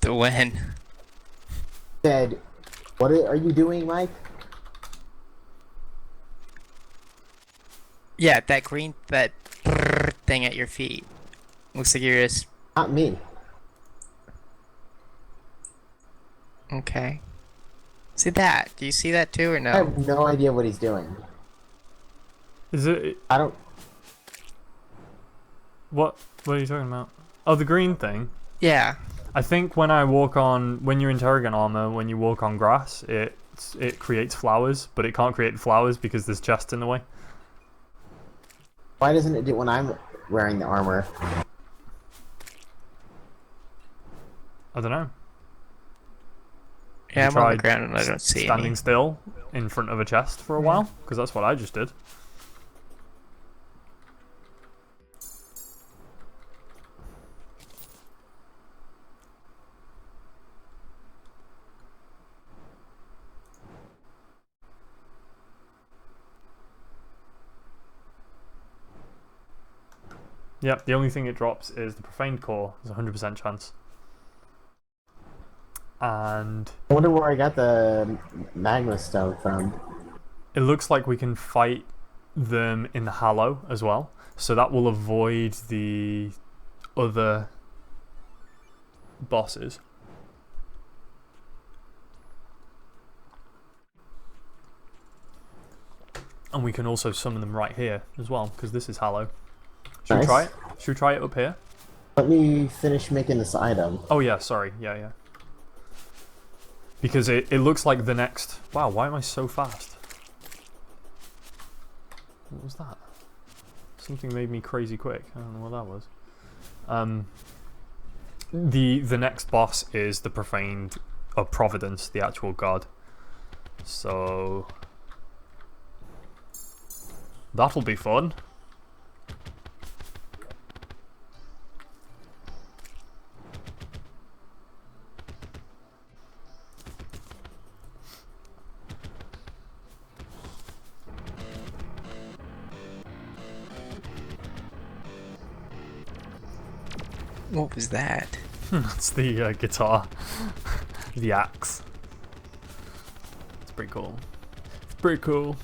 The when? Said, what are you doing, Mike? Yeah, that green, that thing at your feet. Looks like you're just... Not me. Okay. See that? Do you see that too, or I no? have no idea what he's doing. Is it... I don't... What are you talking about? Oh, the green thing? Yeah. I think when you're in Terragon armor, when you walk on grass, it creates flowers, but it can't create flowers because there's chests in the way. Why doesn't it do it when I'm wearing the armor? I don't know. Yeah, You I'm on the tried ground and I don't see standing any. still in front of a chest for a while? Because that's what I just did. Yep, the only thing it drops is the Profaned Core. There's a 100% chance. And I wonder where I got the magma stone from. it looks like we can fight them in the Hallow as well. So that will avoid the other bosses. And we can also summon them right here as well, because this is Hallow. Should we Nice. try it? Should we try it up here? Let me finish making this item. Oh yeah, sorry. Yeah. Because it looks like the next... Wow, why am I so fast? What was that? Something made me crazy quick. I don't know what that was. The next boss is the Profaned of Providence, the actual god. So... that'll be fun. What was that? That's the guitar. The axe. It's pretty cool. It's pretty cool.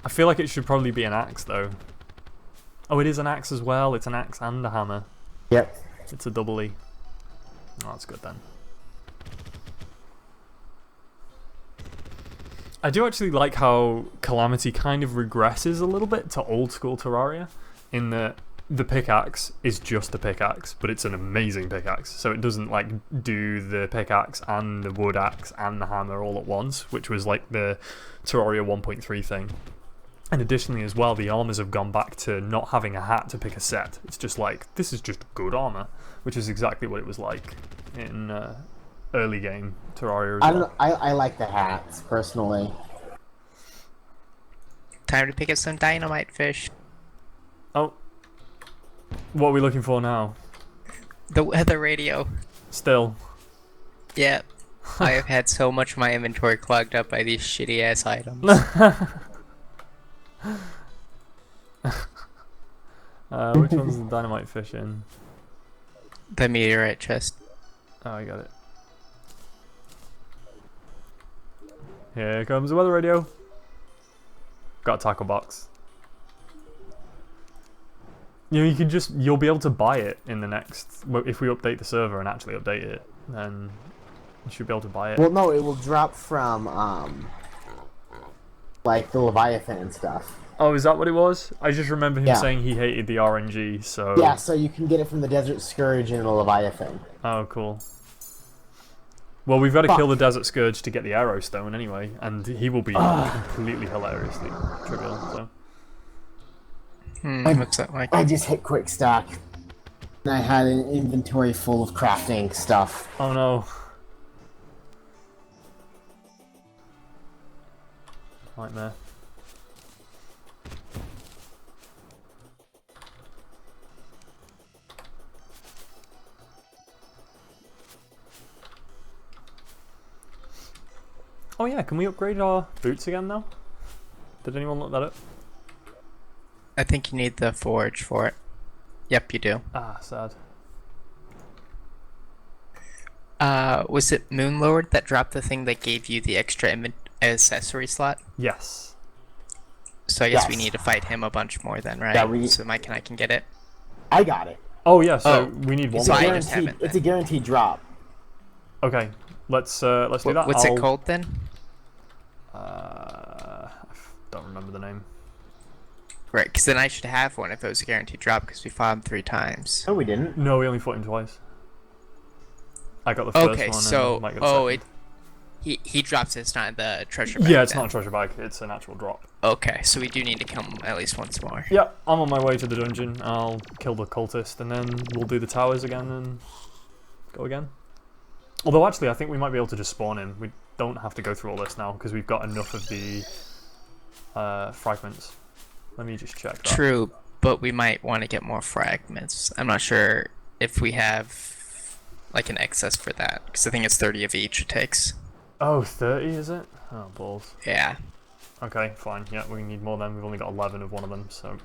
I feel like it should probably be an axe though. Oh, it is an axe as well. It's an axe and a hammer. Yep. It's a double E. Oh, that's good then. I do actually like how Calamity kind of regresses a little bit to old school Terraria, in that the pickaxe is just a pickaxe, but it's an amazing pickaxe. So it doesn't like do the pickaxe and the wood axe and the hammer all at once, which was like the Terraria 1.3 thing. And additionally as well, the armors have gone back to not having a hat to pick a set. It's just like, this is just good armor, which is exactly what it was like in early game Terraria as I don't well. know. I like the hats personally. Time to pick up some dynamite fish. Oh. What are we looking for now? The radio. Still. Yep. I have had so much of my inventory clogged up by these shitty ass items. Which one's the dynamite fish in? The meteorite chest. Oh, I got it. Here comes the weather radio. Got a tackle box. You know, you'll be able to buy it in the next, if we update the server and actually update it, then you should be able to buy it. Well, no, it will drop from, like, the Leviathan and stuff. Oh, is that what it was? I just remember him Yeah. saying he hated the RNG, so... Yeah, so you can get it from the Desert Scourge and the Leviathan. Oh, cool. Well, we've got to Fuck. kill the Desert Scourge to get the Arrow Stone anyway, and he will be completely hilariously trivial, so... What's that like? I just hit quick stack. And I had an inventory full of crafting stuff. Oh no. Nightmare. Oh yeah, can we upgrade our boots again now? Did anyone look that up? I think you need the forge for it. Yep, you do. Ah, sad. Was it Moonlord that dropped the thing that gave you the extra accessory slot? Yes. So I guess we Yes. need to fight him a bunch more then, right? Yeah, So Mike and I can get it. I got it. Oh yeah, so Oh, we need one so more. I just have it It's a guaranteed drop. Okay, let's do that. What's it called then? I don't remember the name. Right, because then I should have one if it was a guaranteed drop because we fought him 3 times. No, we didn't. No, we only fought him twice. I got the first Okay, one. so and Mike got the second. he drops it. It's not the treasure bag. Yeah, it's then. not a treasure bag. It's an actual drop. Okay, so we do need to kill him at least once more. Yeah, I'm on my way to the dungeon. I'll kill the cultist, and then we'll do the towers again and go again. Although, actually, I think we might be able to just spawn in. We don't have to go through all this now, because we've got enough of the fragments. Let me just check that. True, but we might want to get more fragments. I'm not sure if we have like an excess for that, because I think it's 30 of each it takes. Oh, 30, is it? Oh, balls. Yeah. Okay, fine. Yeah, we need more then. We've only got 11 of one of them, so...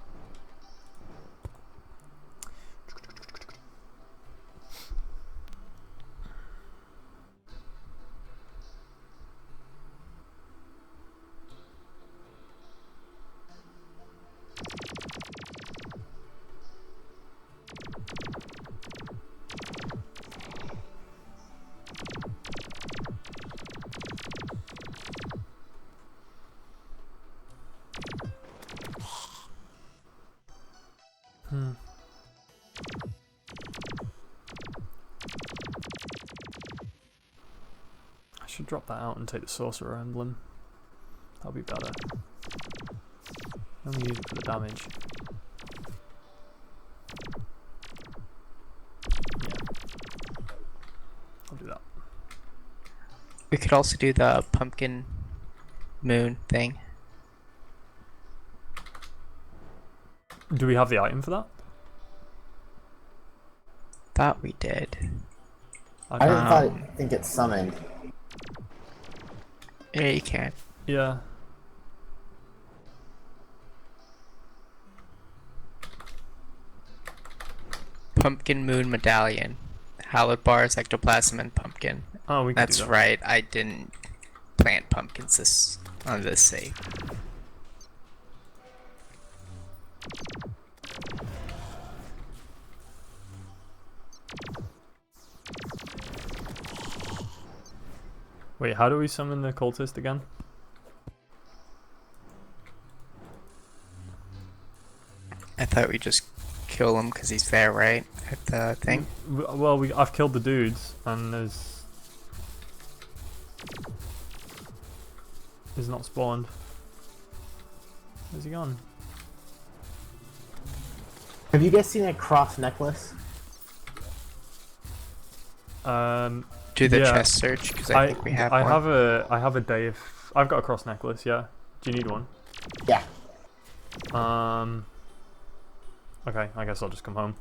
I should drop that out and take the sorcerer emblem. That'll be better. Only use it for the damage. Yeah. I'll do that. We could also do the pumpkin moon thing. Do we have the item for that? Thought we did. I didn't think it's summoned. Yeah, you can. Yeah. Pumpkin moon medallion. Hallowed bars, ectoplasm, and pumpkin. Oh, we can That's do that. right. I didn't plant pumpkins on this save. Wait, how do we summon the cultist again? I thought we just kill him because he's there, right? At the thing. Well, I've killed the dudes, and he's not spawned. Where's he gone? Have you guys seen a cross necklace? Do the yeah. chest search because I think we have one. I have a day if I've got a cross necklace. Yeah. Do you need one? Yeah. Okay, I guess I'll just come home.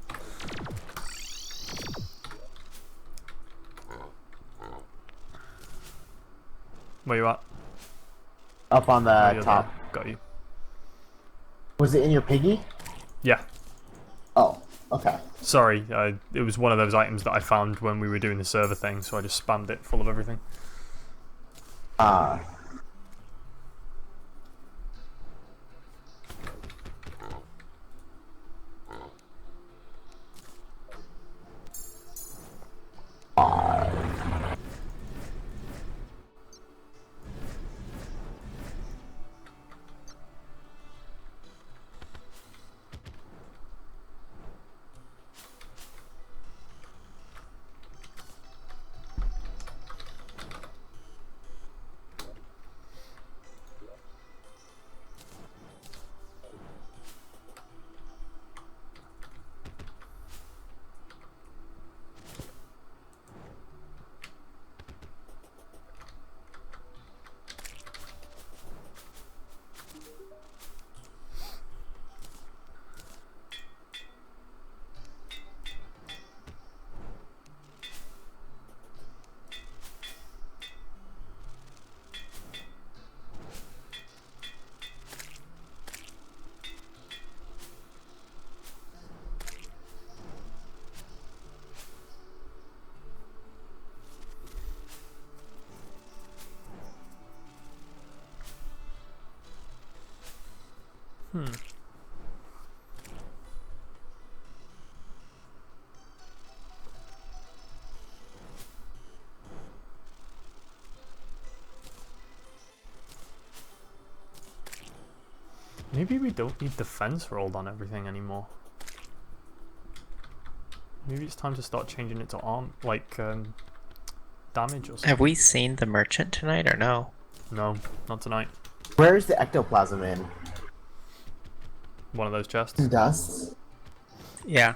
Where you at? Up on Oh, the you're top. there. Got you. Was it in your piggy? Yeah. Oh, okay. Sorry, it was one of those items that I found when we were doing the server thing, so I just spammed it full of everything. Ah. Maybe we don't need defense rolled on everything anymore. Maybe it's time to start changing it to damage or something. Have we seen the merchant tonight or no? No, not tonight. Where is the ectoplasm in? One of those chests. Dust. Yeah.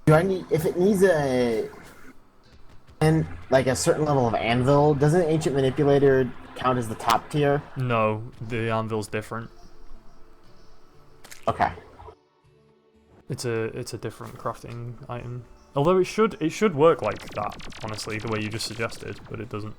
Do I need if it needs like a certain level of anvil? Doesn't ancient manipulator count as the top tier? No, the anvil's different. Okay. It's a different crafting item. Although it should work like that, honestly, the way you just suggested, but it doesn't.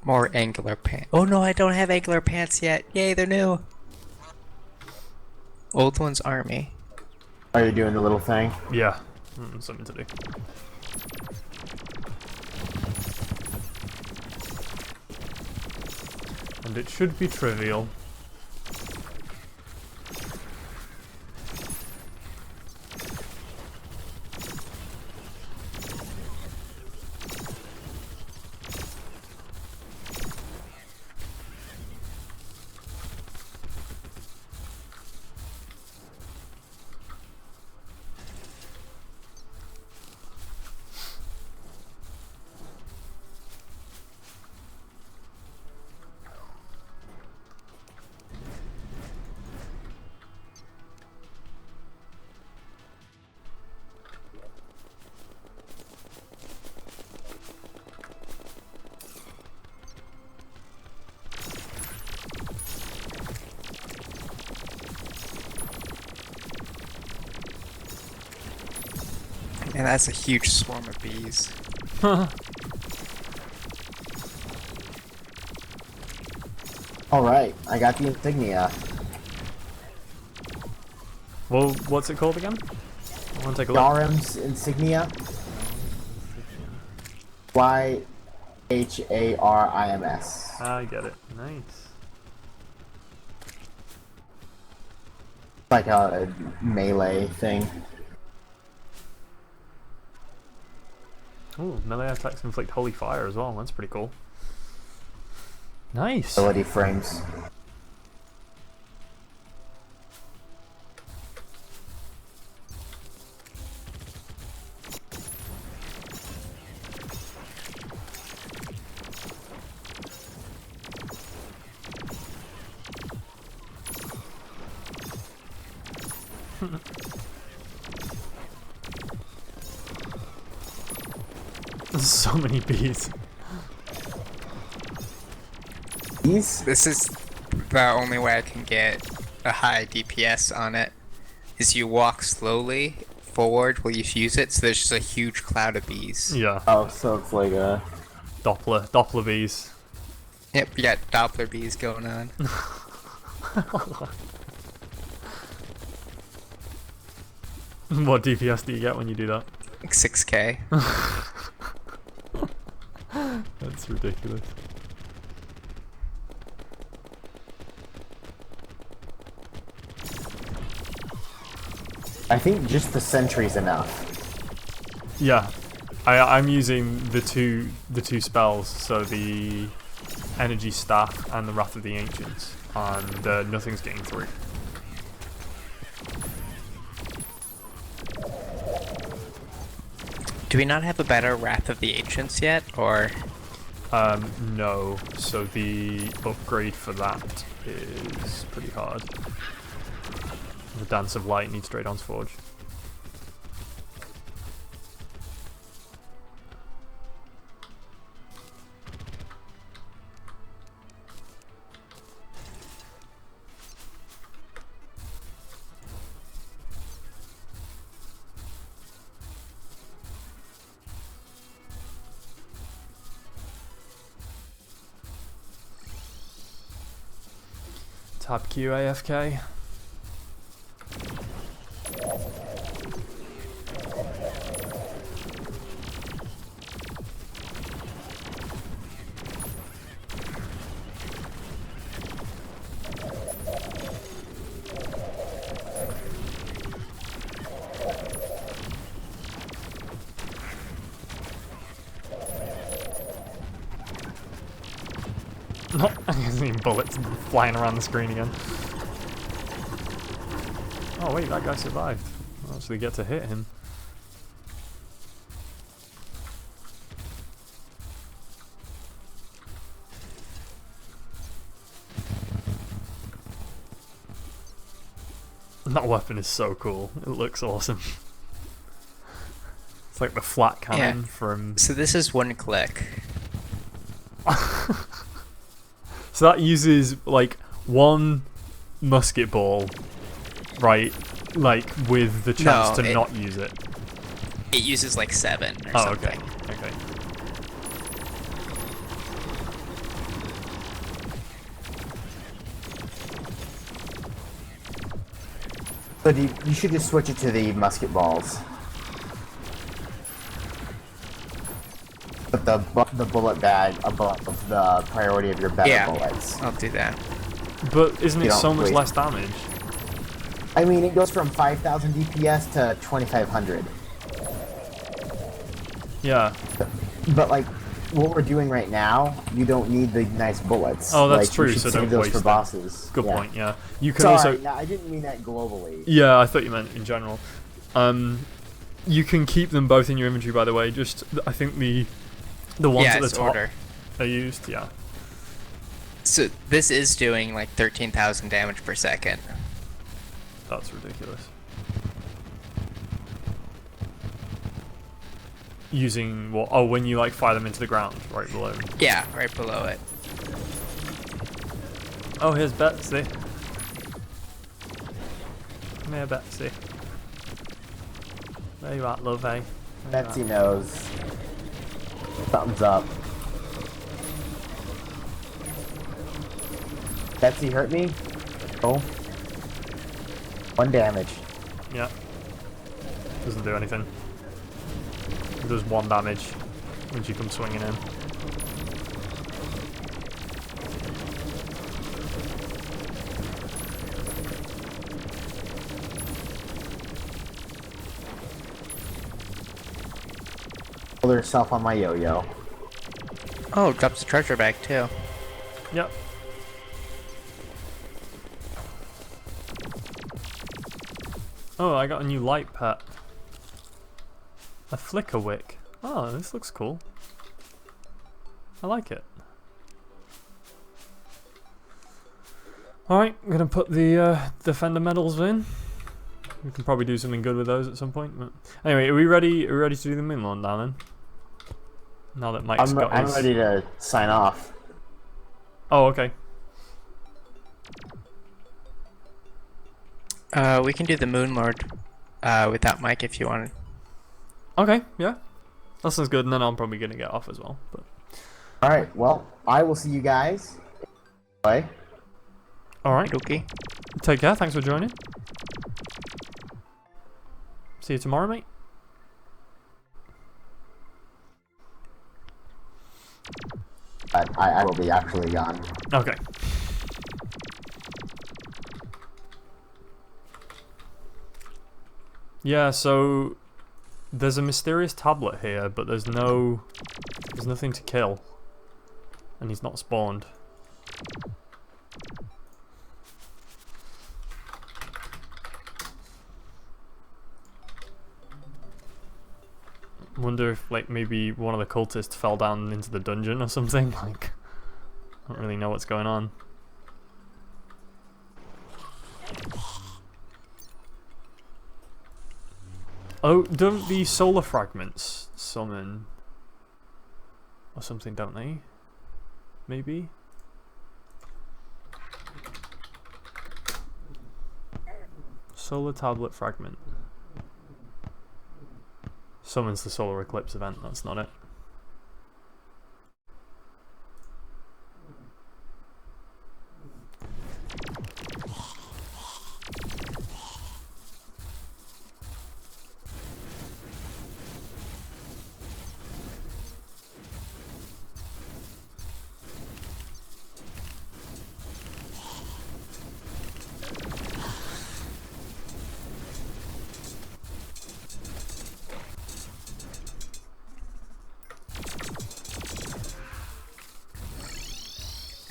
More angular pants. Oh no, I don't have angular pants yet. Yay, they're new. Old ones army. Are you doing the little thing? Yeah, something to do. And it should be trivial. And that's a huge swarm of bees. Alright, I got the insignia. Well, what's it called again? I want to take a look. Garim's insignia. YHARIMS. I get it. Nice. Like a melee thing. Ooh, melee attacks inflict holy fire as well. That's pretty cool. Nice. Ability frames. There's so many bees. These? This is the only way I can get a high DPS on it. Is you walk slowly forward while you use it, so there's just a huge cloud of bees. Yeah. Oh, so it's like a... Doppler bees. Yep, you got Doppler bees going on. What DPS do you get when you do that? Like 6k. That's ridiculous. I think just the sentry's enough. Yeah, I'm using the two spells, so the Energy Staff and the Wrath of the Ancients, and nothing's getting through. Do we not have a better Wrath of the Ancients yet, or? No, so the upgrade for that is pretty hard. The Dance of Light needs Draydon's Forge. Tab Q AFK. I can see bullets flying around the screen again. Oh wait, that guy survived. I'll actually get to hit him. That weapon is so cool. It looks awesome. It's like the flat cannon from... So this is one click. So that uses like one musket ball, right? Like with the chance to not use it. It uses like 7 or Oh, something. okay. But you should just switch it to the musket balls. Put the bullet bag above the priority of your better bullets. I'll do that. But isn't it so much wait. less damage? I mean, it goes from 5,000 DPS to 2,500. Yeah. But like, what we're doing right now, you don't need the nice bullets. Oh, that's like, true. You should So save don't those waste for them. bosses. Good point. Yeah. You can Sorry, also. no, I didn't mean that globally. Yeah, I thought you meant in general. You can keep them both in your inventory, by the way. Just I think the ones at the top are used. Yeah. So this is doing like 13,000 damage per second. That's ridiculous. Using what? Oh, when you like fire them into the ground, right below. Yeah, right below it. Oh, here's Betsy. Come here, Betsy. There you are, love, eh? Betsy knows. Something's up. Betsy hurt me? Oh. 1 damage. Yeah. Doesn't do anything. It does 1 damage when she comes swinging in. Pulled herself on my yo-yo. Oh, drops the treasure bag too. Yep. Oh, I got a new light pet. A flicker wick. Oh, this looks cool. I like it. Alright, I'm gonna put the defender medals in. We can probably do something good with those at some point. But anyway, are we ready? Are we ready to do the Moonlawn, darling? Now that Mike's got I'm his... ready to sign off. Oh, okay. We can do the Moon Lord without Mike if you want. Okay, yeah. That sounds good, and then I'm probably going to get off as well. But Alright, well, I will see you guys. Bye. alright, Okay. take care, thanks for joining. See you tomorrow, mate. But I will be actually gone. Okay. Yeah, so there's a mysterious tablet here, but there's nothing to kill. And he's not spawned. Wonder if, like, maybe one of the cultists fell down into the dungeon or something. Like, I don't really know what's going on. Oh, don't the solar fragments summon or something, don't they? Maybe? Solar tablet fragment. Summons the solar eclipse event, that's not it.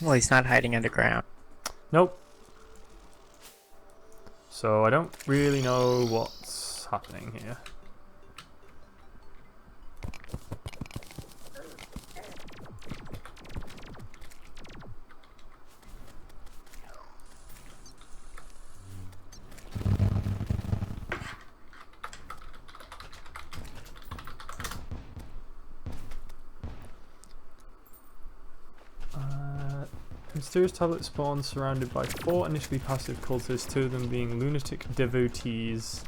Well, he's not hiding underground. Nope. So I don't really know what's happening here. Mysterious tablet spawns surrounded by 4 initially passive cultists, 2 of them being lunatic devotees,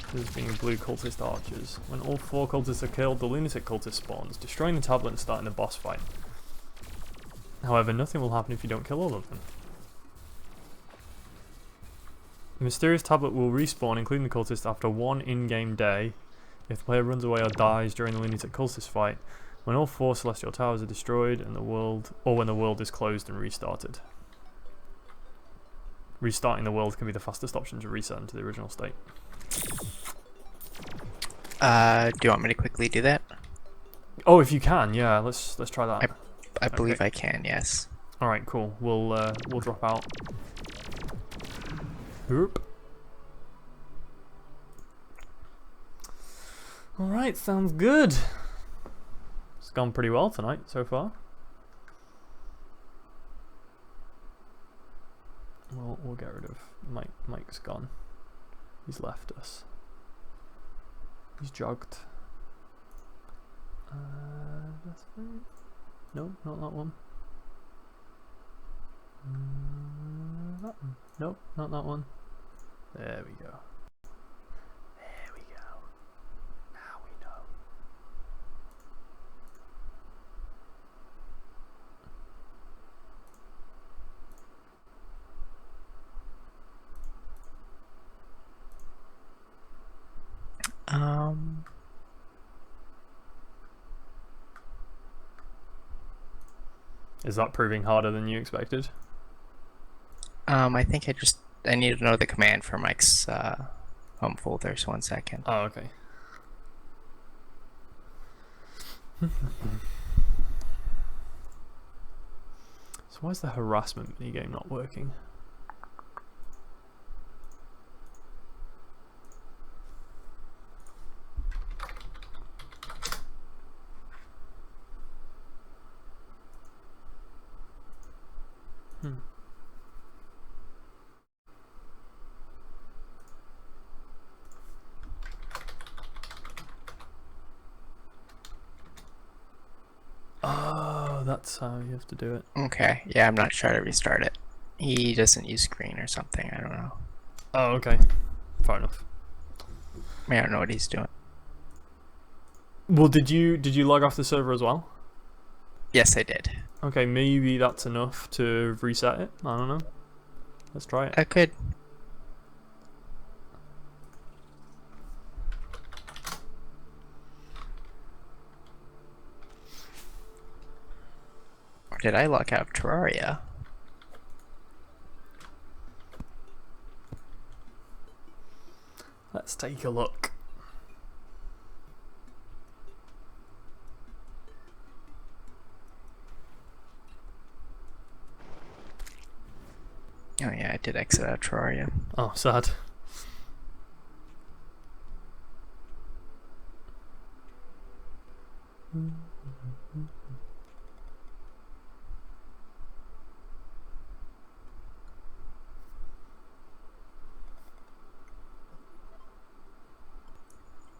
others being blue cultist archers. When all 4 cultists are killed, the lunatic cultist spawns, destroying the tablet and starting a boss fight. However, nothing will happen if you don't kill all of them. The mysterious tablet will respawn, including the cultist, after 1 in-game day if the player runs away or dies during the lunatic cultist fight. When all 4 celestial towers are destroyed and when the world is closed and restarted. Restarting the world can be the fastest option to reset into the original state. Do you want me to quickly do that? Oh, if you can, yeah, let's try that. I believe I can, yes. All right, cool. We'll drop out. Oop. All right, sounds good. It's gone pretty well tonight so far. We'll get rid of Mike. Mike's gone. He's left us. He's jogged. That's right. No, not that one. That one. Nope, not that one. There we go. There we go. Now we know. Is that proving harder than you expected? I think I need to know the command for Mike's home folder, so 1 second. Oh, okay. So why is the harassment minigame not working? That's how you have to do it. Okay. Yeah, I'm not sure how to restart it. He doesn't use green or something. I don't know. Oh, okay. Fair enough. I don't know what he's doing. Well, did you log off the server as well? Yes, I did. Okay, maybe that's enough to reset it. I don't know. Let's try it. I could. Or did I log out of Terraria? Let's take a look. Oh yeah, I did exit out of Terraria. Oh, sad.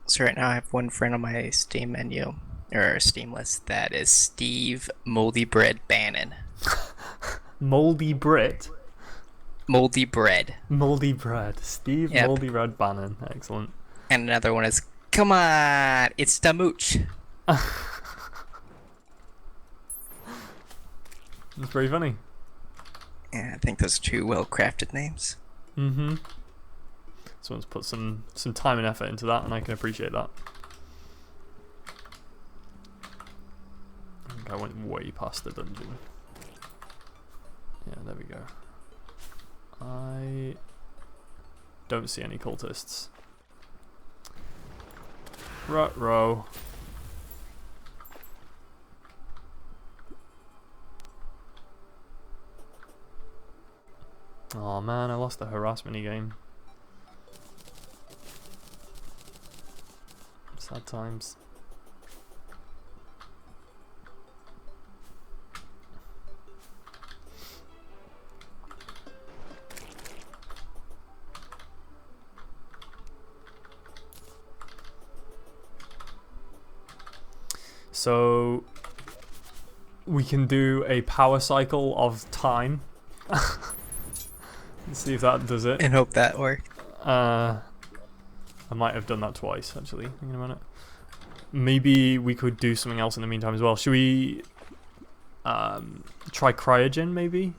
So right now I have one friend on my Steam menu, or Steam list, that is Steve Moldy Bread Bannon. Moldy Brit. Moldy Bread. Moldy Bread. Steve Yep. Moldy Bread Bannon. Excellent. And another one is, come on, it's Damooch. That's pretty funny. Yeah, I think those are two well-crafted names. Mm-hmm. Someone's put some time and effort into that, and I can appreciate that. I think I went way past the dungeon. Yeah, there we go. I don't see any cultists. Ruh-roh. Oh man, I lost the harass minigame. Sad times. So we can do a power cycle of time. Let's see if that does it. And hope that worked. I might have done that twice, actually, thinking about it. Maybe we could do something else in the meantime as well. Should we try cryogen, maybe?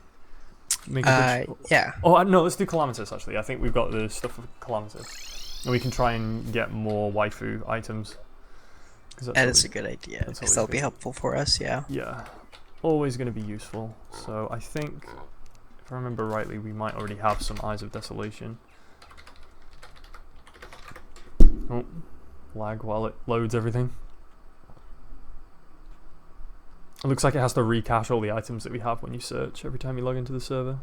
Yeah. Oh, no, let's do Calamitous, actually. I think we've got the stuff for Calamitous. And we can try and get more waifu items. That is a good idea, because that'll be helpful for us, yeah. Yeah. Always going to be useful. So I think, if I remember rightly, we might already have some Eyes of Desolation. Oh, lag while it loads everything. It looks like it has to recache all the items that we have when you search every time you log into the server.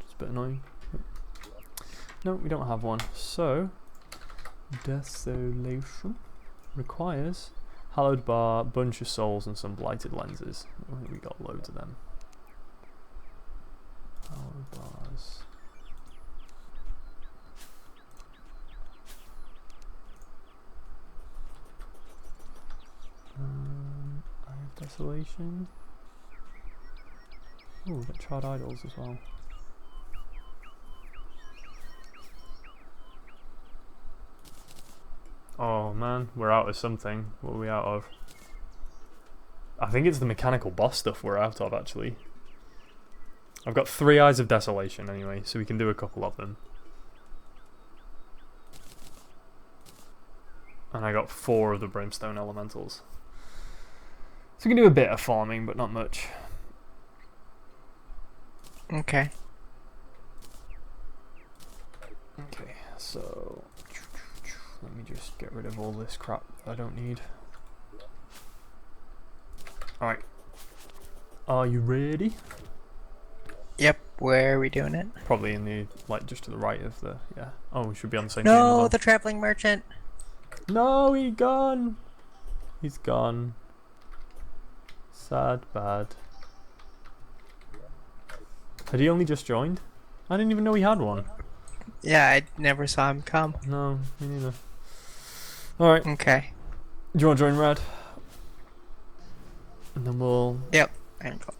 It's a bit annoying. No, we don't have one. So, Desolation requires Hallowed Bar, Bunch of Souls, and some Blighted Lenses. I think we got loads of them. Hallowed Bars. I have Desolation. Oh, we've got Charred Idols as well. Oh man, we're out of something. What are we out of? I think it's the mechanical boss stuff we're out of, actually. I've got 3 Eyes of Desolation anyway, so we can do a couple of them. And I got 4 of the Brimstone Elementals. So we can do a bit of farming, but not much. Okay. Okay, so let me just get rid of all this crap I don't need. Alright. Are you ready? Yep, where are we doing it? Probably in the, like, just to the right of the, yeah. Oh, we should be on the same team as No, well. the traveling merchant! No, he's gone! He's gone. Sad, bad. Had he only just joined? I didn't even know he had one. Yeah, I never saw him come. No, me neither. Alright, Okay. do you want to join Red? And then we'll... Yep. Ankle.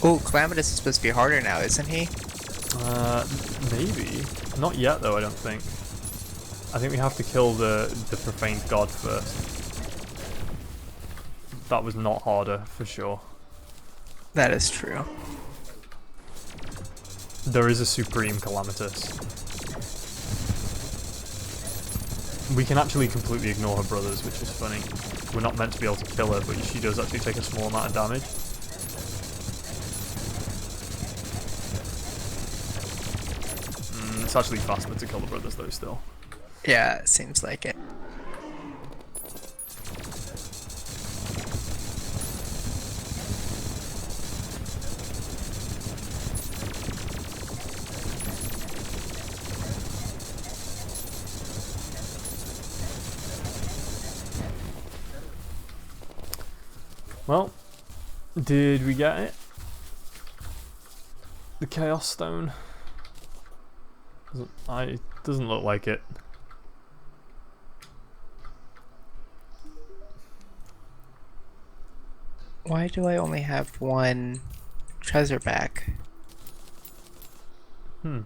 Oh, Calamitous is supposed to be harder now, isn't he? Maybe. Not yet, though, I don't think. I think we have to kill the profaned god first. That was not harder, for sure. That is true. There is a supreme Calamitous. We can actually completely ignore her brothers, which is funny. We're not meant to be able to kill her, but she does actually take a small amount of damage. It's actually faster to kill the brothers, though, still. Yeah, it seems like it. Well, did we get it? The Chaos Stone? Doesn't look like it. Why do I only have one treasure back? Oh,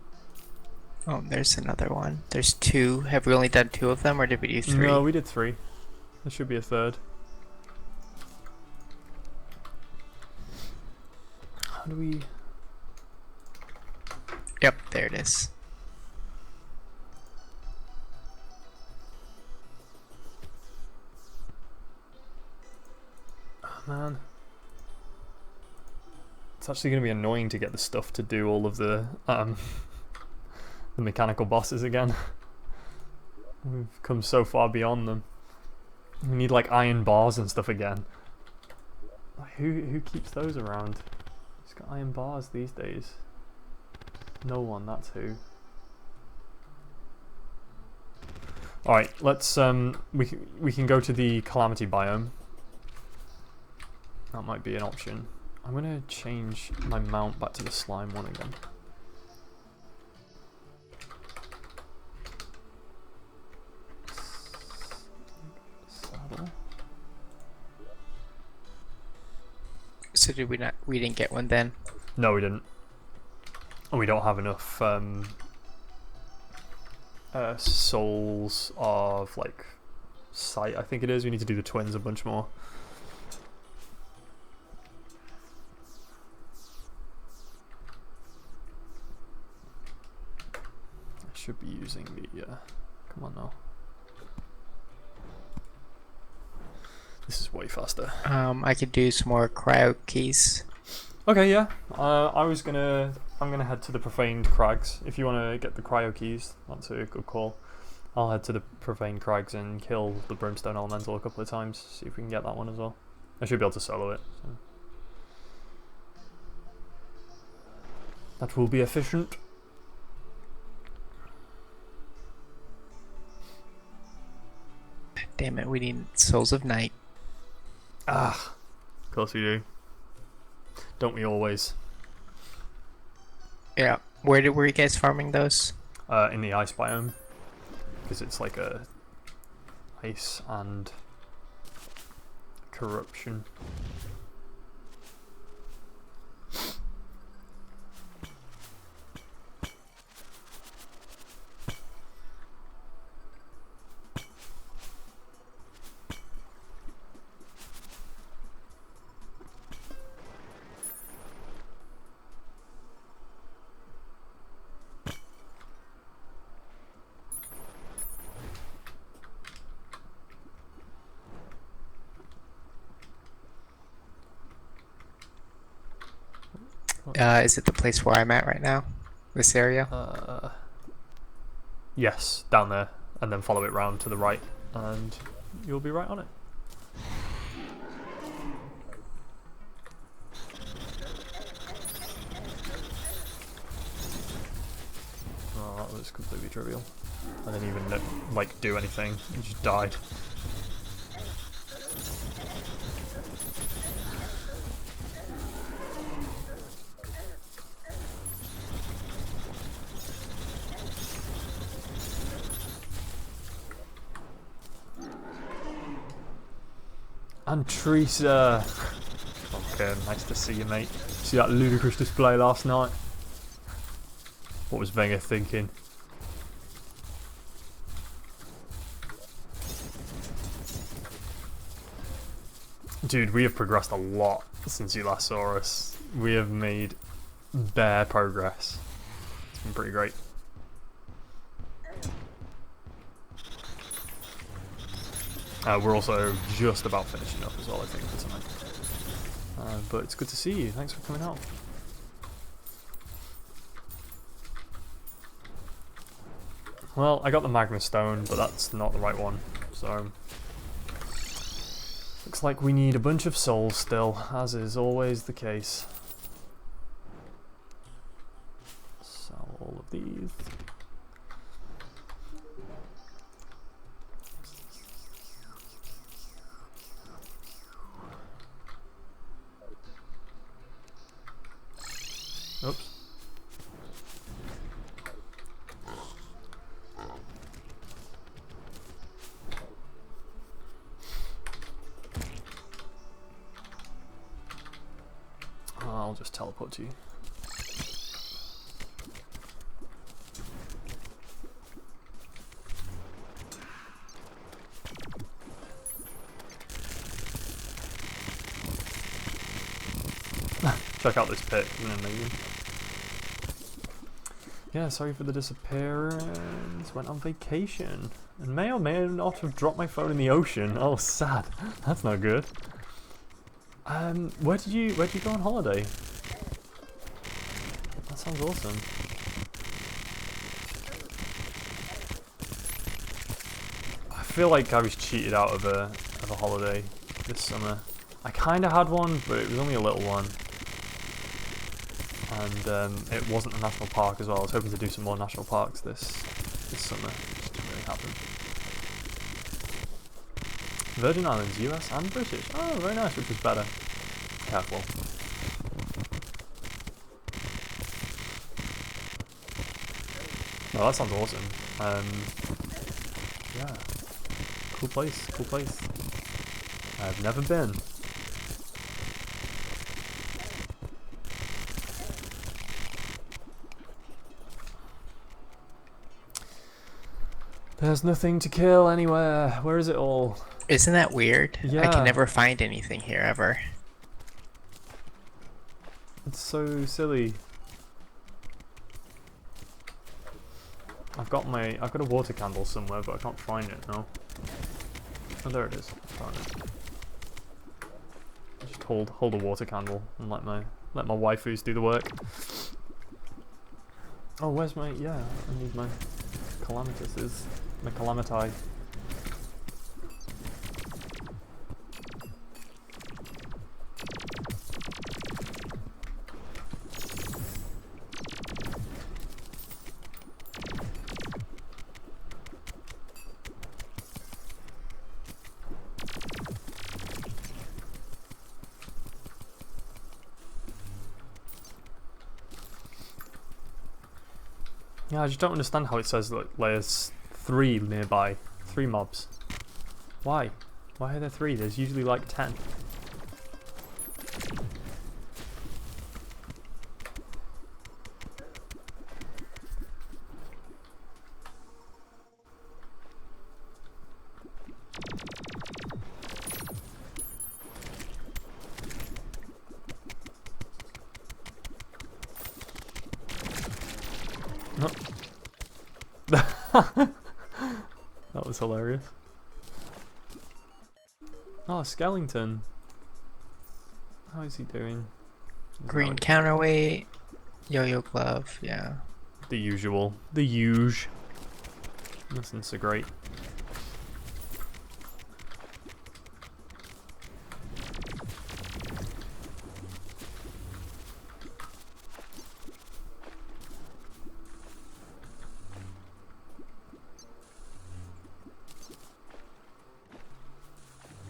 there's another one. There's two. Have we only done two of them, or did we do three? No, we did three. There should be a third. How do we... Yep, there it is. Oh, man. It's actually going to be annoying to get the stuff to do all of the mechanical bosses again. We've come so far beyond them. We need like iron bars and stuff again. Like, who keeps those around? Who's got iron bars these days? No one, that's who. Alright, let's we can go to the Calamity biome. That might be an option. I'm gonna change my mount back to the slime one again. Saddle. So did we not? We didn't get one then. No, we didn't. And we don't have enough souls of like sight. I think it is. We need to do the twins a bunch more. Should be using the come on now. This is way faster. I could do some more cryo keys. Okay, yeah. I'm gonna head to the profaned crags. If you wanna get the cryo keys, that's a good call. I'll head to the profaned crags and kill the brimstone elemental a couple of times, see if we can get that one as well. I should be able to solo it. So. That will be efficient. Damn it, we need Souls of Night. Ah, of course we do. Don't we always? Yeah. Were you guys farming those? In the ice biome. Because it's like a ice and corruption. Is it the place where I'm at right now? This area? Yes, down there, and then follow it round to the right, and you'll be right on it. Oh, that was completely trivial. I didn't even like do anything. It just died. And Teresa. Okay, nice to see you, mate. See that ludicrous display last night? What was Wenger thinking? Dude, we have progressed a lot since you last saw us. We have made bare progress. It's been pretty great. We're also just about finishing up as well, I think, for tonight. But it's good to see you. Thanks for coming out. Well, I got the magma stone, but that's not the right one. So looks like we need a bunch of souls still, as is always the case. Sell all of these. Oops. I'll just teleport to you. Check out this pit, isn't it amazing? Yeah, sorry for the disappearance. Went on vacation. And may or may not have dropped my phone in the ocean. Oh, sad. That's not good. Where'd you go on holiday? That sounds awesome. I feel like I was cheated out of a holiday this summer. I kind of had one, but it was only a little one. And it wasn't a national park as well. I was hoping to do some more national parks this summer. It just didn't really happen. Virgin Islands, US and British. Oh, very nice, which is better. Careful. Oh, that sounds awesome. Yeah. Cool place, cool place. I've never been. There's nothing to kill anywhere. Where is it all? Isn't that weird? Yeah. I can never find anything here ever. It's so silly. I've got a water candle somewhere, but I can't find it now. Oh, there it is. I found it. Just hold a water candle and let my waifus do the work. Oh, where's my? Yeah, I need my calamities. My calamity. Yeah, I just don't understand how it says that there's 3 nearby. 3 mobs. Why? Why are there 3? There's usually like 10. That was hilarious. Oh, Skellington. How is he doing? Green counterweight, yo-yo glove, yeah. The usual. The huge. Nothing so great.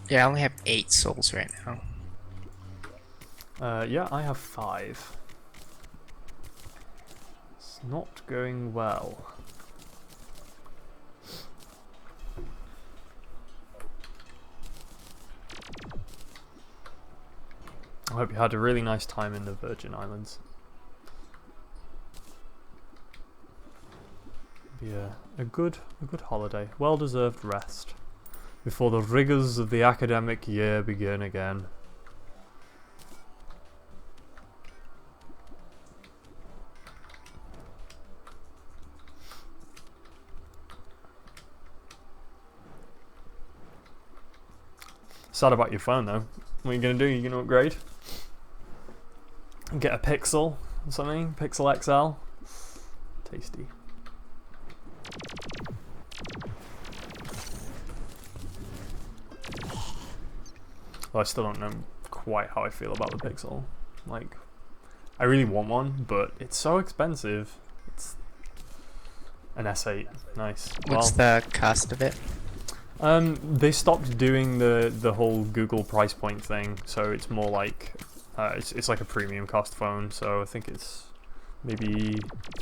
Yeah, I only have 8 souls right now. Yeah, I have 5. It's not going well. hope you had a really nice time in the Virgin Islands. Be a good holiday. Well-deserved rest before the rigors of the academic year begin again. Sad about your phone though. What are you gonna do? You gonna upgrade? Get a Pixel or something? Pixel XL? Tasty. Well, I still don't know quite how I feel about the Pixel. Like, I really want one, but it's so expensive. It's an S8. Nice. What's the cost of it? They stopped doing the whole Google price point thing, so it's more like it's like a premium cost phone. So I think it's maybe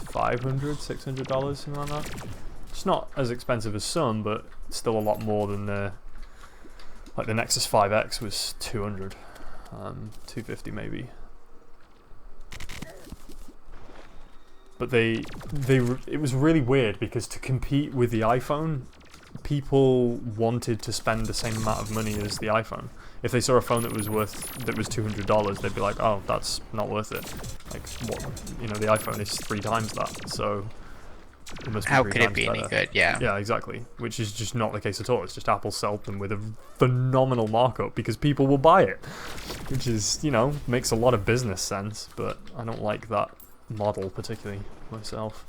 $500, $600, something like that. It's not as expensive as some, but still a lot more than the Nexus 5X was 200, 250 maybe. But it was really weird because to compete with the iPhone, people wanted to spend the same amount of money as the iPhone. If they saw a phone that was $200, they'd be like, "Oh, that's not worth it." Like, what? You know, the iPhone is 3 times that, so it must be How 3 could it times be better. any good? Yeah. Yeah, exactly. Which is just not the case at all. It's just Apple sold them with a phenomenal markup because people will buy it, which is, you know, makes a lot of business sense. But I don't like that model particularly myself.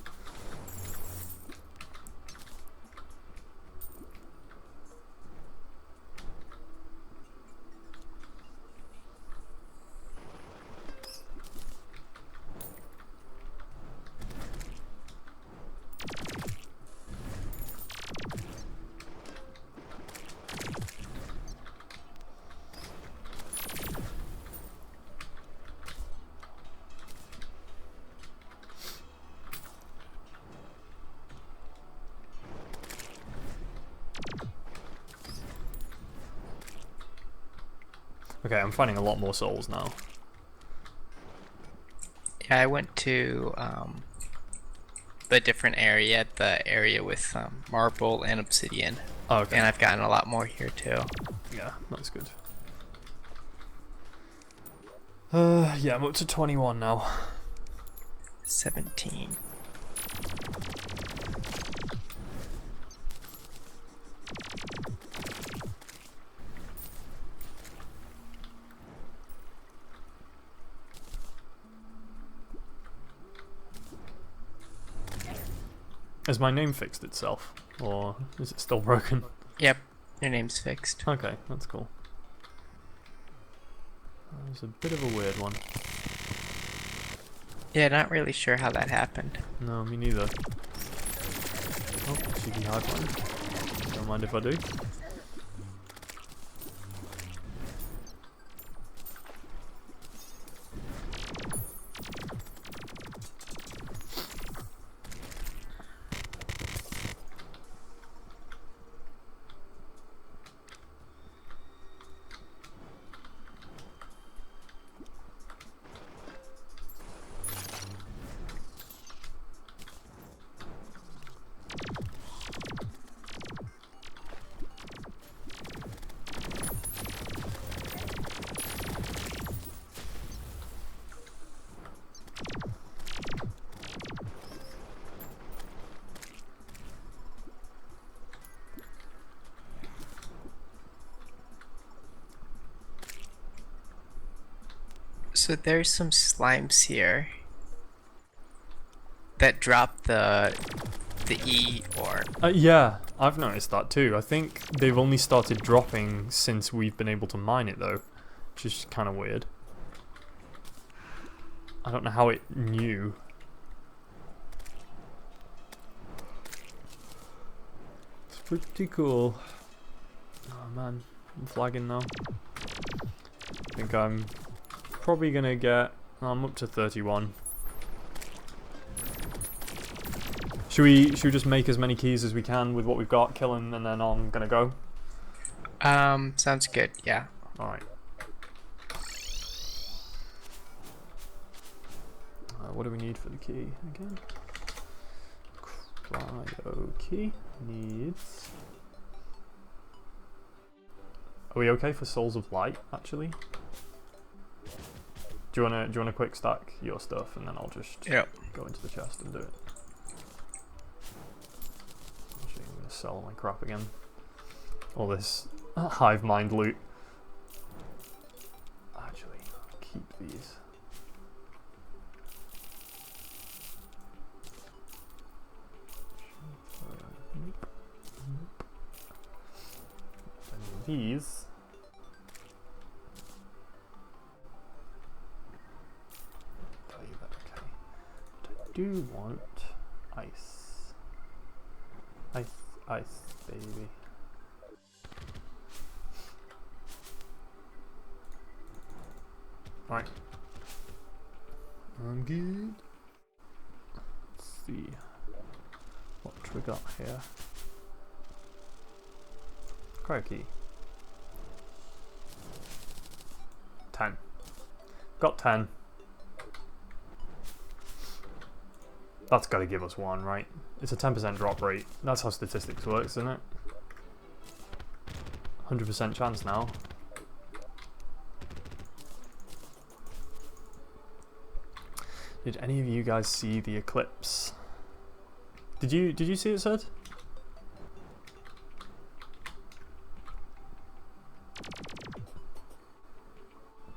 Okay, I'm finding a lot more souls now. Yeah, I went to the different area, the area with marble and obsidian. Oh, okay. And I've gotten a lot more here too. Yeah, that's good. Yeah, I'm up to 21 now. 17. Has my name fixed itself? Or is it still broken? Yep, your name's fixed. Okay, that's cool. That was a bit of a weird one. Yeah, not really sure how that happened. No, me neither. Oh, cheeky hard one. Don't mind if I do. So there's some slimes here that drop the E ore. Yeah, I've noticed that too. I think they've only started dropping since we've been able to mine it though, which is kind of weird. I don't know how it knew. It's pretty cool. Oh man, I'm flagging now. I think I'm probably gonna get... I'm up to 31. Should we just make as many keys as we can with what we've got, kill him, and then I'm gonna go? Sounds good, yeah. Alright. What do we need for the key again? Cryo key needs. Are we okay for Souls of Light actually? Do you wanna quick stack your stuff and then I'll just go into the chest and do it. Actually, I'm gonna sell my crap again. All this hive mind loot. Actually, keep these. These. Tell you that, okay. But I do want ice. Ice, baby. Alright. I'm good. Let's see what we got here. Cryo key. 10. Got 10. That's got to give us 1, right? It's a 10% drop rate. That's how statistics works, isn't it? 100% chance now. Did any of you guys see the eclipse? Did you see it, Sid?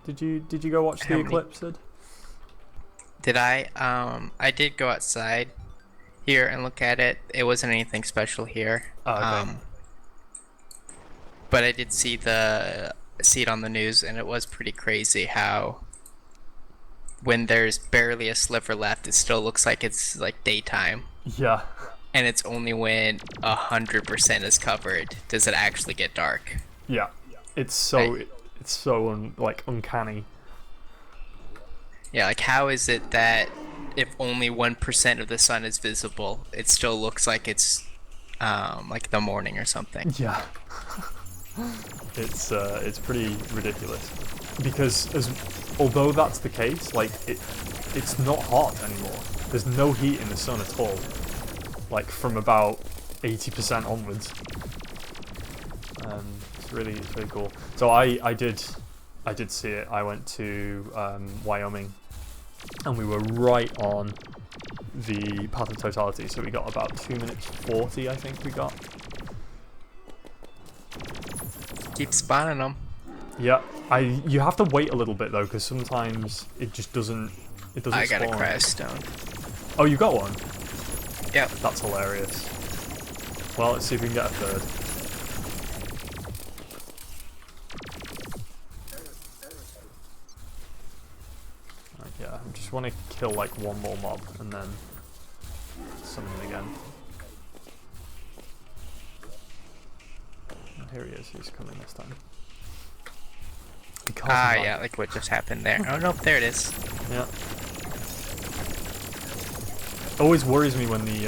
Did you go watch the eclipse, Sid? Did I? I did go outside here and look at it. It wasn't anything special here. Oh, okay. But I did see it on the news, and it was pretty crazy how when there's barely a sliver left, it still looks like it's like daytime. Yeah. And it's only when 100% is covered does it actually get dark. Yeah. It's so uncanny. Yeah, like how is it that if only 1% of the sun is visible, it still looks like it's like the morning or something? Yeah. It's pretty ridiculous because although that's the case, like it's not hot anymore. There's no heat in the sun at all. Like from about 80% onwards. It's really cool. So I did see it. I went to Wyoming, and we were right on the path of totality. So we got about 2 minutes 40, I think we got. Keep spawning them. Yeah, you have to wait a little bit though, because sometimes it just doesn't. It doesn't. I got spawn. a crash stone. Oh, you got one? Yep. That's hilarious. Well, let's see if we can get a third. Yeah, I just want to kill like one more mob and then summon him again. And here he is, he's coming this time. Yeah, like what just happened there. Oh no, there it is. Yeah. It always worries me when the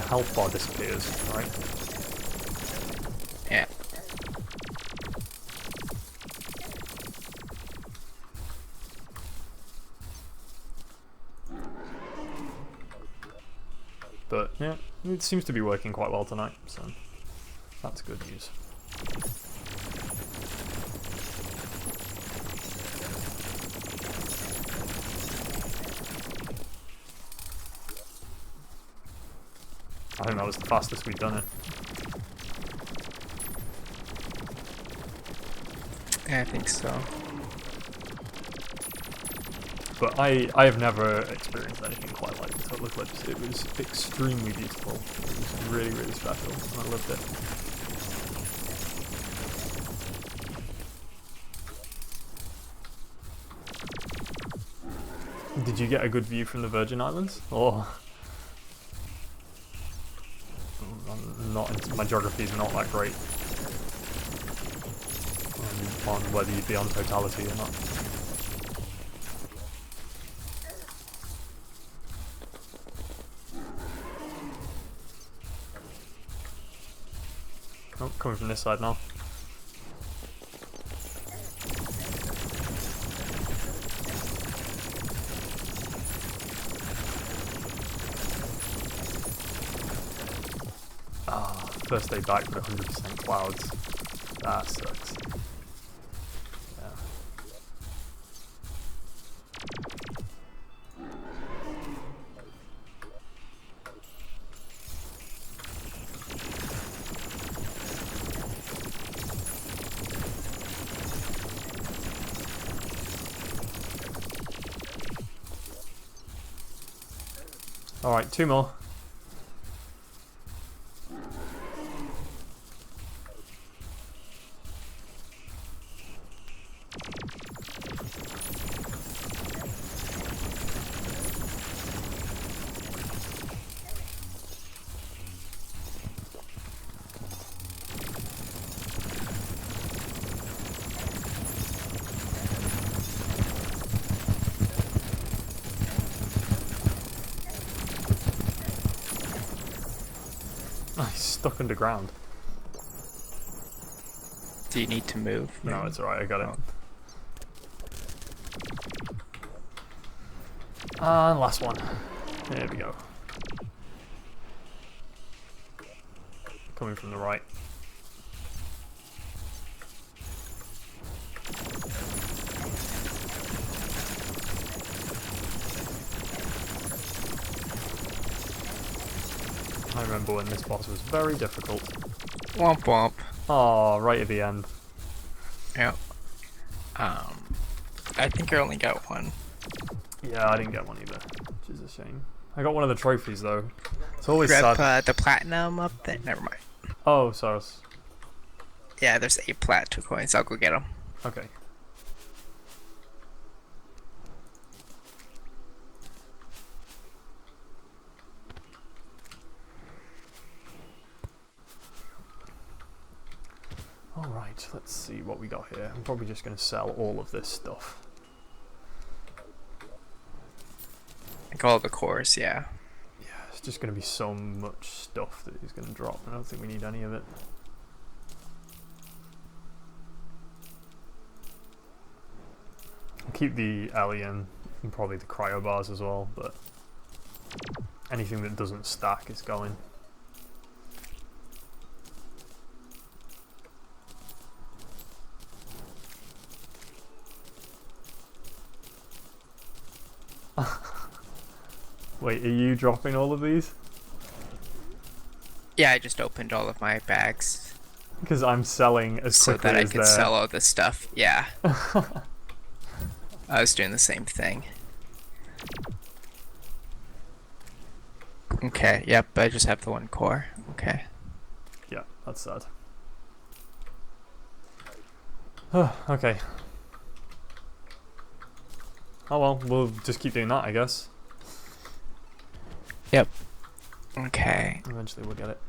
health bar disappears, right? Yeah. But yeah, it seems to be working quite well tonight, so that's good news. I think that was the fastest we've done it. Yeah, I think so. But I have never experienced anything quite like the Total Eclipse. It was extremely beautiful. It was really, really special, and I loved it. Did you get a good view from the Virgin Islands? Or my geography is not that great on whether you'd be on totality or not. Oh, coming from this side now. first day back with 100% clouds. That sucks. Yeah. Alright, 2 more. He's stuck underground. Do you need to move? No, it's alright, I got it. And last one. There we go. Coming from the right. I remember when this boss was very difficult. Womp womp. Oh, right at the end. Yep. I think I only got one. Yeah, I didn't get one either, which is a shame. I got one of the trophies though. It's always Grab sad. the platinum up there. Never mind. Oh, sorry. Yeah, there's 8 platinum coins. I'll go get them. Okay. Alright, let's see what we got here. I'm probably just going to sell all of this stuff. Like all the cores, yeah. Yeah, it's just going to be so much stuff that he's going to drop. I don't think we need any of it. I'll keep the alien and probably the cryo bars as well, but anything that doesn't stack is going. Wait, are you dropping all of these? Yeah, I just opened all of my bags Because I'm selling as so quickly that I as could they're... sell all this stuff. Yeah. I was doing the same thing. Okay, yep, I just have the 1 core. Okay. Yeah, that's sad. Okay. Oh well, we'll just keep doing that, I guess. Yep. Okay. Eventually we'll get it.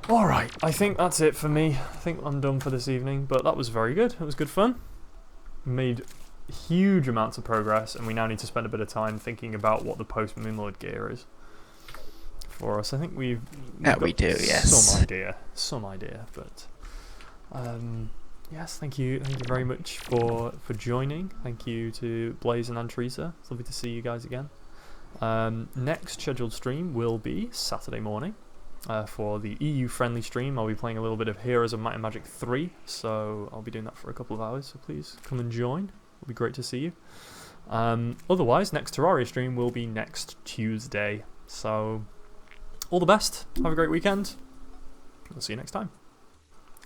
Alright, I think that's it for me. I think I'm done for this evening, but that was very good. It was good fun. Made huge amounts of progress, and we now need to spend a bit of time thinking about what the post-Moonlord gear is for us. I think we've got we do, yes. some idea, but yes, thank you very much for joining. Thank you to Blaze and Antrisa. It's lovely to see you guys again. Next scheduled stream will be Saturday morning for the EU friendly stream. I'll be playing a little bit of Heroes of Might and Magic 3, so I'll be doing that for a couple of hours, so please come and join. It'll be great to see you. Otherwise, next Terraria stream will be next Tuesday, so all the best. Have a great weekend. I'll see you next time.